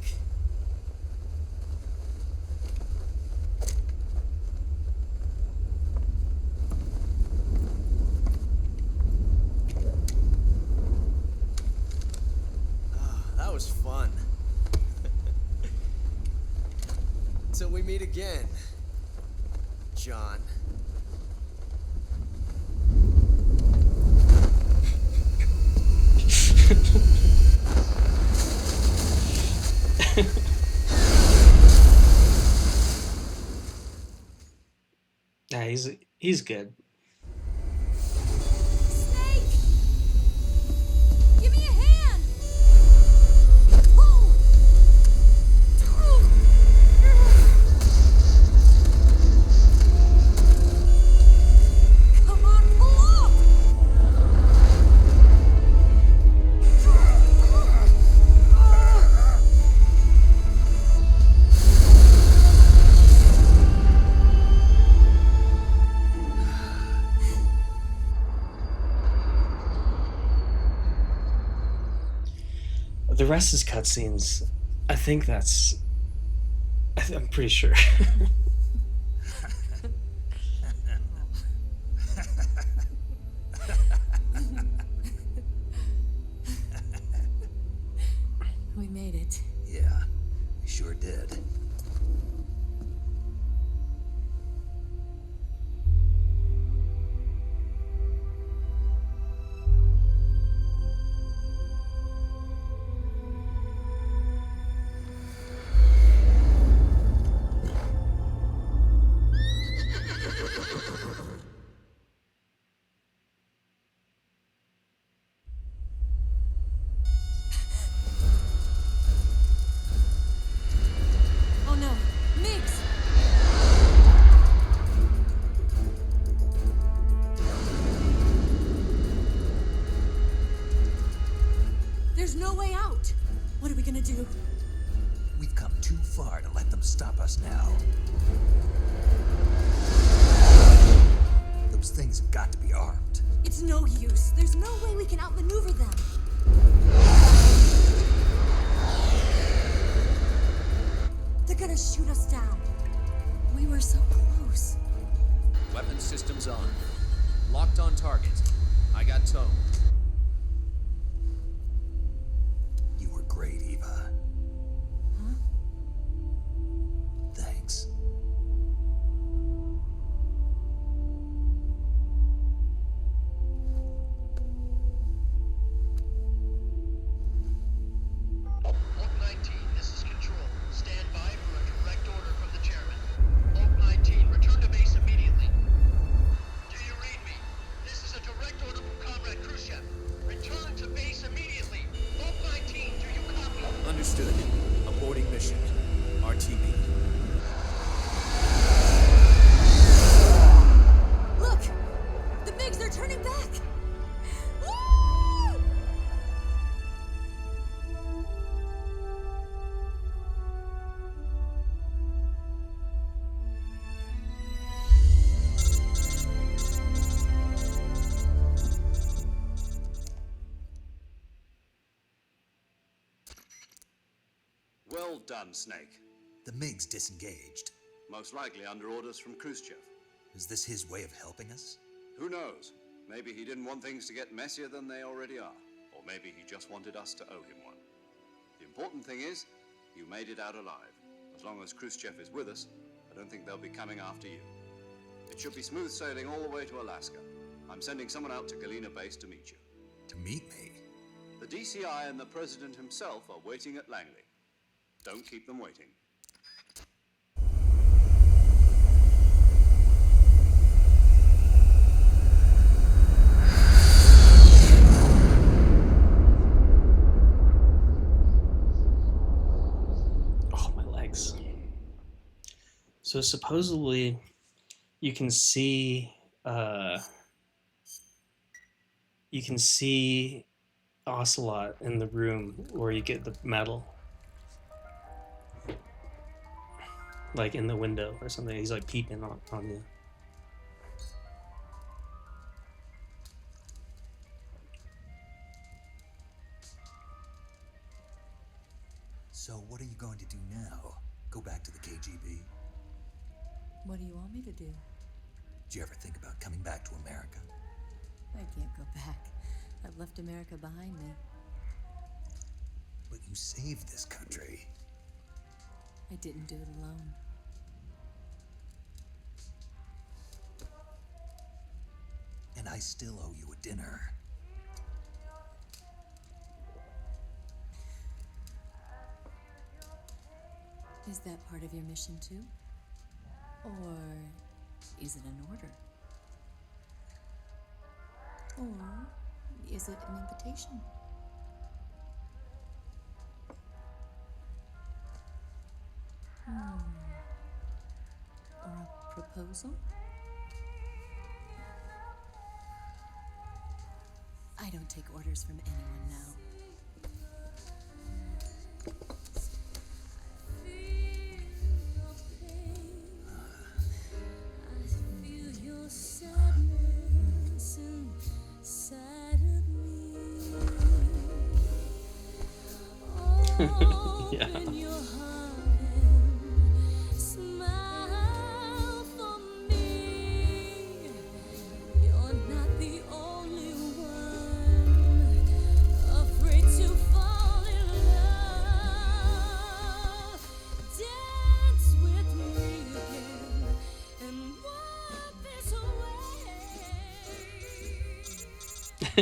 That was fun. Till we meet again, John. Yeah, he's good. Snake! Give me a hand! Pull! Come on, pull up! The rest is cutscenes. I think that's. I'm pretty sure. We made it. Yeah, we sure did. Oh no, Mix! There's no way out. What are we gonna do? We've come too far to let them stop us now. Those things have got to be armed. It's no use. There's no way we can outmaneuver them. They're gonna shoot us down. We were so close. Weapon systems on. Locked on target. I got tone. You were great, Eva. Huh? Thanks. Oak 19, this is Control. Stand by for a direct order from the chairman. Oak 19, return to base immediately. Do you read me? This is a direct order from Comrade Khrushchev. Return to base immediately. Oak 19, do you copy? Understood. Aborting mission. RTB. Look! The MiGs are turning back! Woo! Well done, Snake. The MiGs disengaged. Most likely under orders from Khrushchev. Is this his way of helping us? Who knows? Maybe he didn't want things to get messier than they already are. Or maybe he just wanted us to owe him one. The important thing is, you made it out alive. As long as Khrushchev is with us, I don't think they'll be coming after you. It should be smooth sailing all the way to Alaska. I'm sending someone out to Galena Base to meet you. To meet me? The DCI and the President himself are waiting at Langley. Don't keep them waiting. Oh, my legs. So supposedly, you can see Ocelot in the room where you get the medal, like in the window or something. He's like peeping on you. So what are you going to do now? Go back to the KGB? What do you want me to do? Did you ever think about coming back to America? I can't go back. I've left America behind me. But you saved this country. I didn't do it alone. And I still owe you a dinner. Is that part of your mission too? Or is it an order? Or is it an invitation? Or a proposal? I don't take orders from anyone now. Yeah.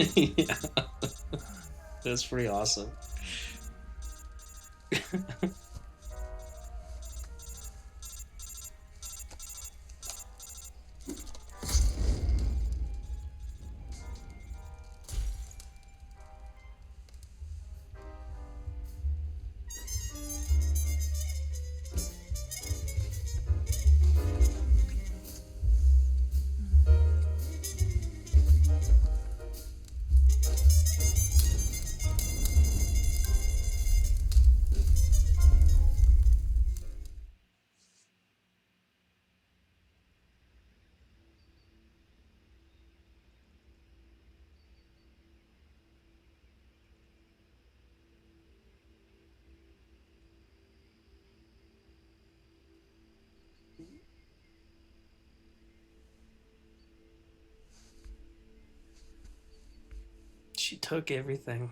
Yeah. That's pretty awesome. She took everything.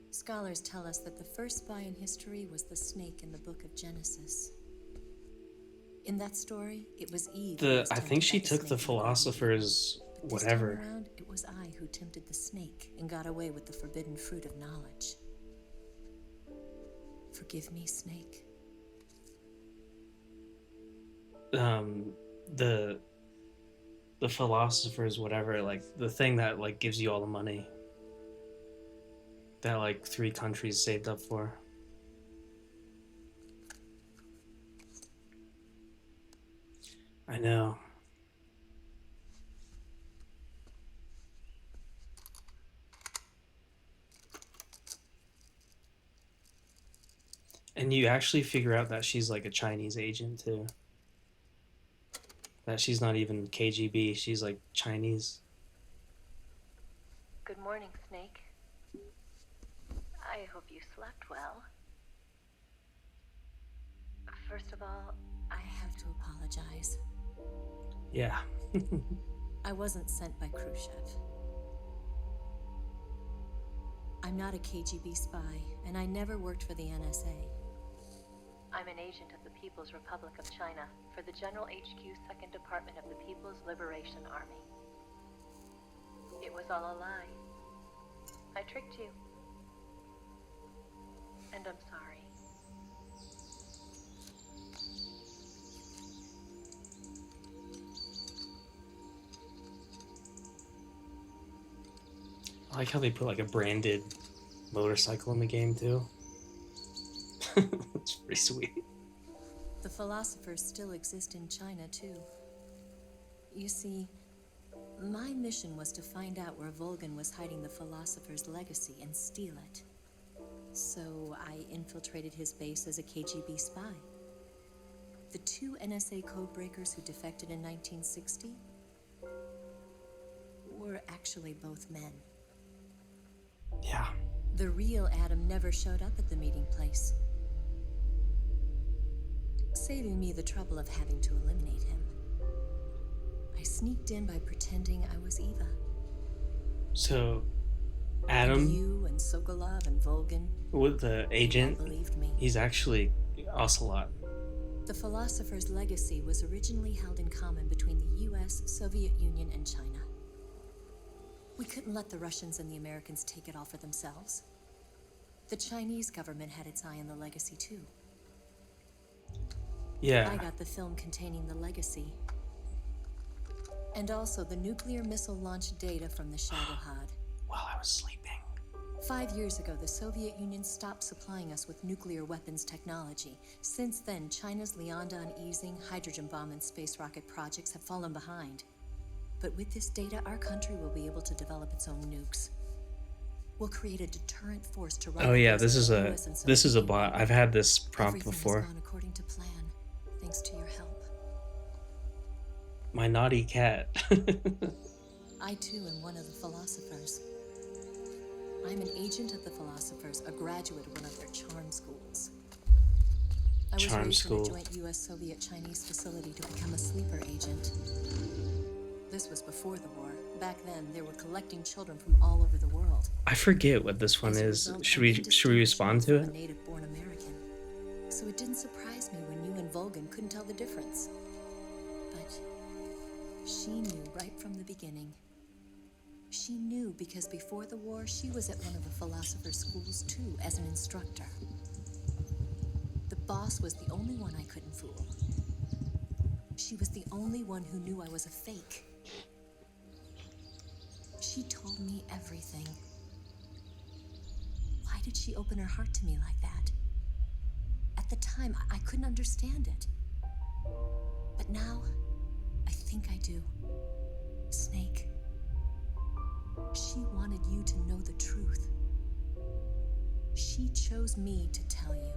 Scholars tell us that the first spy in history was the snake in the book of Genesis. In that story, it was Eve. I think she took the philosopher's This whatever. time around, it was I who tempted the snake and got away with the forbidden fruit of knowledge. Forgive me, snake. The philosopher's whatever, like the thing that like gives you all the money that like 3 countries saved up for. I know. And you actually figure out that she's like a Chinese agent too. That she's not even KGB, she's like Chinese. Good morning, Snake. I hope you slept well. First of all, I have to apologize. Yeah. I wasn't sent by Khrushchev. I'm not a KGB spy, and I never worked for the NSA. I'm an agent of the People's Republic of China for the General HQ 2nd Department of the People's Liberation Army. It was all a lie. I tricked you. And I'm sorry. I like how they put like a branded motorcycle in the game too. It's pretty sweet. The philosophers still exist in China, too. You see, my mission was to find out where Volgan was hiding the philosopher's legacy and steal it. So I infiltrated his base as a KGB spy. The 2 NSA codebreakers who defected in 1960? were actually both men. Yeah. The real Adam never showed up at the meeting place, saving me the trouble of having to eliminate him. I sneaked in by pretending I was Eva. So, And Adam, you and Sokolov and Volgan with the agent, all believed me. he's actually Ocelot. The philosopher's legacy was originally held in common between the US, Soviet Union, and China. We couldn't let the Russians and the Americans take it all for themselves. The Chinese government had its eye on the legacy too. Yeah. I got the film containing the legacy, and also the nuclear missile launch data from the Shagohod. While I was sleeping. 5 years ago, the Soviet Union stopped supplying us with nuclear weapons technology. Since then, China's Lianda and Easing, hydrogen bomb, and space rocket projects have fallen behind. But with this data, our country will be able to develop its own nukes. We'll create a deterrent force to run. Oh yeah, against this the is US and this is a Soviet bot. Union. I've had this prompt Everything before. has gone according to plan, thanks to your help. My naughty cat. I too am one of the philosophers. I'm an agent of the philosophers, a graduate of one of their charm schools. I was Charm raised school. in a joint US-Soviet-Chinese facility to become a sleeper agent. This was before the war. Back then, they were collecting children from all over the world. I forget what this one As a is. result, Should I'm we respond to indistinguishable from it? a native-born American. So it didn't surprise me when you and Volgan couldn't tell the difference. But she knew right from the beginning. She knew because before the war, she was at one of the philosopher's schools too, as an instructor. The boss was the only one I couldn't fool. She was the only one who knew I was a fake. She told me everything. Why did she open her heart to me like that? At the time, I couldn't understand it. But now, I think I do. Snake. She wanted you to know the truth. She chose me to tell you.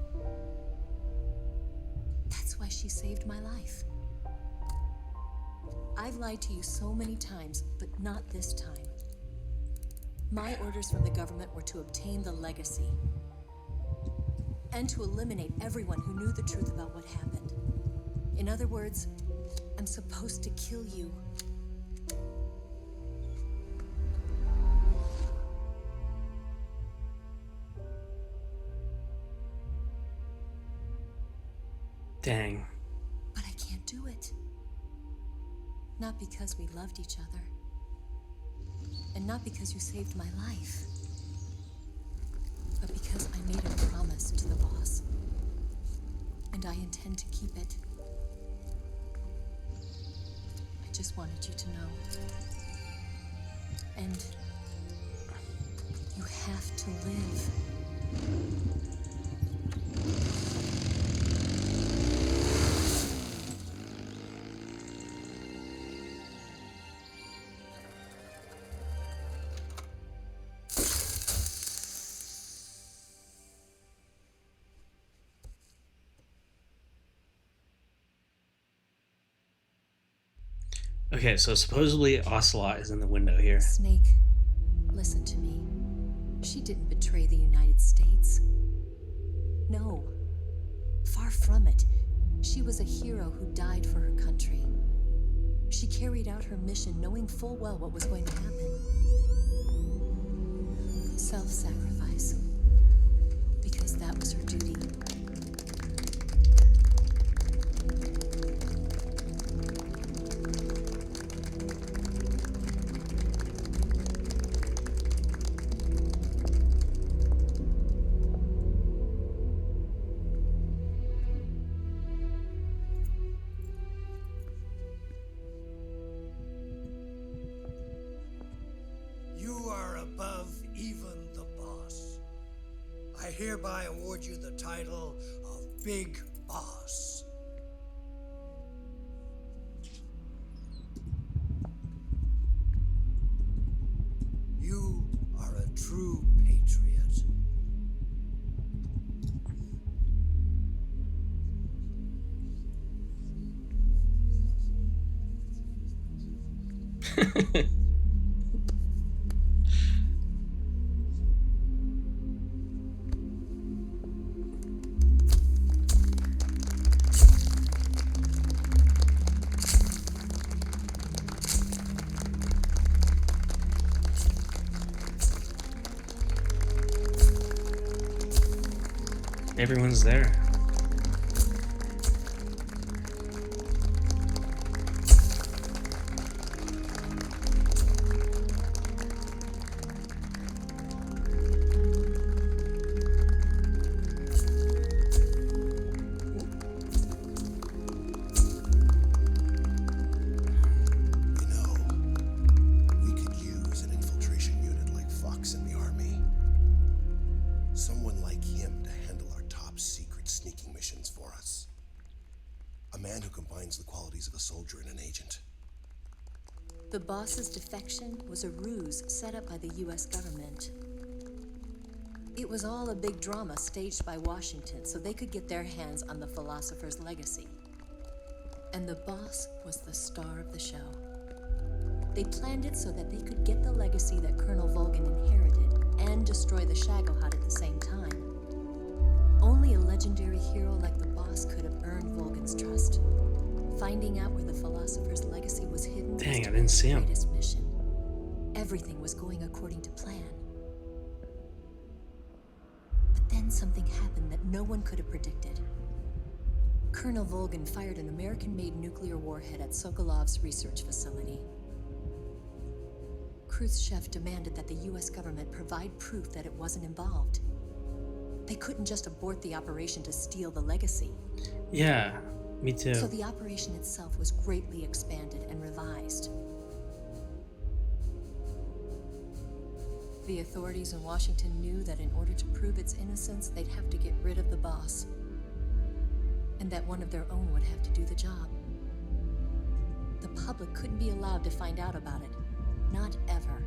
That's why she saved my life. I've lied to you so many times, but not this time. My orders from the government were to obtain the legacy and to eliminate everyone who knew the truth about what happened. In other words, I'm supposed to kill you. Dang. But I can't do it. Not because we loved each other. And not because you saved my life. But because I made a promise to the boss. And I intend to keep it. I just wanted you to know. And you have to live. Okay, so supposedly Ocelot is in the window here. Snake, listen to me. She didn't betray the United States. No. Far from it. She was a hero who died for her country. She carried out her mission knowing full well what was going to happen. Self-sacrifice. Because that was her duty. You are above even the boss. I hereby award you the title of Big Boss. You are a true patriot. Everyone's there. You know, we could use an infiltration unit like Fox in the army. Someone like him to handle our top secret sneaking missions for us. A man who combines the qualities of a soldier and an agent. The boss's defection was a ruse set up by the US government. It was all a big drama staged by Washington so they could get their hands on the philosopher's legacy. And the boss was the star of the show. They planned it so that they could get the legacy that Colonel Volgan inherited and destroy the Shagohod at the same time. Only a legendary hero like the boss could have earned Volgan's trust. Finding out where the philosopher's legacy was hidden Dang, was I didn't see the him. greatest mission. Everything was going according to plan. But then something happened that no one could have predicted. Colonel Volgan fired an American-made nuclear warhead at Sokolov's research facility. Khrushchev demanded that the US government provide proof that it wasn't involved. They couldn't just abort the operation to steal the legacy. Yeah, me too. So the operation itself was greatly expanded and revised. The authorities in Washington knew that in order to prove its innocence, they'd have to get rid of the boss. And that one of their own would have to do the job. The public couldn't be allowed to find out about it. Not ever.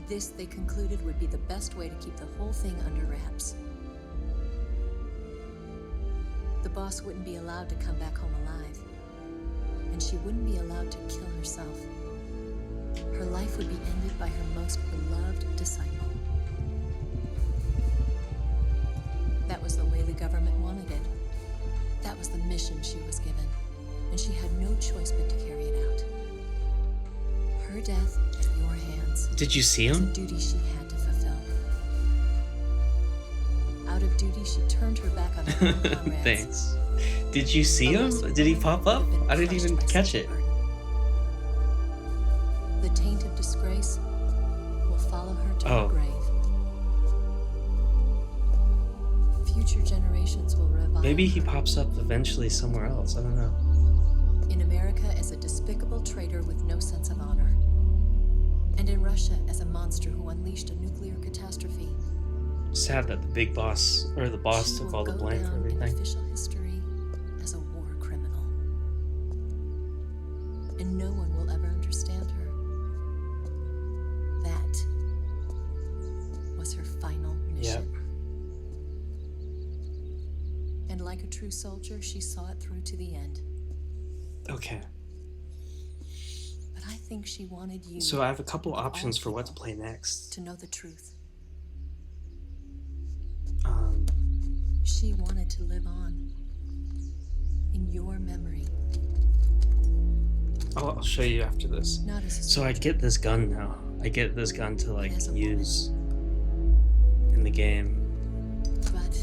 This, they concluded, would be the best way to keep the whole thing under wraps. The boss wouldn't be allowed to come back home alive. And she wouldn't be allowed to kill herself. Her life would be ended by her most beloved disciple. That was the way the government wanted it. That was the mission she was given. And she had no choice but to carry it out. Her death at your hands. Did you see was a him? duty she had to fulfill. Out of duty, she turned her back on her own comrades. Thanks. Did you see him? Did he pop up? I didn't even catch it. The taint of disgrace will follow her to Oh. her grave. Future generations will revile Maybe he her. pops up eventually somewhere else. I don't know. In America as a despicable traitor with no sense of honor. And in Russia as a monster who unleashed a nuclear catastrophe. Sad that the big boss, or the boss, She took will all the go blame for down in everything. official history as a war criminal. And no one will ever understand her. That was her final mission. Yep. And like a true soldier, she saw it through to the end. Okay. But I think she wanted you, So I have a couple of all options for what to people, play next. to know the truth. Um, She wanted to live on in your memory. I'll show you after this. Not as a So I get this gun now. I get this gun to like as a use in the game. But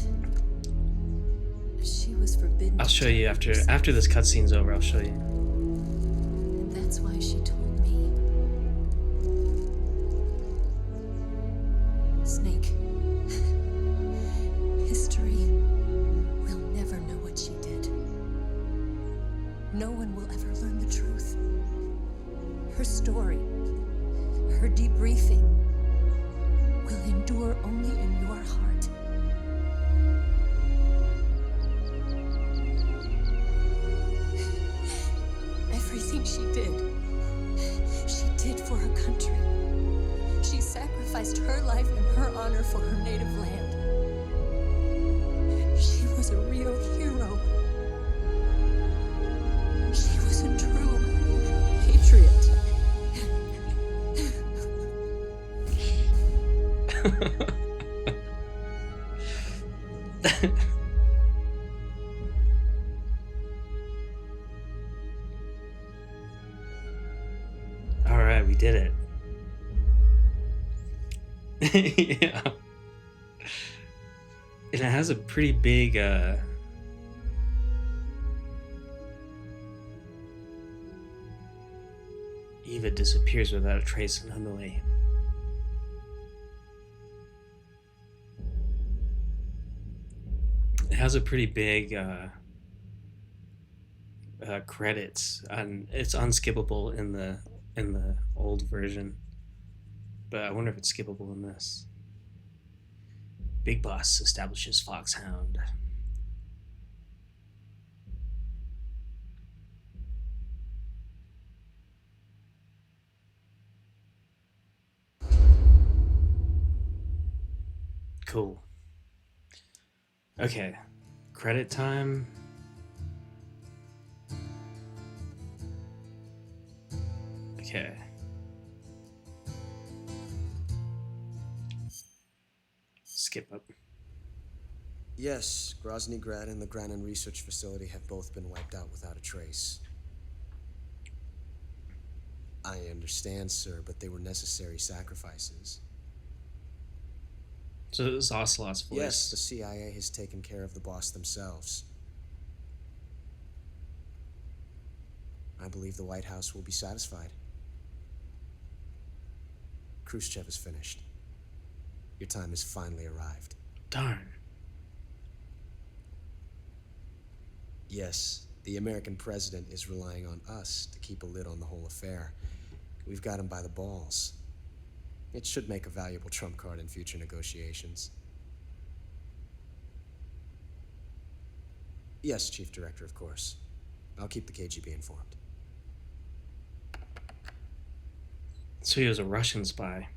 she was forbidden. I'll to show tell you herself. after this cutscene's over. I'll show you. And that's why she told me. Snake, history will never know what she did. No one will ever learn the truth. Her story, her debriefing, will endure only in your heart. Everything she did for her country. She sacrificed her life and her honor for her native land. She was a real hero. She was a true patriot. All right, we did it. Yeah. And it has a pretty big Eva disappears without a trace in Hanoi. It has a pretty big credits, and it's unskippable in the old version, but I wonder if it's skippable in this. Big Boss establishes Foxhound. Cool. Okay, credit time. Okay. Skip up. Yes, Grozny Grad and the Granin Research Facility have both been wiped out without a trace. I understand, sir, but they were necessary sacrifices. So it was Ocelot's voice. Yes, the CIA has taken care of the boss themselves. I believe the White House will be satisfied. Khrushchev is finished. Your time has finally arrived. Darn. Yes, the American president is relying on us to keep a lid on the whole affair. We've got him by the balls. It should make a valuable trump card in future negotiations. Yes, Chief Director, of course. I'll keep the KGB informed. So he was a Russian spy.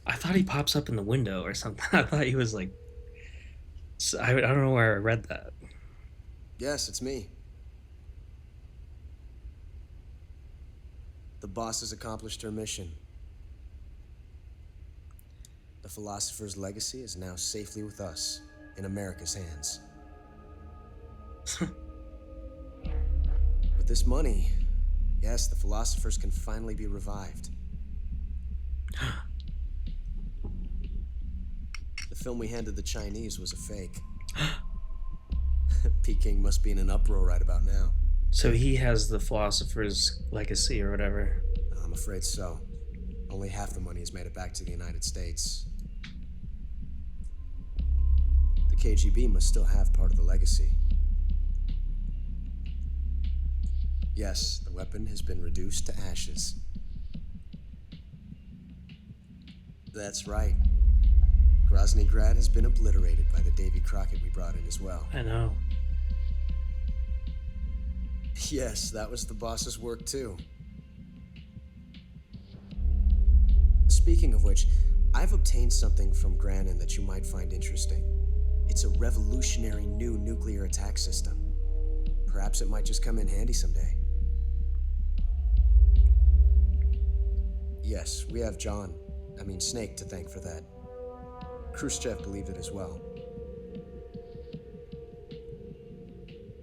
I thought he pops up in the window or something. I thought he was like... I don't know where I read that. Yes, it's me. The boss has accomplished her mission. The philosopher's legacy is now safely with us, in America's hands. With this money, yes, the philosophers can finally be revived. The film we handed the Chinese was a fake. Peking must be in an uproar right about now. So he has the philosopher's legacy or whatever. I'm afraid so. Only half the money has made it back to the United States. The KGB must still have part of the legacy. Yes, the weapon has been reduced to ashes. That's right. Grozny Grad has been obliterated by the Davy Crockett we brought in as well. I know. Yes, that was the boss's work too. Speaking of which, I've obtained something from Granin that you might find interesting. It's a revolutionary new nuclear attack system. Perhaps it might just come in handy someday. Yes, we have Snake to thank for that. Khrushchev believed it as well.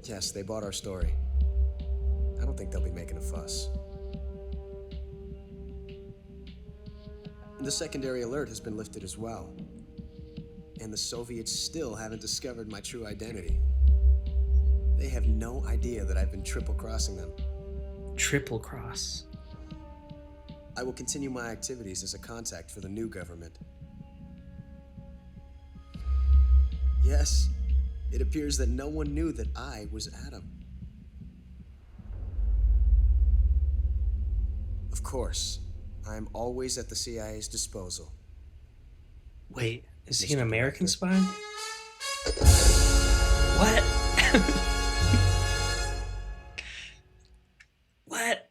Yes, they bought our story. I don't think they'll be making a fuss. The secondary alert has been lifted as well. And the Soviets still haven't discovered my true identity. They have no idea that I've been triple-crossing them. Triple cross. I will continue my activities as a contact for the new government. Yes, it appears that no one knew that I was Adam. Of course, I am always at the CIA's disposal. Wait, is he Mr. an American Director. spy? What? What?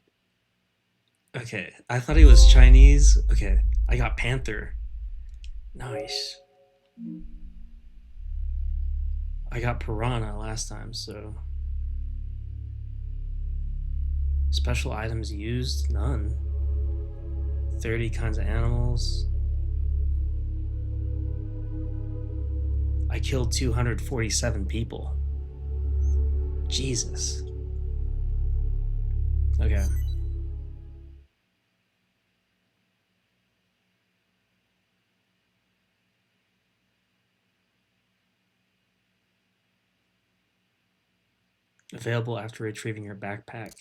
Okay, I thought he was Chinese. Okay, I got Panther. Nice. I got Piranha last time, so... Special items used? None. 30 kinds of animals. I killed 247 people. Jesus. Okay. Available after retrieving your backpack.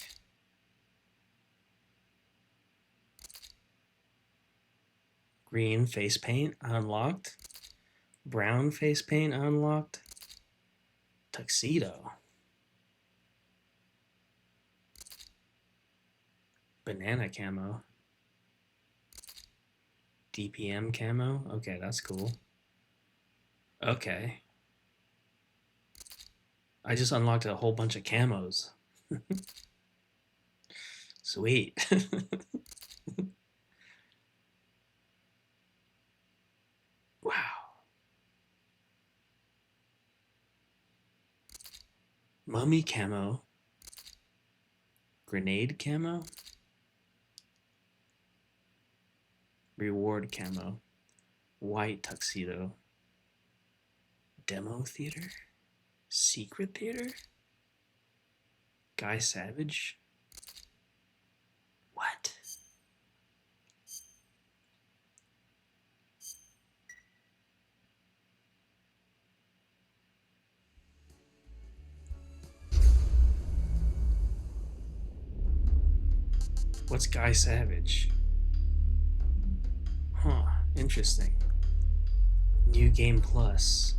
Green face paint unlocked. Brown face paint unlocked. Tuxedo. Banana camo. DPM camo. Okay, that's cool. Okay. I just unlocked a whole bunch of camos. Sweet. Wow. Mummy camo. Grenade camo. Reward camo. White tuxedo. Demo theater. Secret theater. Guy Savage. What? What's Guy Savage? Huh, interesting. New Game Plus.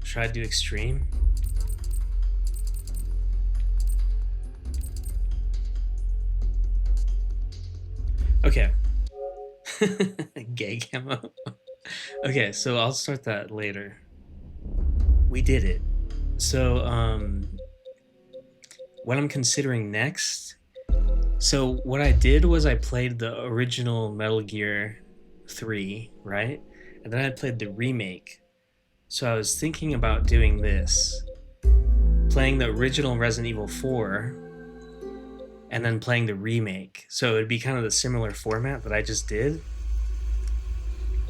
Should I do Extreme? Okay. Gay camo. Okay, so I'll start that later. We did it. So, what I'm considering next. So what I did was I played the original Metal Gear 3, right? And then I played the remake. So I was thinking about doing this. Playing the original Resident Evil 4 and then playing the remake. So it'd be kind of the similar format that I just did,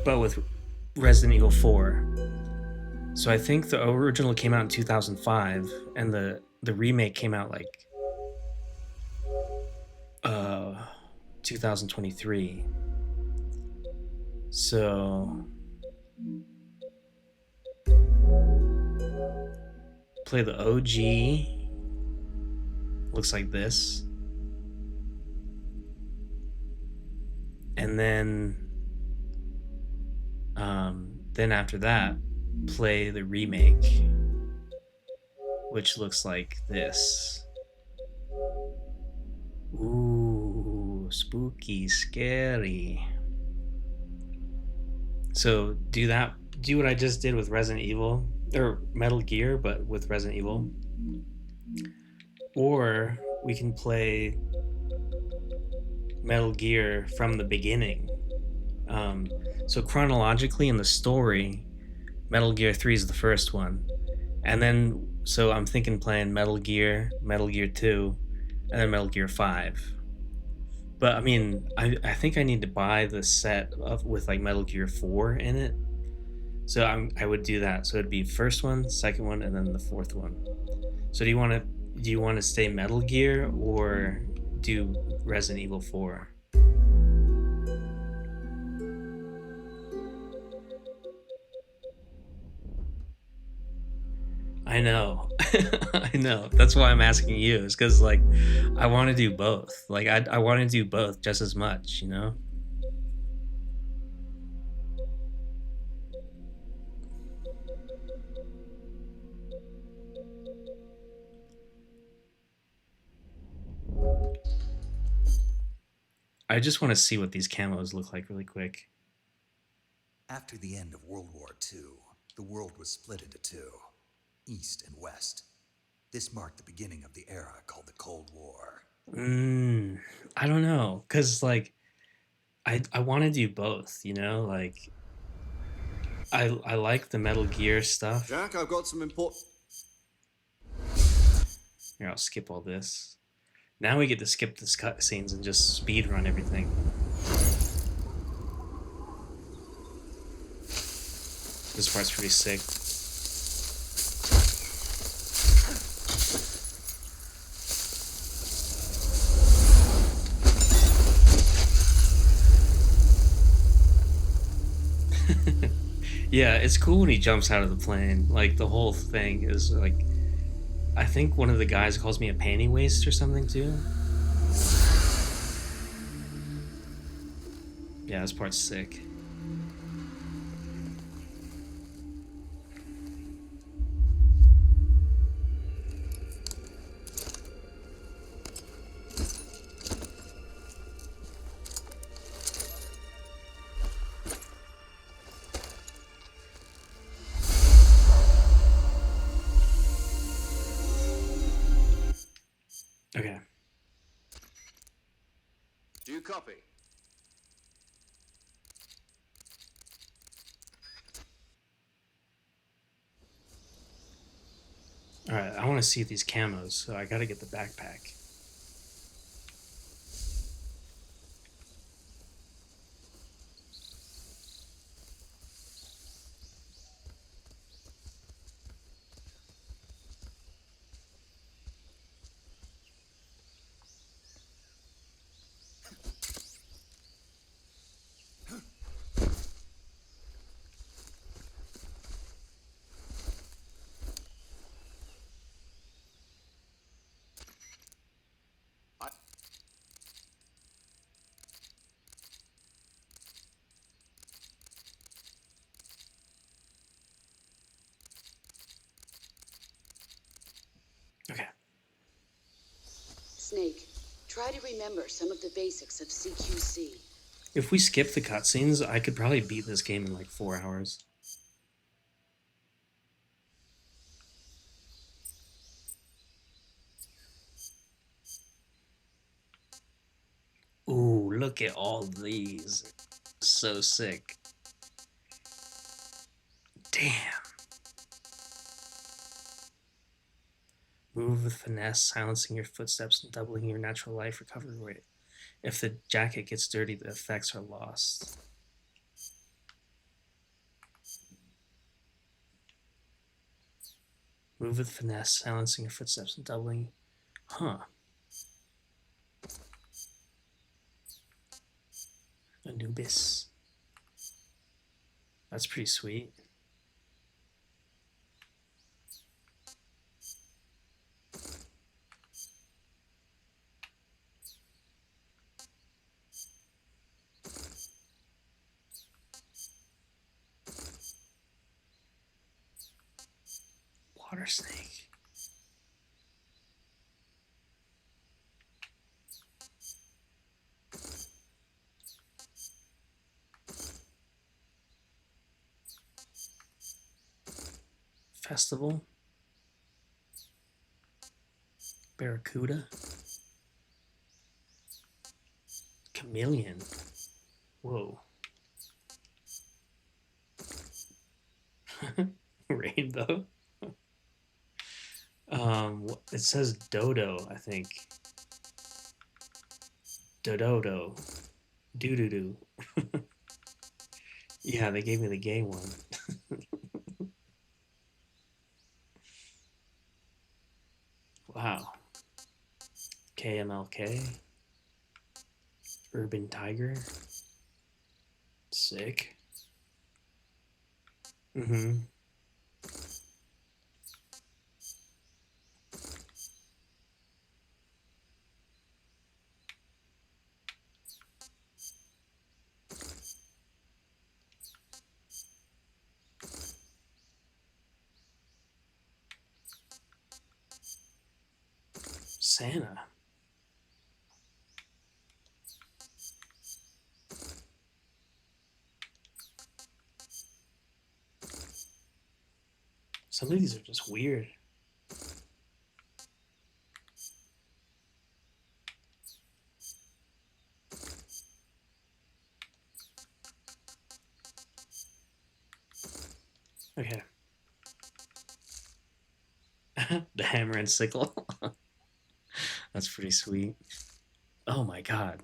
but with Resident Evil 4. So I think the original came out in 2005 and the remake came out like 2023. So play the OG. Looks like this. And then after that, play the remake, which looks like this. Ooh, spooky, scary. So do what I just did with Resident Evil, or Metal Gear, but with Resident Evil. Or we can play Metal Gear from the beginning. So chronologically in the story, Metal Gear 3 is the first one. And then, so I'm thinking playing Metal Gear 2, and then Metal Gear 5. But I mean, I think I need to buy the set with like Metal Gear 4 in it. So I would do that. So it'd be first one, second one, and then the fourth one. So do you want to stay Metal Gear or do Resident Evil 4? I know. I know. That's why I'm asking you. Is because like I want to do both. Like I want to do both just as much, you know? I just want to see what these camos look like really quick. After the end of World War II, the world was split into two, East and West. This marked the beginning of the era called the Cold War. I don't know, cause like I want to do both, you know? Like I like the Metal Gear stuff. Jack, I've got some important... Here, I'll skip all this. Now we get to skip the cutscenes and just speed run everything. This part's pretty sick. Yeah, it's cool when he jumps out of the plane. Like the whole thing is like, I think one of the guys calls me a panty waste or something too. Yeah, this part's sick. Okay. Do you copy? All right, I want to see these camos, so I got to get the backpack. Okay. Snake, try to remember some of the basics of CQC. If we skip the cutscenes, I could probably beat this game in like 4 hours. Ooh, look at all these. So sick. Damn. Move with finesse, silencing your footsteps and doubling your natural life recovery rate. If the jacket gets dirty, the effects are lost. Move with finesse, silencing your footsteps and doubling. Huh. Anubis. That's pretty sweet. Water snake. Festival. Barracuda. Chameleon. Whoa. Rainbow. It says dodo, I think. Dododo. Doo doo doo. Yeah, they gave me the gay one. Wow. KMLK. Urban Tiger. Sick. Mm-hmm. Santa. Some of these are just weird. Okay. The hammer and sickle. That's pretty sweet. Oh my god.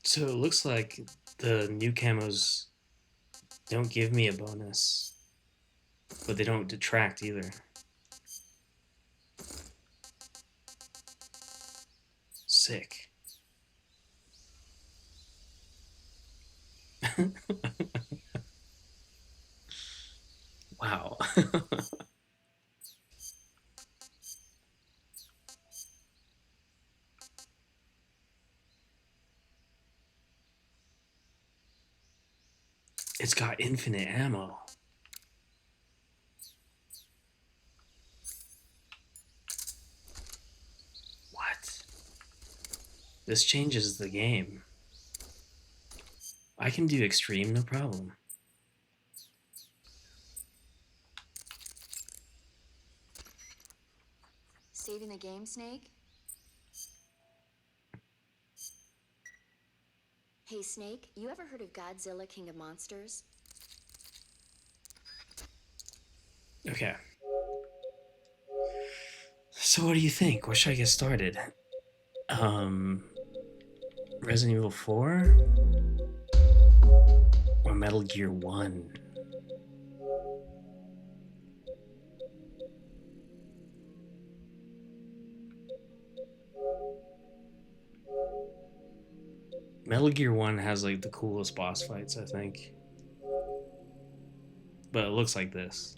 So it looks like the new camos don't give me a bonus, but they don't detract either. Sick. Wow. It's got infinite ammo. What? This changes the game. I can do extreme, no problem. Saving the game, Snake? Hey, Snake, you ever heard of Godzilla King of Monsters? Okay. So what do you think? Where should I get started? Resident Evil 4? Or Metal Gear 1? Metal Gear 1 has like the coolest boss fights, I think. But it looks like this.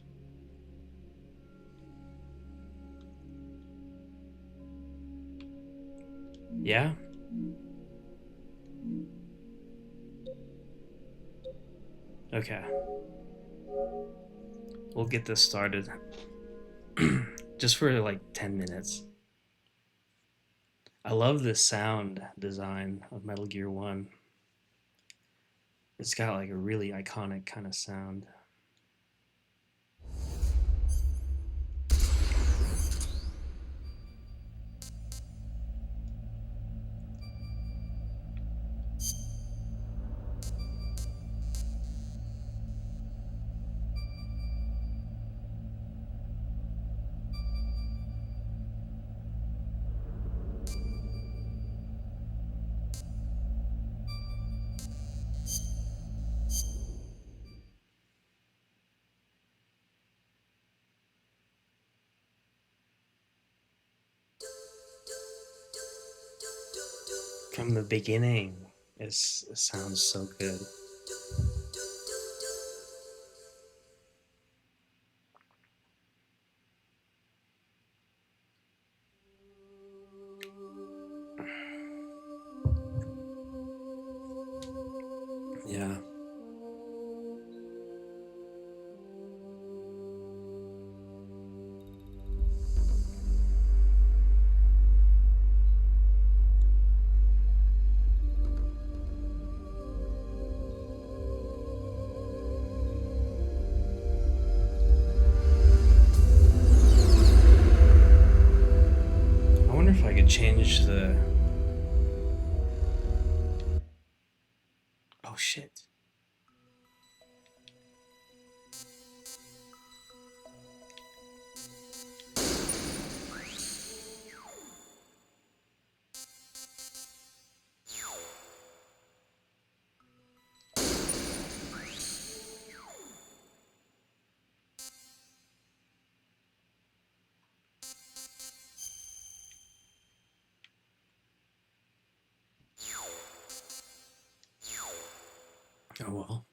Yeah? Okay. We'll get this started. Just for like 10 minutes. I love the sound design of Metal Gear 1. It's got like a really iconic kind of sound. From the beginning, it sounds so good. Yeah. I wonder if I could change the... Oh shit. Oh well.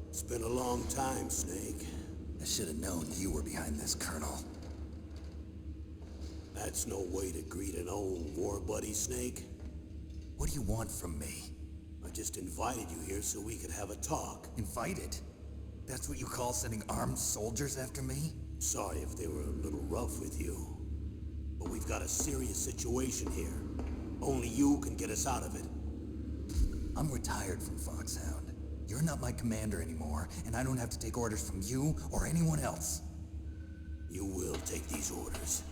It's been a long time, Snake. I should have known you were behind this, Colonel. That's no way to greet an old war buddy, Snake. What do you want from me? I just invited you here so we could have a talk. Invited? That's what you call sending armed soldiers after me? Sorry if they were a little rough with you. But we've got a serious situation here. Only you can get us out of it. I'm retired from Foxhound. You're not my commander anymore, and I don't have to take orders from you or anyone else. You will take these orders.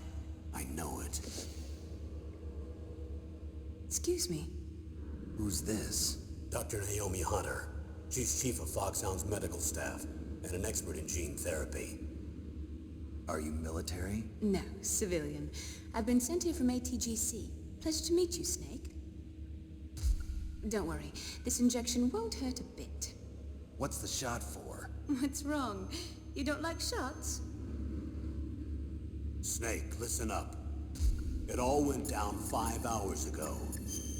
I know it. Excuse me. Who's this? Dr. Naomi Hunter. She's chief of Foxhound's medical staff and an expert in gene therapy. Are you military? No, civilian. I've been sent here from ATGC. Pleasure to meet you, Snake. Don't worry, this injection won't hurt a bit. What's the shot for? What's wrong? You don't like shots? Snake, listen up. It all went down 5 hours ago.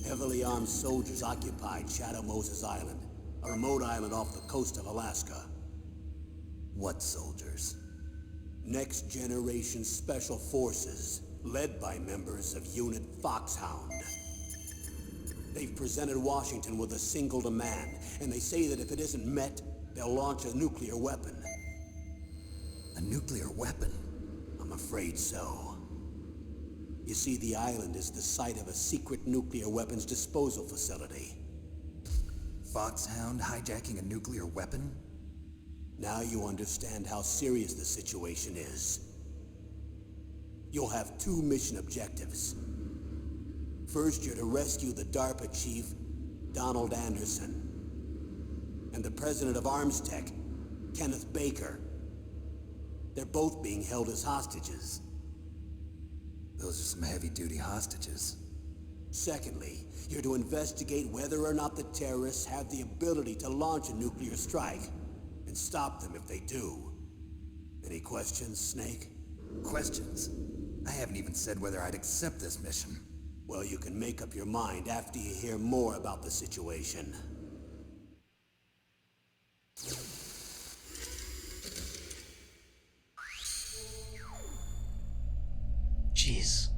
Heavily armed soldiers occupied Shadow Moses Island, a remote island off the coast of Alaska. What soldiers? Next Generation Special Forces, led by members of Unit Foxhound. They've presented Washington with a single demand, and they say that if it isn't met, they'll launch a nuclear weapon. A nuclear weapon? I'm afraid so. You see, the island is the site of a secret nuclear weapons disposal facility. Foxhound hijacking a nuclear weapon? Now you understand how serious the situation is. You'll have 2 mission objectives. First, you're to rescue the DARPA chief, Donald Anderson, and the president of Arms Tech, Kenneth Baker. They're both being held as hostages. Those are some heavy-duty hostages. Secondly, you're to investigate whether or not the terrorists have the ability to launch a nuclear strike, and stop them if they do. Any questions, Snake? Questions? I haven't even said whether I'd accept this mission. Well, you can make up your mind after you hear more about the situation. Jeez.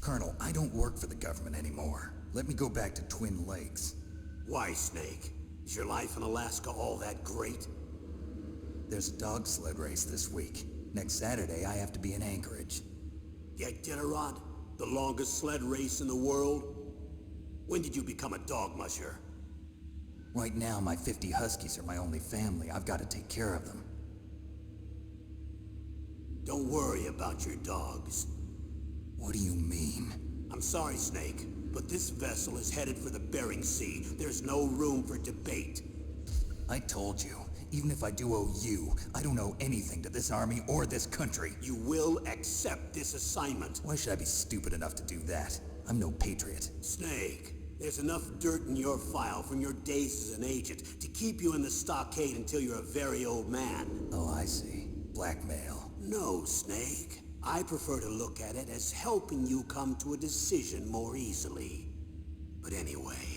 Colonel, I don't work for the government anymore. Let me go back to Twin Lakes. Why, Snake? Is your life in Alaska all that great? There's a dog sled race this week. Next Saturday, I have to be in Anchorage. Iditarod? The longest sled race in the world? When did you become a dog musher? Right now, my 50 huskies are my only family. I've got to take care of them. Don't worry about your dogs. What do you mean? I'm sorry, Snake, but this vessel is headed for the Bering Sea. There's no room for debate. I told you, even if I do owe you, I don't owe anything to this army or this country. You will accept this assignment. Why should I be stupid enough to do that? I'm no patriot. Snake, there's enough dirt in your file from your days as an agent to keep you in the stockade until you're a very old man. Oh, I see. Blackmail. No, Snake. I prefer to look at it as helping you come to a decision more easily. But anyway,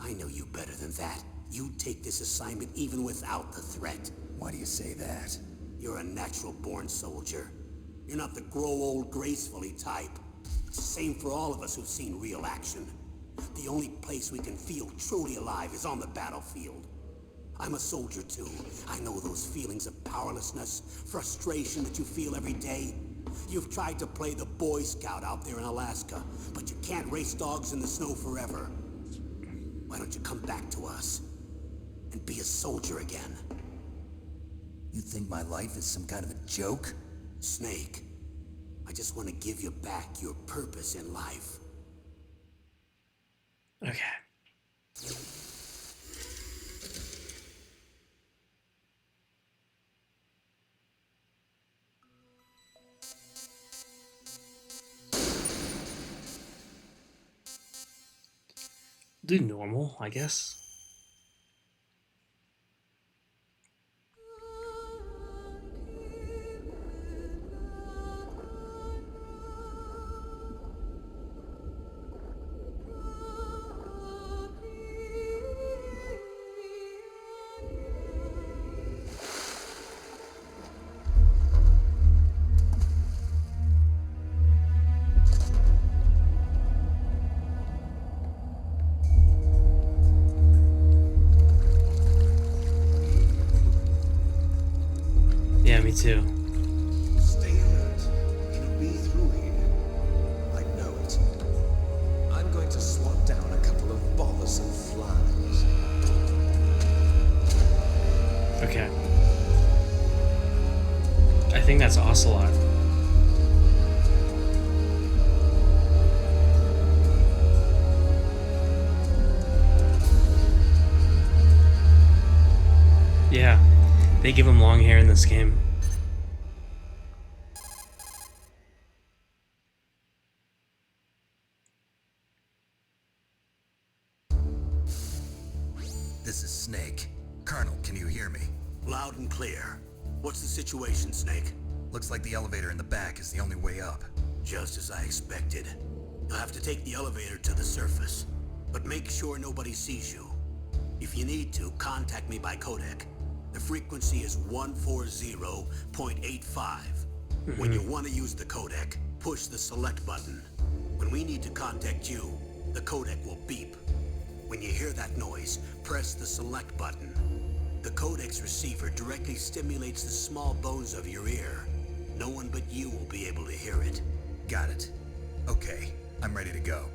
I know you better than that. You'd take this assignment even without the threat. Why do you say that? You're a natural-born soldier. You're not the grow old gracefully type. It's the same for all of us who've seen real action. The only place we can feel truly alive is on the battlefield. I'm a soldier too. I know those feelings of powerlessness, frustration that you feel every day. You've tried to play the Boy Scout out there in Alaska, but you can't race dogs in the snow forever. Why don't you come back to us and be a soldier again? You think my life is some kind of a joke? Snake, I just want to give you back your purpose in life. Okay. Do normal, I guess. Yeah, me too. Stay alert. It'll be through here. I know it. I'm going to swat down a couple of bothersome flies. Okay. think that's Ocelot. Yeah, they give him long hair in this game. This is Snake. Colonel, can you hear me? Loud and clear. What's the situation, Snake? Looks like the elevator in the back is the only way up. Just as I expected. You'll have to take the elevator to the surface, but make sure nobody sees you. If you need to, contact me by codec. The frequency is 140.85. When you want to use the codec, push the select button. When we need to contact you, the codec will beep. When you hear that noise, press the select button. The codec's receiver directly stimulates the small bones of your ear. No one but you will be able to hear it. Got it. Okay, I'm ready to go.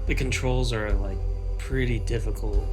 The controls are like pretty difficult.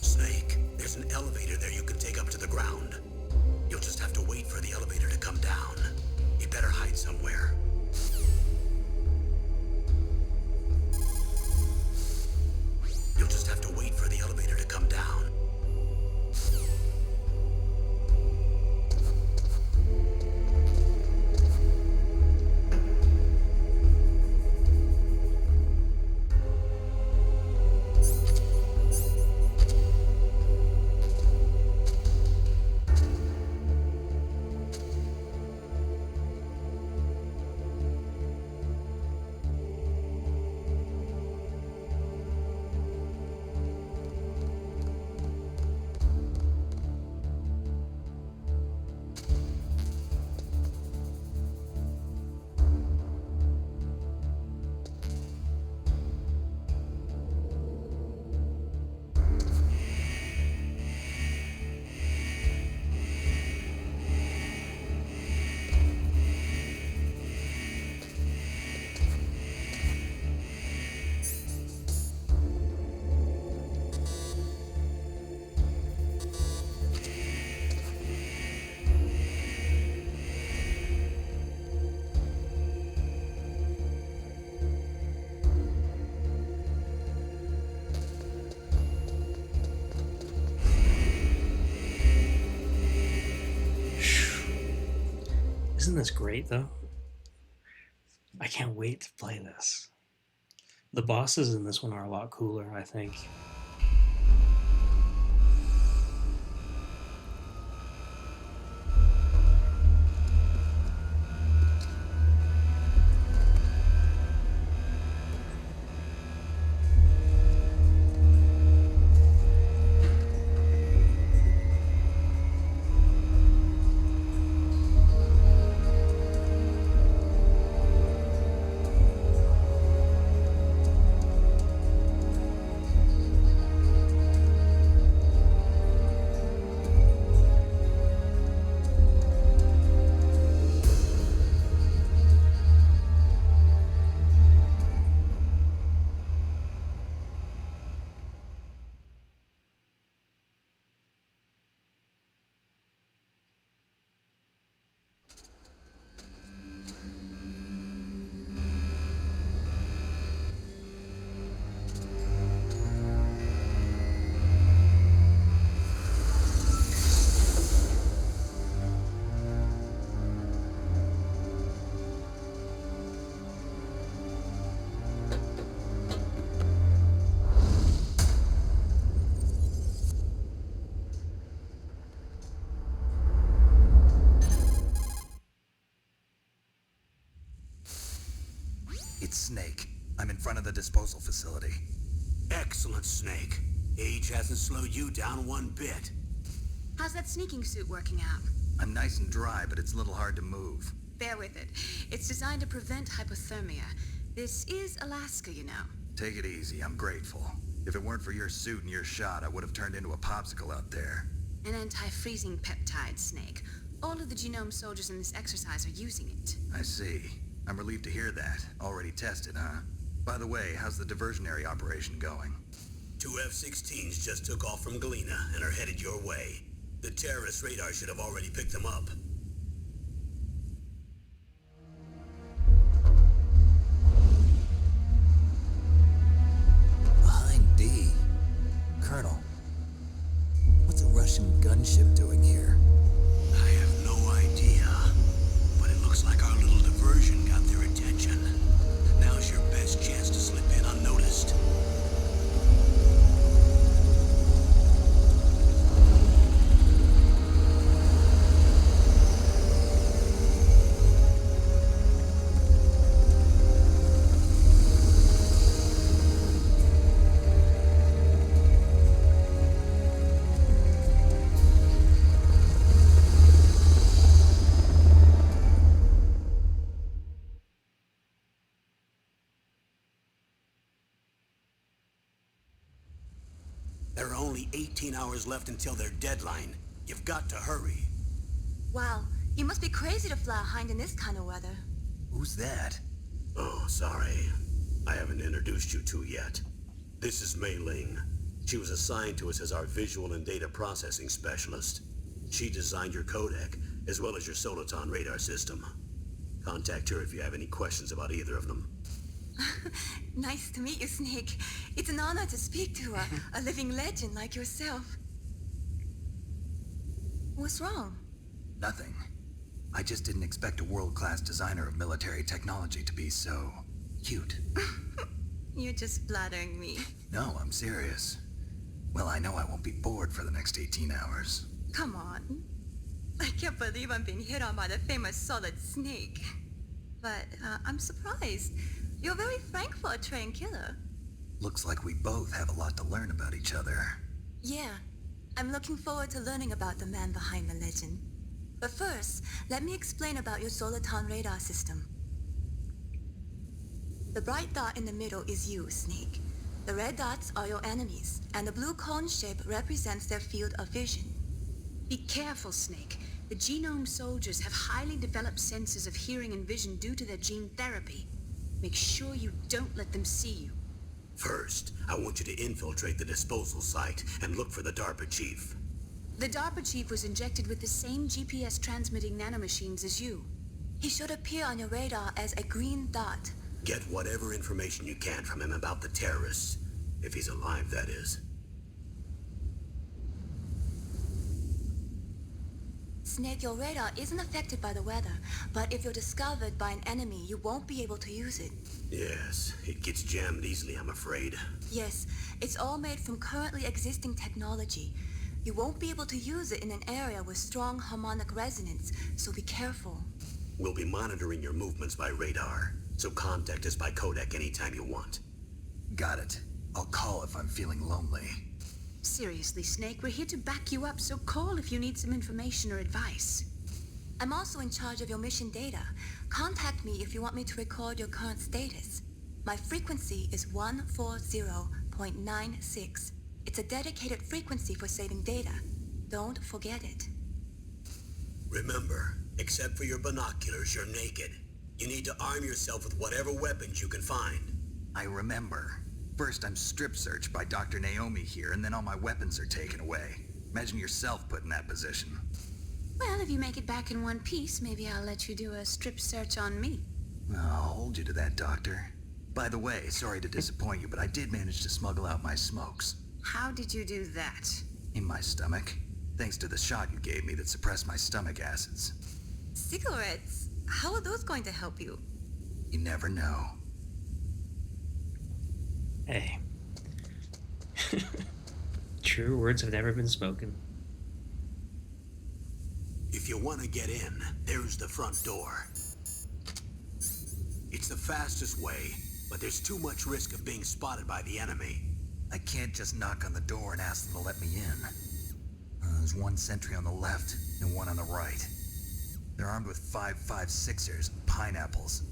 Snake, there's an elevator there you can take up to the ground. You'll just have to wait for the elevator to come down. You better hide somewhere. You'll just have to wait for the elevator to come down. Isn't this great though? I can't wait to play this. The bosses in this one are a lot cooler, I think. Snake. I'm in front of the disposal facility. Excellent, Snake. Age hasn't slowed you down one bit. How's that sneaking suit working out? I'm nice and dry, but it's a little hard to move. Bear with it. It's designed to prevent hypothermia. This is Alaska, you know. Take it easy, I'm grateful. If it weren't for your suit and your shot, I would have turned into a popsicle out there. An anti-freezing peptide, Snake. All of the genome soldiers in this exercise are using it. I see. I'm relieved to hear that. Already tested, huh? By the way, how's the diversionary operation going? 2 F-16s just took off from Galena and are headed your way. The terrorist radar should have already picked them up. Behind D. Colonel, what's a Russian gunship doing here? I have no idea, but it looks like our little diversion got their attention. Now's your best chance to slip in unnoticed. There are only 18 hours left until their deadline. You've got to hurry. Wow, you must be crazy to fly a hind in this kind of weather. Who's that? Oh, sorry. I haven't introduced you to yet. This is Mei Ling. She was assigned to us as our visual and data processing specialist. She designed your codec, as well as your Soliton radar system. Contact her if you have any questions about either of them. Nice to meet you, Snake. It's an honor to speak to a living legend like yourself. What's wrong? Nothing. I just didn't expect a world-class designer of military technology to be so cute. You're just flattering me. No, I'm serious. Well, I know I won't be bored for the next 18 hours. Come on. I can't believe I'm being hit on by the famous Solid Snake. But I'm surprised. You're very frank for a trained killer. Looks like we both have a lot to learn about each other. Yeah, I'm looking forward to learning about the man behind the legend. But first, let me explain about your Soliton radar system. The bright dot in the middle is you, Snake. The red dots are your enemies, and the blue cone shape represents their field of vision. Be careful, Snake. The genome soldiers have highly developed senses of hearing and vision due to their gene therapy. Make sure you don't let them see you. First, I want you to infiltrate the disposal site and look for the DARPA chief. The DARPA chief was injected with the same GPS transmitting nanomachines as you. He should appear on your radar as a green dot. Get whatever information you can from him about the terrorists. If he's alive, that is. Snake, your radar isn't affected by the weather, but if you're discovered by an enemy, you won't be able to use it. Yes, it gets jammed easily, I'm afraid. Yes, it's all made from currently existing technology. You won't be able to use it in an area with strong harmonic resonance, so be careful. We'll be monitoring your movements by radar, so contact us by codec anytime you want. Got it. I'll call if I'm feeling lonely. Seriously, Snake, we're here to back you up, so call if you need some information or advice. I'm also in charge of your mission data. Contact me if you want me to record your current status. My frequency is 140.96. It's a dedicated frequency for saving data. Don't forget it. Remember, except for your binoculars, you're naked. You need to arm yourself with whatever weapons you can find. I remember. First, I'm strip searched by Dr. Naomi here, and then all my weapons are taken away. Imagine yourself put in that position. Well, if you make it back in one piece, maybe I'll let you do a strip search on me. I'll hold you to that, Doctor. By the way, sorry to disappoint you, but I did manage to smuggle out my smokes. How did you do that? In my stomach. Thanks to the shot you gave me that suppressed my stomach acids. Cigarettes? How are those going to help you? You never know. Hey. True words have never been spoken. If you want to get in, there's the front door. It's the fastest way, but there's too much risk of being spotted by the enemy. I can't just knock on the door and ask them to let me in. There's one sentry on the left and one on the right. They're armed with 5.56ers and pineapples.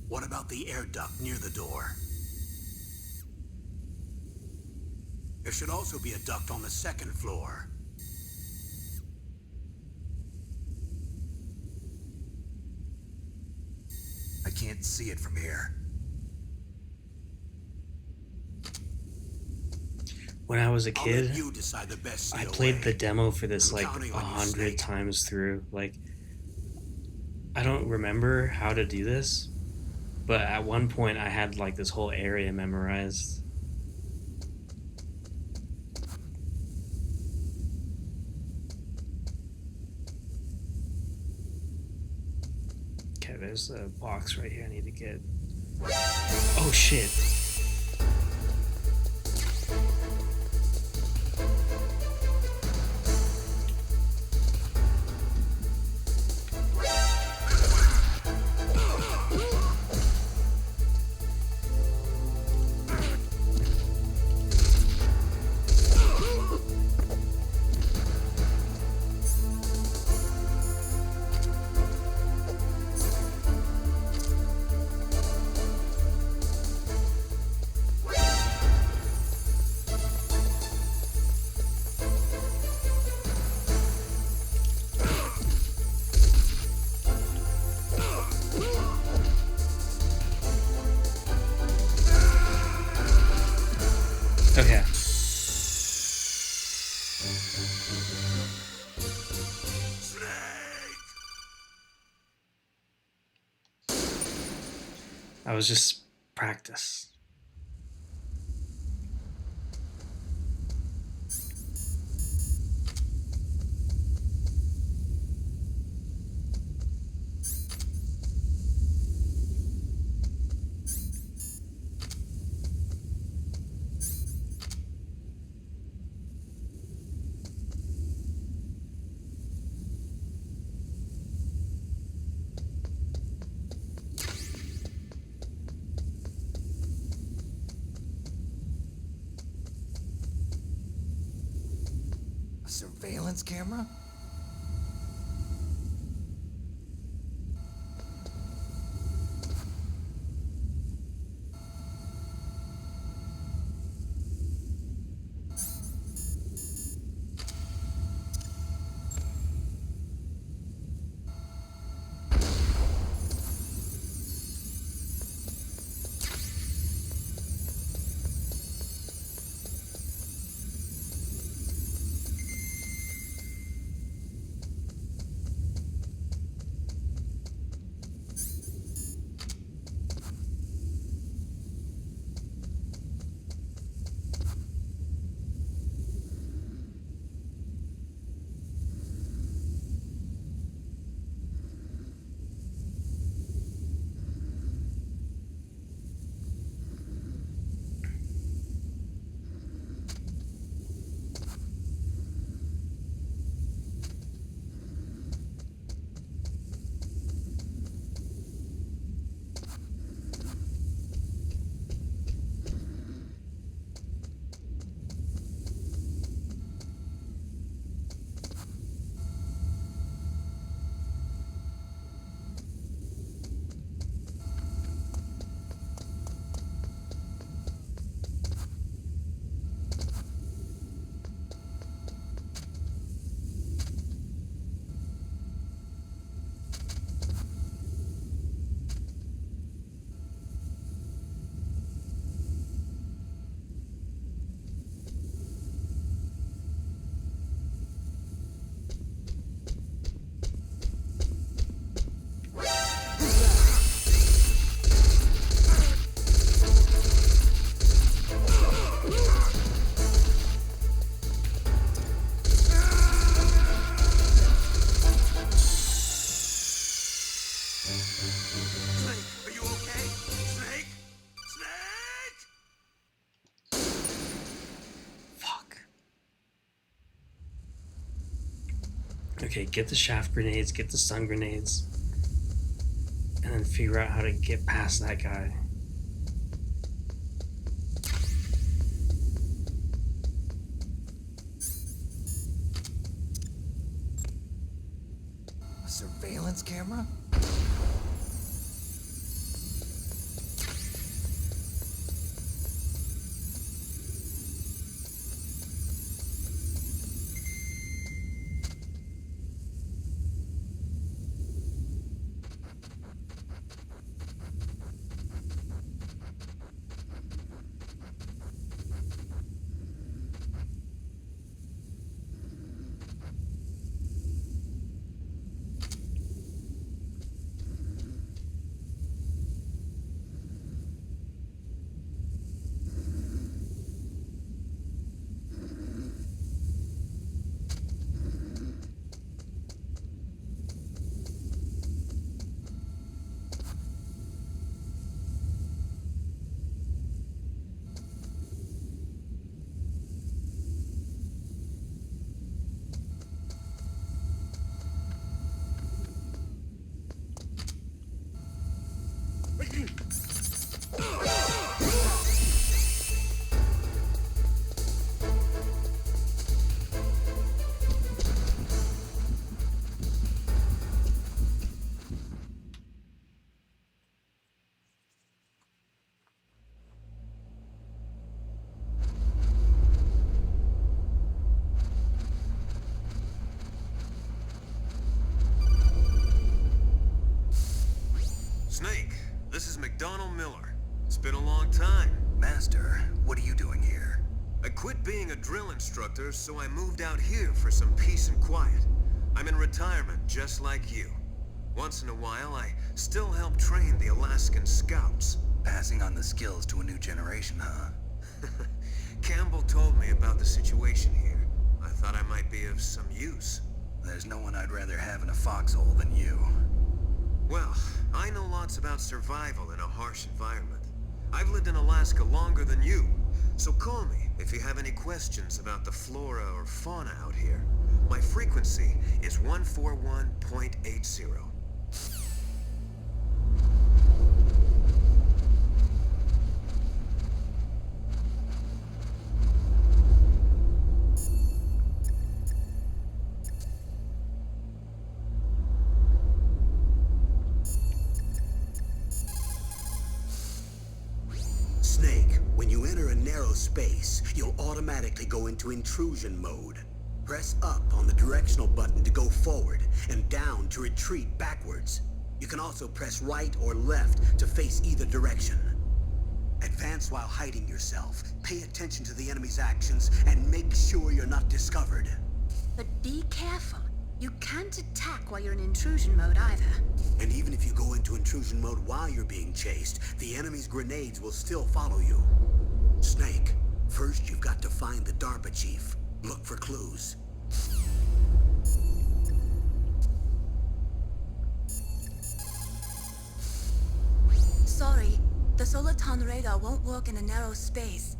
What about the air duct near the door? There should also be a duct on the second floor. I can't see it from here. When I was a I'll kid, let you decide the best I COA. played the demo for this I'm like counting on you, 100 Snake. times through. Like, I don't remember how to do this, but at one point I had like this whole area memorized. Okay, there's a box right here I need to get. Oh shit. Okay. I was just practice. A surveillance camera? Okay, get the shaft grenades, get the stun grenades, and then figure out how to get past that guy. A surveillance camera? Snake, this is McDonald Miller. It's been a long time. Master, what are you doing here? I quit being a drill instructor, so I moved out here for some peace and quiet. I'm in retirement, just like you. Once in a while, I still help train the Alaskan Scouts. Passing on the skills to a new generation, huh? Campbell told me about the situation here. I thought I might be of some use. There's no one I'd rather have in a foxhole than you. Well, I know lots about survival in a harsh environment. I've lived in Alaska longer than you, so call me if you have any questions about the flora or fauna out here. My frequency is 141.80. Snake, when you enter a narrow space, you'll automatically go into intrusion mode. Press up on the directional button to go forward, and down to retreat backwards. You can also press right or left to face either direction. Advance while hiding yourself. Pay attention to the enemy's actions, and make sure you're not discovered. But be careful. You can't attack while you're in intrusion mode either. And even if you go into intrusion mode while you're being chased, the enemy's grenades will still follow you. Snake, first you've got to find the DARPA chief. Look for clues. Sorry, the Soliton radar won't work in a narrow space.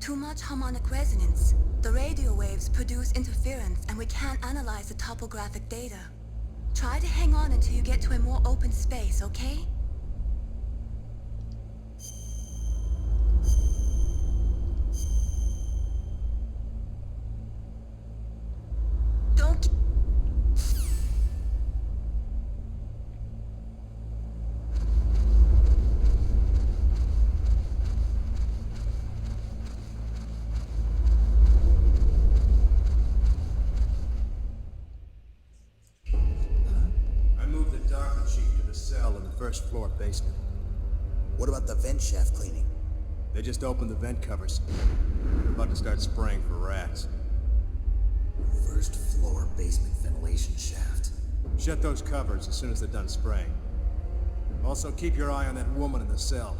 Too much harmonic resonance. The radio waves produce interference, and we can't analyze the topographic data. Try to hang on until you get to a more open space, okay? Don't... I moved the DARPA chief to the cell in the first floor basement. What about the vent shaft cleaning? They just opened the vent covers. They're about to start spraying for rats. First floor basement ventilation shaft. Shut those covers as soon as they're done spraying. Also, keep your eye on that woman in the cell.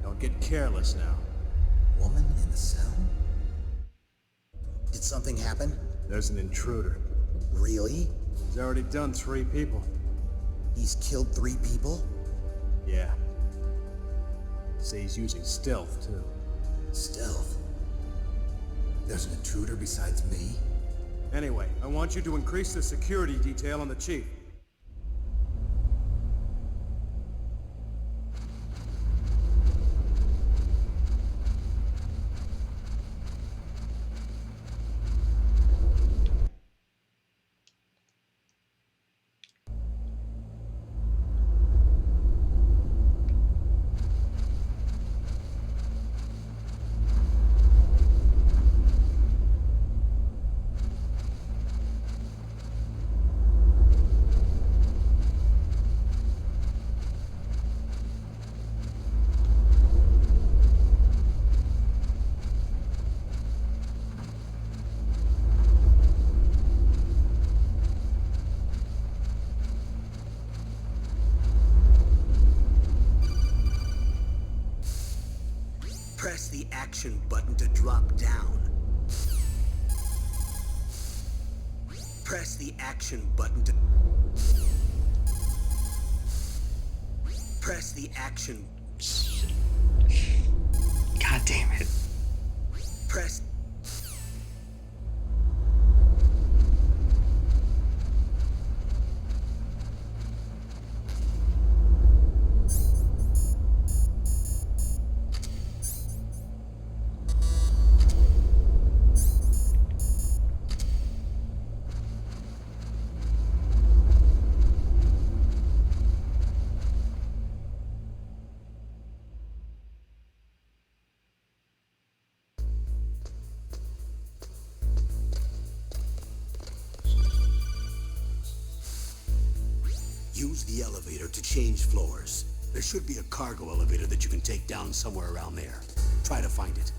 Don't get careless now. Woman in the cell? Did something happen? There's an intruder. Really? He's already done 3 people. He's killed 3 people? Yeah. Say he's using stealth, too. Stealth? There's an intruder besides me? Anyway, I want you to increase the security detail on the chief. Press the action button to drop down. Press the action button to... Press the action... God damn it. Press... Use the elevator to change floors. There should be a cargo elevator that you can take down somewhere around there. Try to find it.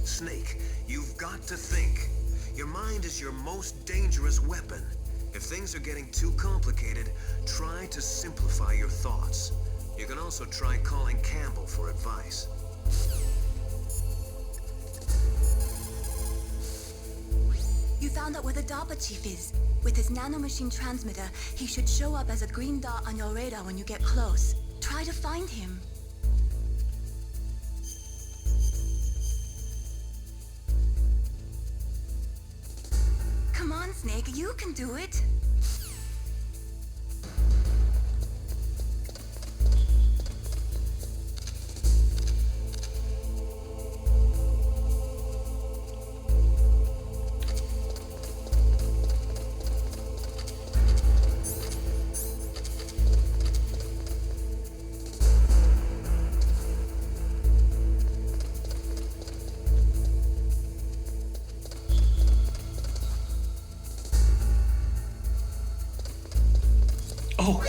Snake, you've got to think. Your mind is your most dangerous weapon. If things are getting too complicated, try to simplify your thoughts. You can also try calling Campbell for advice. You found out where the DARPA chief is. With his nanomachine transmitter, he should show up as a green dot on your radar when you get close. Try to find him. Come on, Snake, you can do it. Oh.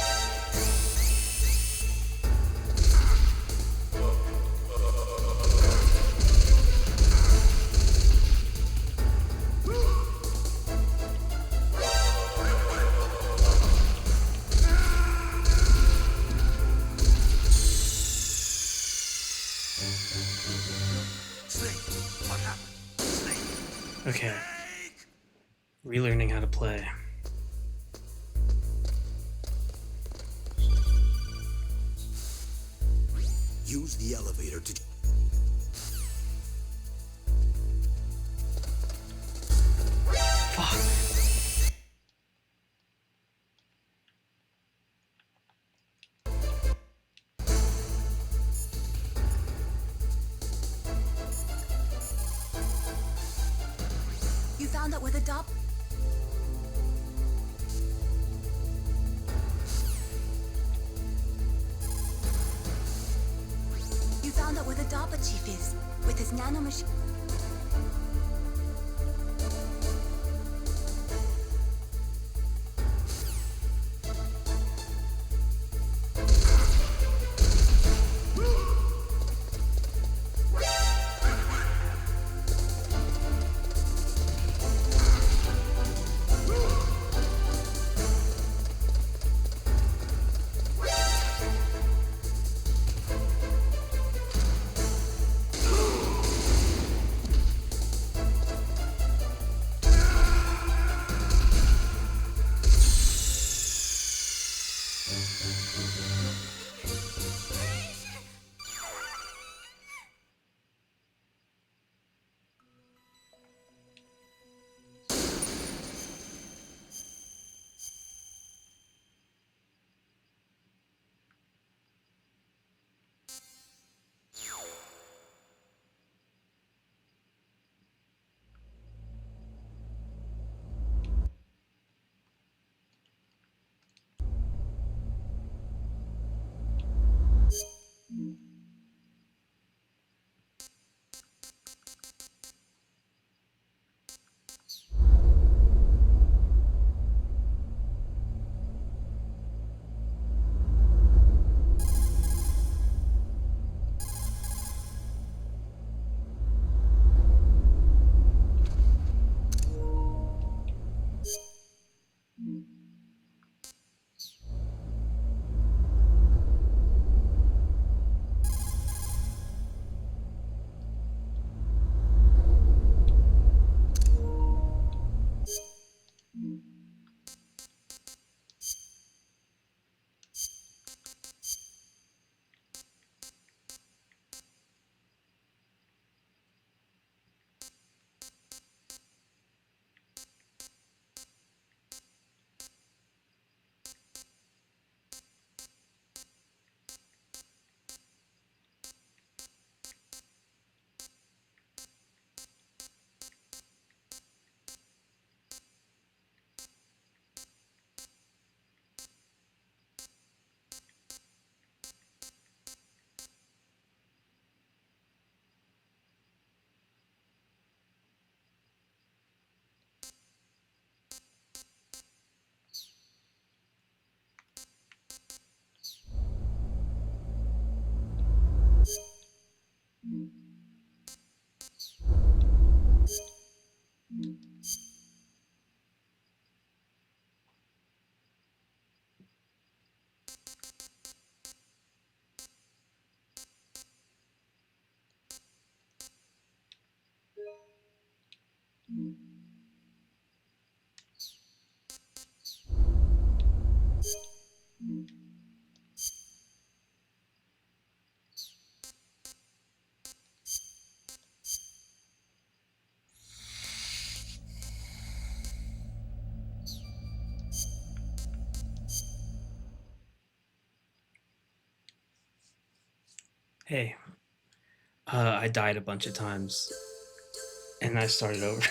Okay. Relearning how to play. Use the elevator to... Fuck. You found out where the DARPA chief is, with his nanomachine. Hey, I died a bunch of times, and I started over.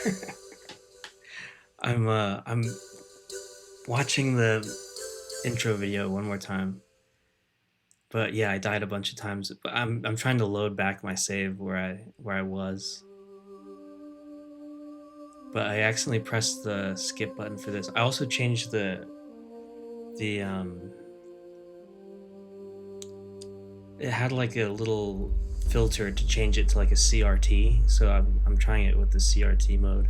I'm watching the intro video one more time. But yeah, I died a bunch of times. But I'm trying to load back my save where I was. But I accidentally pressed the skip button for this. I also changed the it had like a little filter to change it to like a CRT. So I'm trying it with the CRT mode.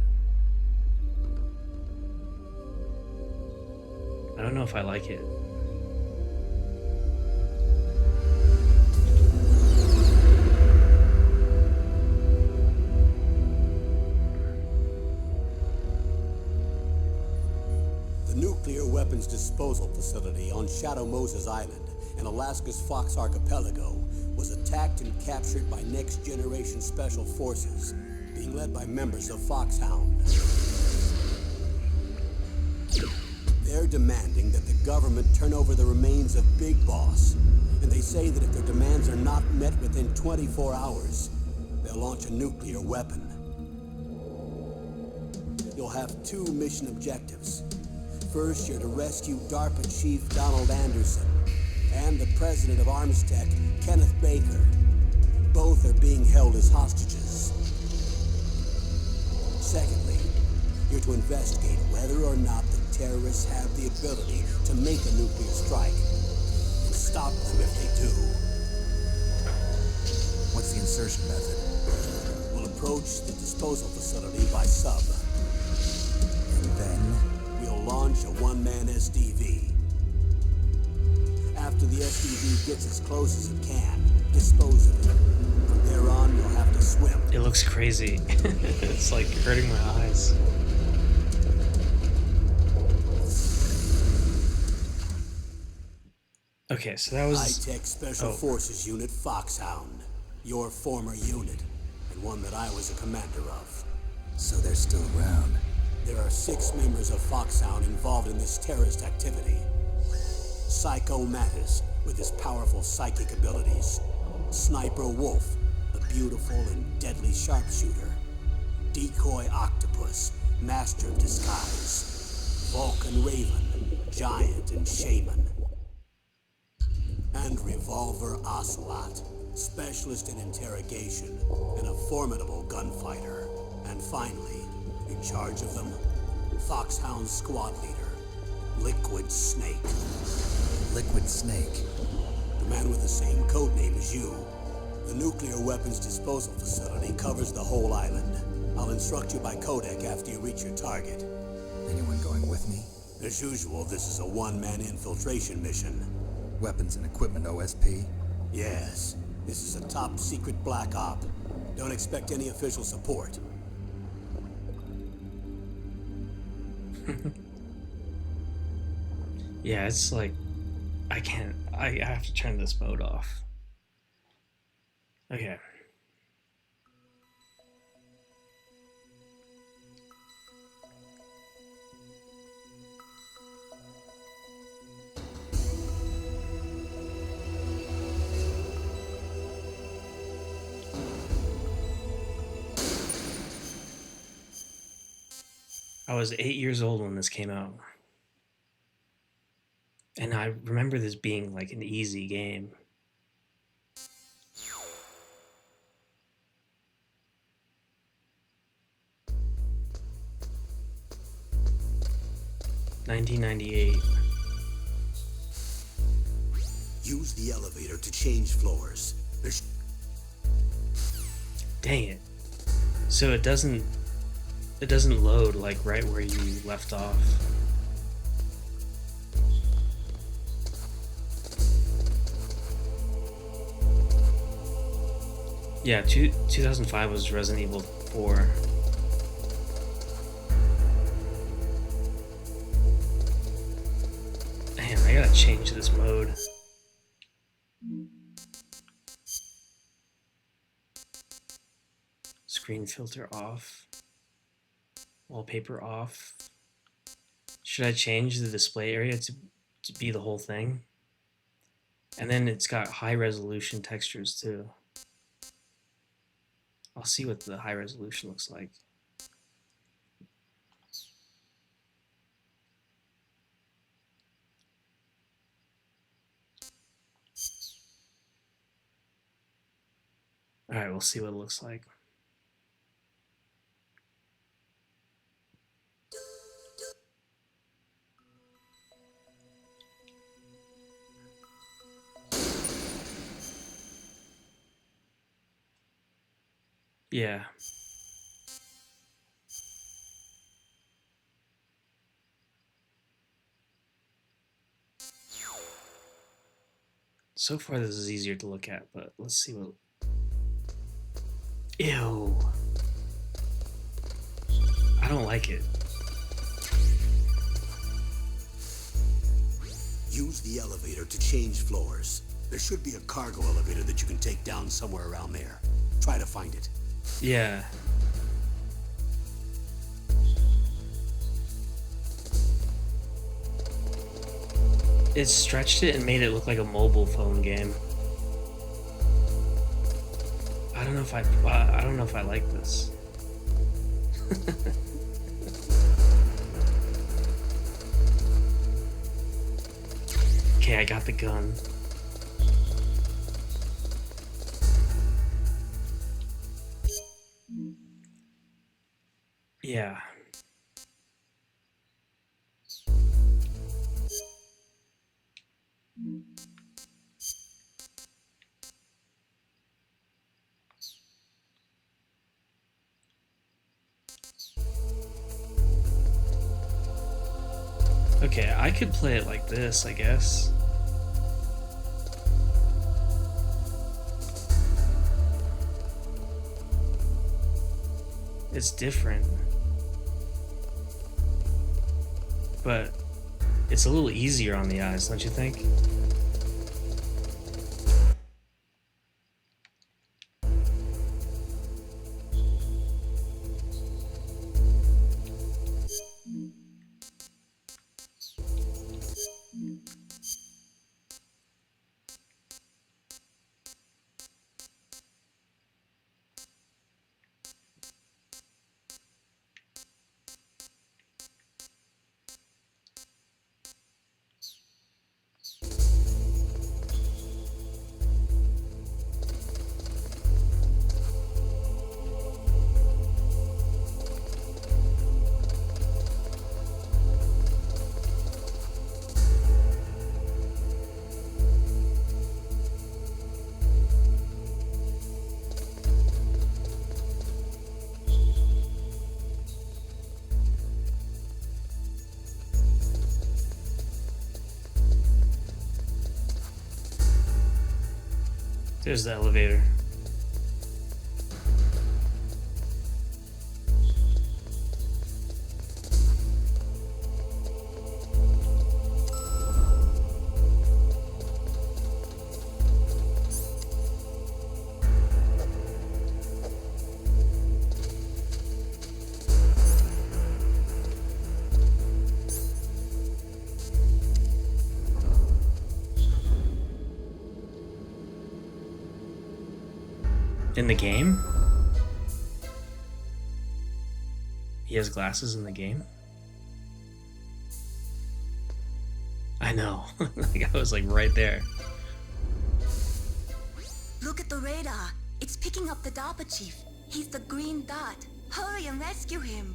I don't know if I like it. The nuclear weapons disposal facility on Shadow Moses Island in Alaska's Fox Archipelago was attacked and captured by next-generation special forces, being led by members of Foxhound. They're demanding that the government turn over the remains of Big Boss, and they say that if their demands are not met within 24 hours, they'll launch a nuclear weapon. you'll have two mission objectives. First, you're to rescue DARPA Chief Donald Anderson and the president of Armstech, Kenneth Baker. Both are being held as hostages. Secondly, you're to investigate whether or not the terrorists have the ability to make a nuclear strike and stop them if they do. What's the insertion method? We'll approach the disposal facility by sub. And then? We'll launch a one-man SDV. After the SDV gets as close as it can, dispose of it. From there on, you'll have to swim. It looks crazy. It's like hurting my eyes. Okay, so that was... High-Tech Special Forces Unit Foxhound. Your former unit, and one that I was a commander of. So they're still around. There are 6 members of Foxhound involved in this terrorist activity. Psycho Mattis, with his powerful psychic abilities. Sniper Wolf, the beautiful and deadly sharpshooter. Decoy Octopus, master of disguise. Vulcan Raven, giant and shaman. And Revolver Ocelot, specialist in interrogation and a formidable gunfighter. And finally, in charge of them, Foxhound squad leader, Liquid Snake. Liquid Snake? The man with the same code name as you. The nuclear weapons disposal facility covers the whole island. I'll instruct you by codec after you reach your target. Anyone going with me? As usual, this is a one-man infiltration mission. Weapons and equipment OSP? Yes. This is a top-secret black op. Don't expect any official support. Yeah, it's like... I have to turn this mode off. Okay. I was 8 years old when this came out. And I remember this being like an easy game. $1998. Use the elevator to change floors. Dang it. So it doesn't load like right where you left off. Yeah, 2005 was Resident Evil 4. Man, I gotta change this mode. Screen filter off. Wallpaper off. Should I change the display area to be the whole thing? And then it's got high resolution textures too. I'll see what the high resolution looks like. All right, we'll see what it looks like. Yeah. So far this is easier to look at, but let's see what... Ew. I don't like it. Use the elevator to change floors. There should be a cargo elevator that you can take down somewhere around there. Try to find it. Yeah. It stretched it and made it look like a mobile phone game. I don't know if I like this. Okay, I got the gun. Yeah. Okay, I could play it like this, I guess. It's different. But it's a little easier on the eyes, don't you think? There's the elevator. In the game? He has glasses in the game? I know. Like, I was like right there. Look at the radar. It's picking up the DARPA chief. He's the green dot. Hurry and rescue him.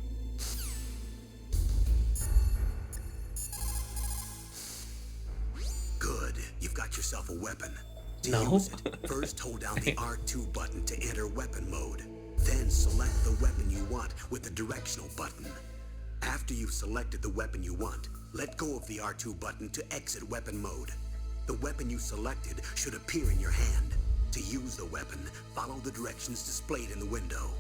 Good. You've got yourself a weapon. To No. use it, first hold down the R2 button to enter weapon mode. Then select the weapon you want with the directional button. After you've selected the weapon you want, let go of the R2 button to exit weapon mode. The weapon you selected should appear in your hand. To use the weapon, follow the directions displayed in the window.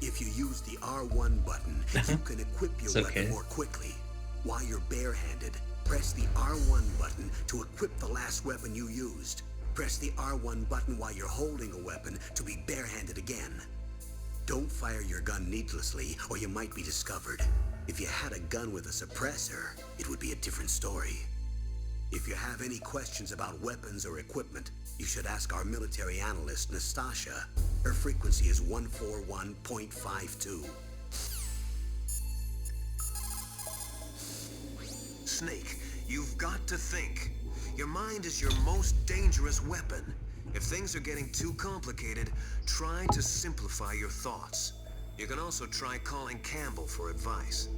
If you use the R1 button, you can equip your It's weapon okay. more quickly. While you're barehanded, press the R1 button to equip the last weapon you used. Press the R1 button while you're holding a weapon to be barehanded again. Don't fire your gun needlessly, or you might be discovered. If you had a gun with a suppressor, it would be a different story. If you have any questions about weapons or equipment, you should ask our military analyst, Nastasha. Her frequency is 141.52. Snake, you've got to think. Your mind is your most dangerous weapon. If things are getting too complicated, try to simplify your thoughts. You can also try calling Campbell for advice.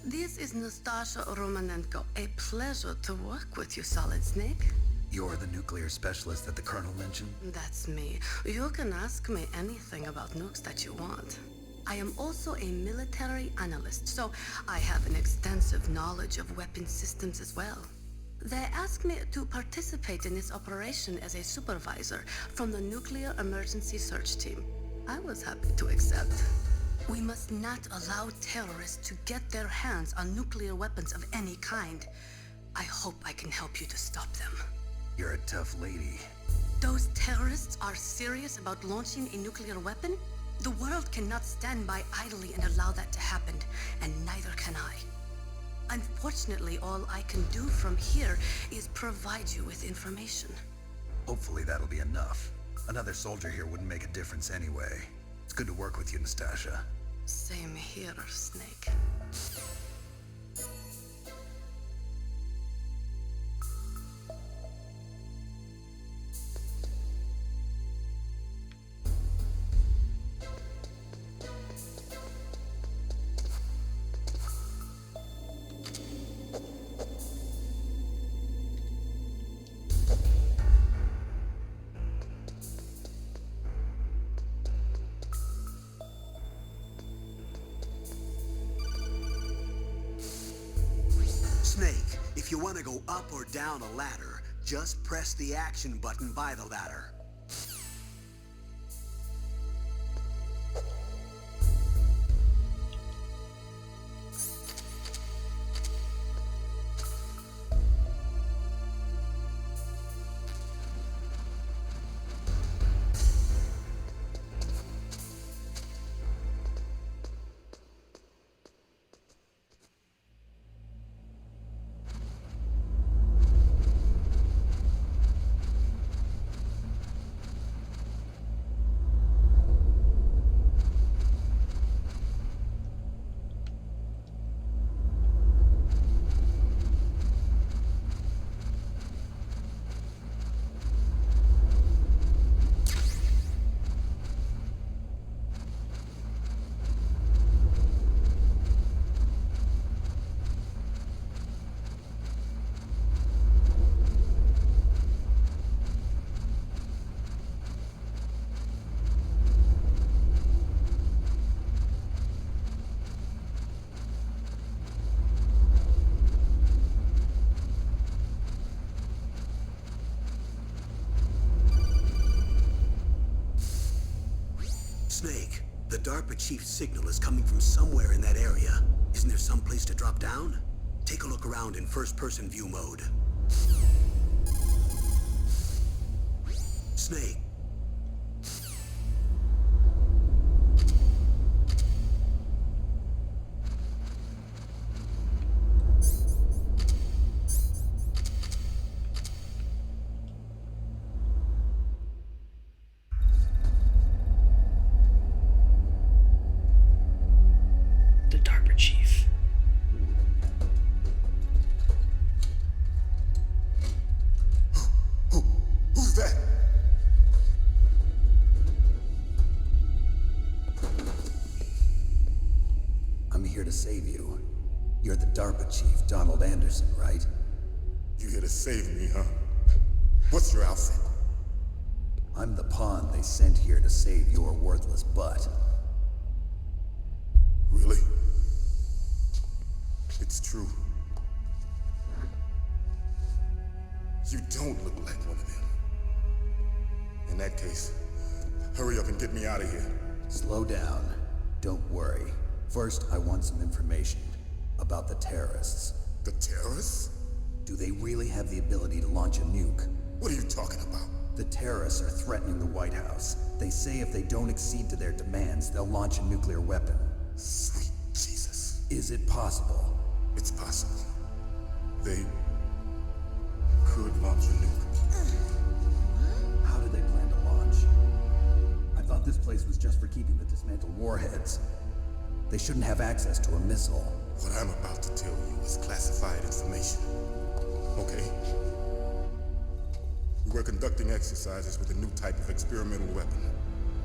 This is Nastasha Romanenko. A pleasure to work with you, Solid Snake. You're the nuclear specialist that the Colonel mentioned? That's me. You can ask me anything about nukes that you want. I am also a military analyst, so I have an extensive knowledge of weapon systems as well. They asked me to participate in this operation as a supervisor from the Nuclear Emergency Search Team. I was happy to accept. We must not allow terrorists to get their hands on nuclear weapons of any kind. I hope I can help you to stop them. You're a tough lady. Those terrorists are serious about launching a nuclear weapon? The world cannot stand by idly and allow that to happen, and neither can I. Unfortunately, all I can do from here is provide you with information. Hopefully that'll be enough. Another soldier here wouldn't make a difference anyway. It's good to work with you, Nastasha. Same here, Snake. Snake, if you want to go up or down a ladder, just press the action button by the ladder. Snake, the DARPA chief's signal is coming from somewhere in that area. Isn't there some place to drop down? Take a look around in first-person view mode. Snake. The DARPA chief. Who's that? I'm here to save you. You're the DARPA chief, Donald Anderson, right? You here to save me, huh? What's your outfit? I'm the pawn they sent here to save your worthless butt. Really? It's true. You don't look like one of them. In that case, hurry up and get me out of here. Slow down. Don't worry. First, I want some information about the terrorists. The terrorists? Do they really have the ability to launch a nuke? What are you talking about? The terrorists are threatening the White House. They say if they don't accede to their demands, they'll launch a nuclear weapon. Sweet Jesus. Is it possible? It's possible. They could launch a nuke. How do they plan to launch? I thought this place was just for keeping the dismantled warheads. They shouldn't have access to a missile. What I'm about to tell you is classified information. Okay? We were conducting exercises with a new type of experimental weapon.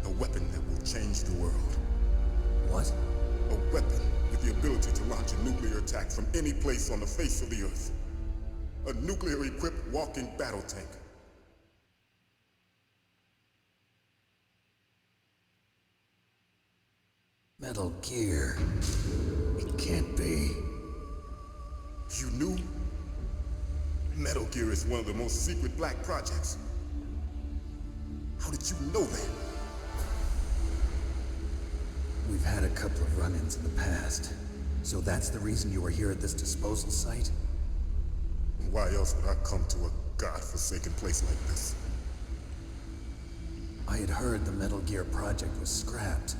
A weapon that will change the world. What? A weapon with the ability to launch a nuclear attack from any place on the face of the Earth. A nuclear-equipped walking battle tank. Metal Gear. It can't be. You knew? Metal Gear is one of the most secret black projects. How did you know that? We've had a couple of run-ins in the past. So that's the reason you were here at this disposal site? Why else would I come to a godforsaken place like this? I had heard the Metal Gear project was scrapped.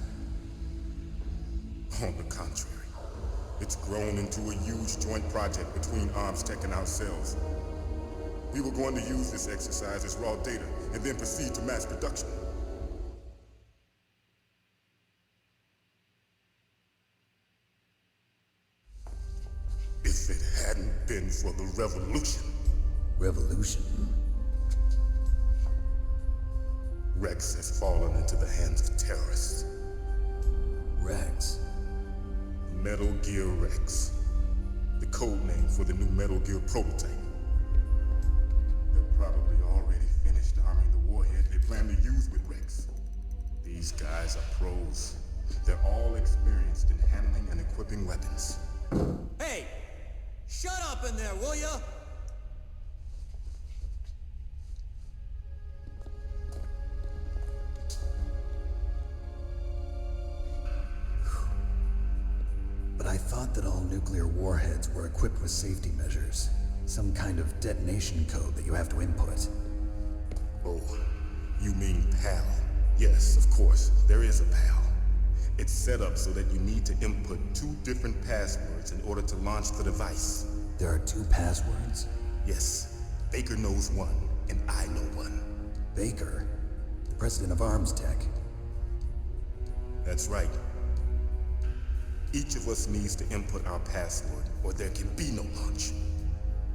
On the contrary, it's grown into a huge joint project between ArmsTech and ourselves. We were going to use this exercise as raw data and then proceed to mass production. If it hadn't been for the revolution. Revolution? Rex has fallen into the hands of terrorists. Rex? Metal Gear Rex. The code name for the new Metal Gear prototype. They're probably already finished arming the warhead they plan to use with Rex. These guys are pros. They're all experienced in handling and equipping weapons. Hey! Shut up in there, will ya? But I thought that all nuclear warheads were equipped with safety measures. Some kind of detonation code that you have to input. Oh, you mean PAL? Yes, of course, there is a PAL. It's set up so that you need to input 2 different passwords in order to launch the device. There are 2 passwords? Yes. Baker knows one, and I know one. Baker? The president of ArmsTech? That's right. Each of us needs to input our password, or there can be no launch.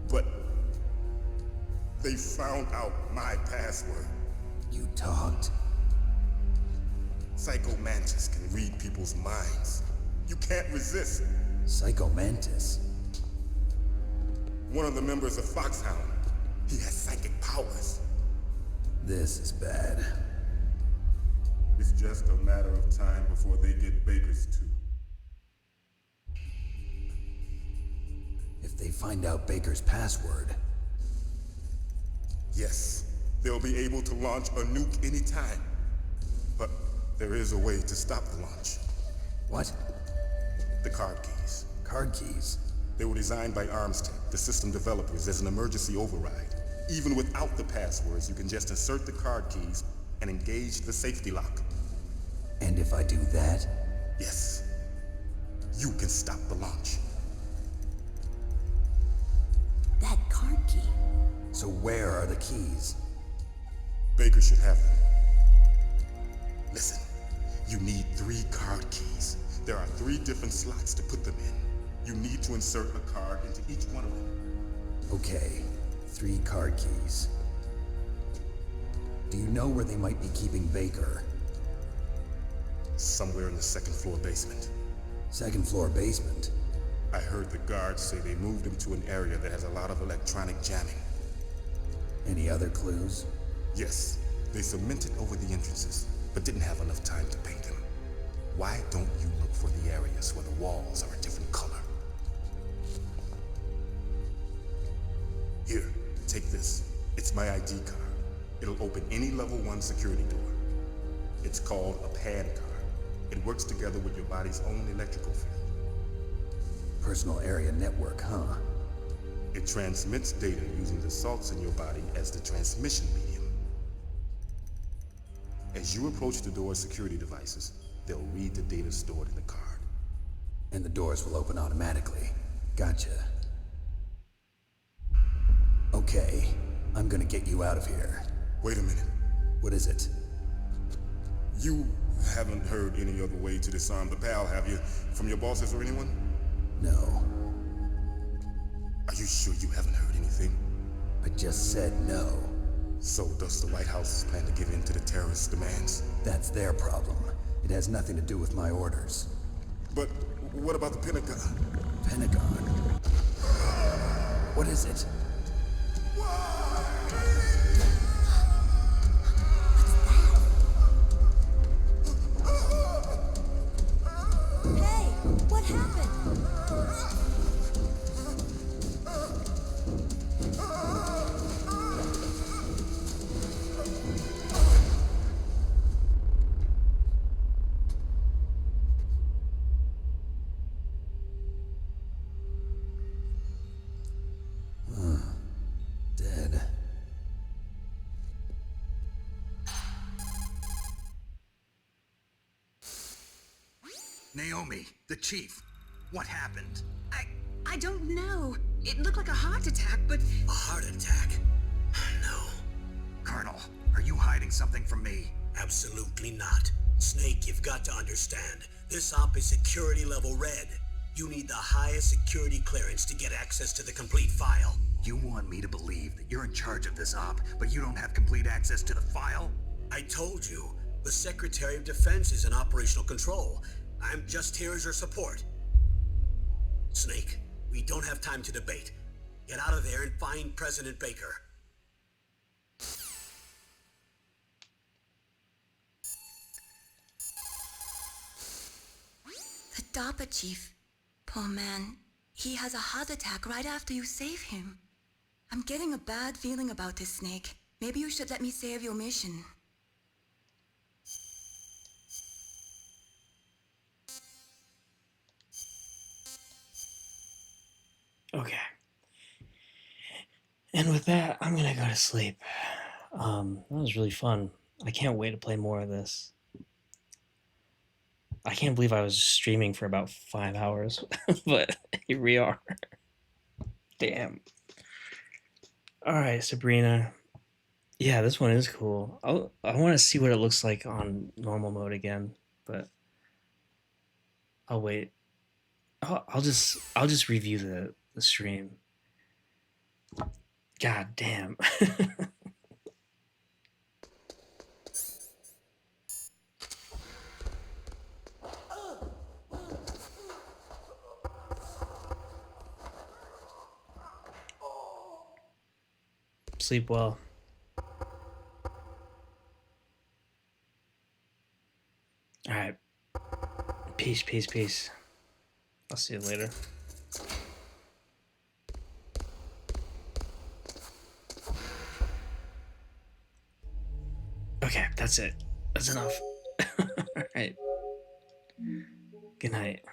But they found out my password. You talked? Psycho Mantis can read people's minds. You can't resist. Psycho Mantis? One of the members of Foxhound. He has psychic powers. This is bad. It's just a matter of time before they get Baker's too. If they find out Baker's password... Yes, they'll be able to launch a nuke anytime. But there is a way to stop the launch. What? The card keys. Card keys? They were designed by ArmsTech, the system developers, as an emergency override. Even without the passwords, you can just insert the card keys and engage the safety lock. And if I do that? Yes. You can stop the launch. That card key. So where are the keys? Baker should have them. Listen, you need 3 card keys. There are 3 different slots to put them in. You need to insert a card into each one of them. Okay, 3 card keys. Do you know where they might be keeping Baker? Somewhere in the 2nd floor basement. 2nd floor basement? I heard the guards say they moved him to an area that has a lot of electronic jamming. Any other clues? Yes, they cemented over the entrances, but didn't have enough time to paint them. Why don't you look for the areas where the walls are a different color? Here, take this. It's my ID card. It'll open any level 1 security door. It's called a PAN card. It works together with your body's own electrical field. Personal area network, huh? It transmits data using the salts in your body as the transmission medium. As you approach the door's security devices, they'll read the data stored in the card. And the doors will open automatically. Gotcha. Okay, I'm gonna get you out of here. Wait a minute. What is it? You haven't heard any other way to disarm the PAL, have you? From your bosses or anyone? No. Are you sure you haven't heard anything? I just said no. So does the White House plan to give in to the terrorists' demands? That's their problem. It has nothing to do with my orders. But what about the Pentagon? Pentagon? What is it? Hey, what happened? Naomi, the chief. What happened? I don't know. It looked like a heart attack, but... A heart attack? No. Colonel, are you hiding something from me? Absolutely not. Snake, you've got to understand. This op is security level red. You need the highest security clearance to get access to the complete file. You want me to believe that you're in charge of this op, but you don't have complete access to the file? I told you, the Secretary of Defense is in operational control. I'm just here as your support. Snake, we don't have time to debate. Get out of there and find President Baker. The DARPA chief. Poor man. He has a heart attack right after you save him. I'm getting a bad feeling about this, Snake. Maybe you should let me save your mission. Okay. And with that, I'm gonna go to sleep. That was really fun. I can't wait to play more of this. I can't believe I was streaming for about 5 hours, but here we are. Damn. All right, Sabrina. Yeah, this one is cool. I want to see what it looks like on normal mode again, but I'll wait. I'll just review the stream. God damn. Sleep well. All right. Peace, peace, peace. I'll see you later. Okay, that's it. That's enough. All right. Good night.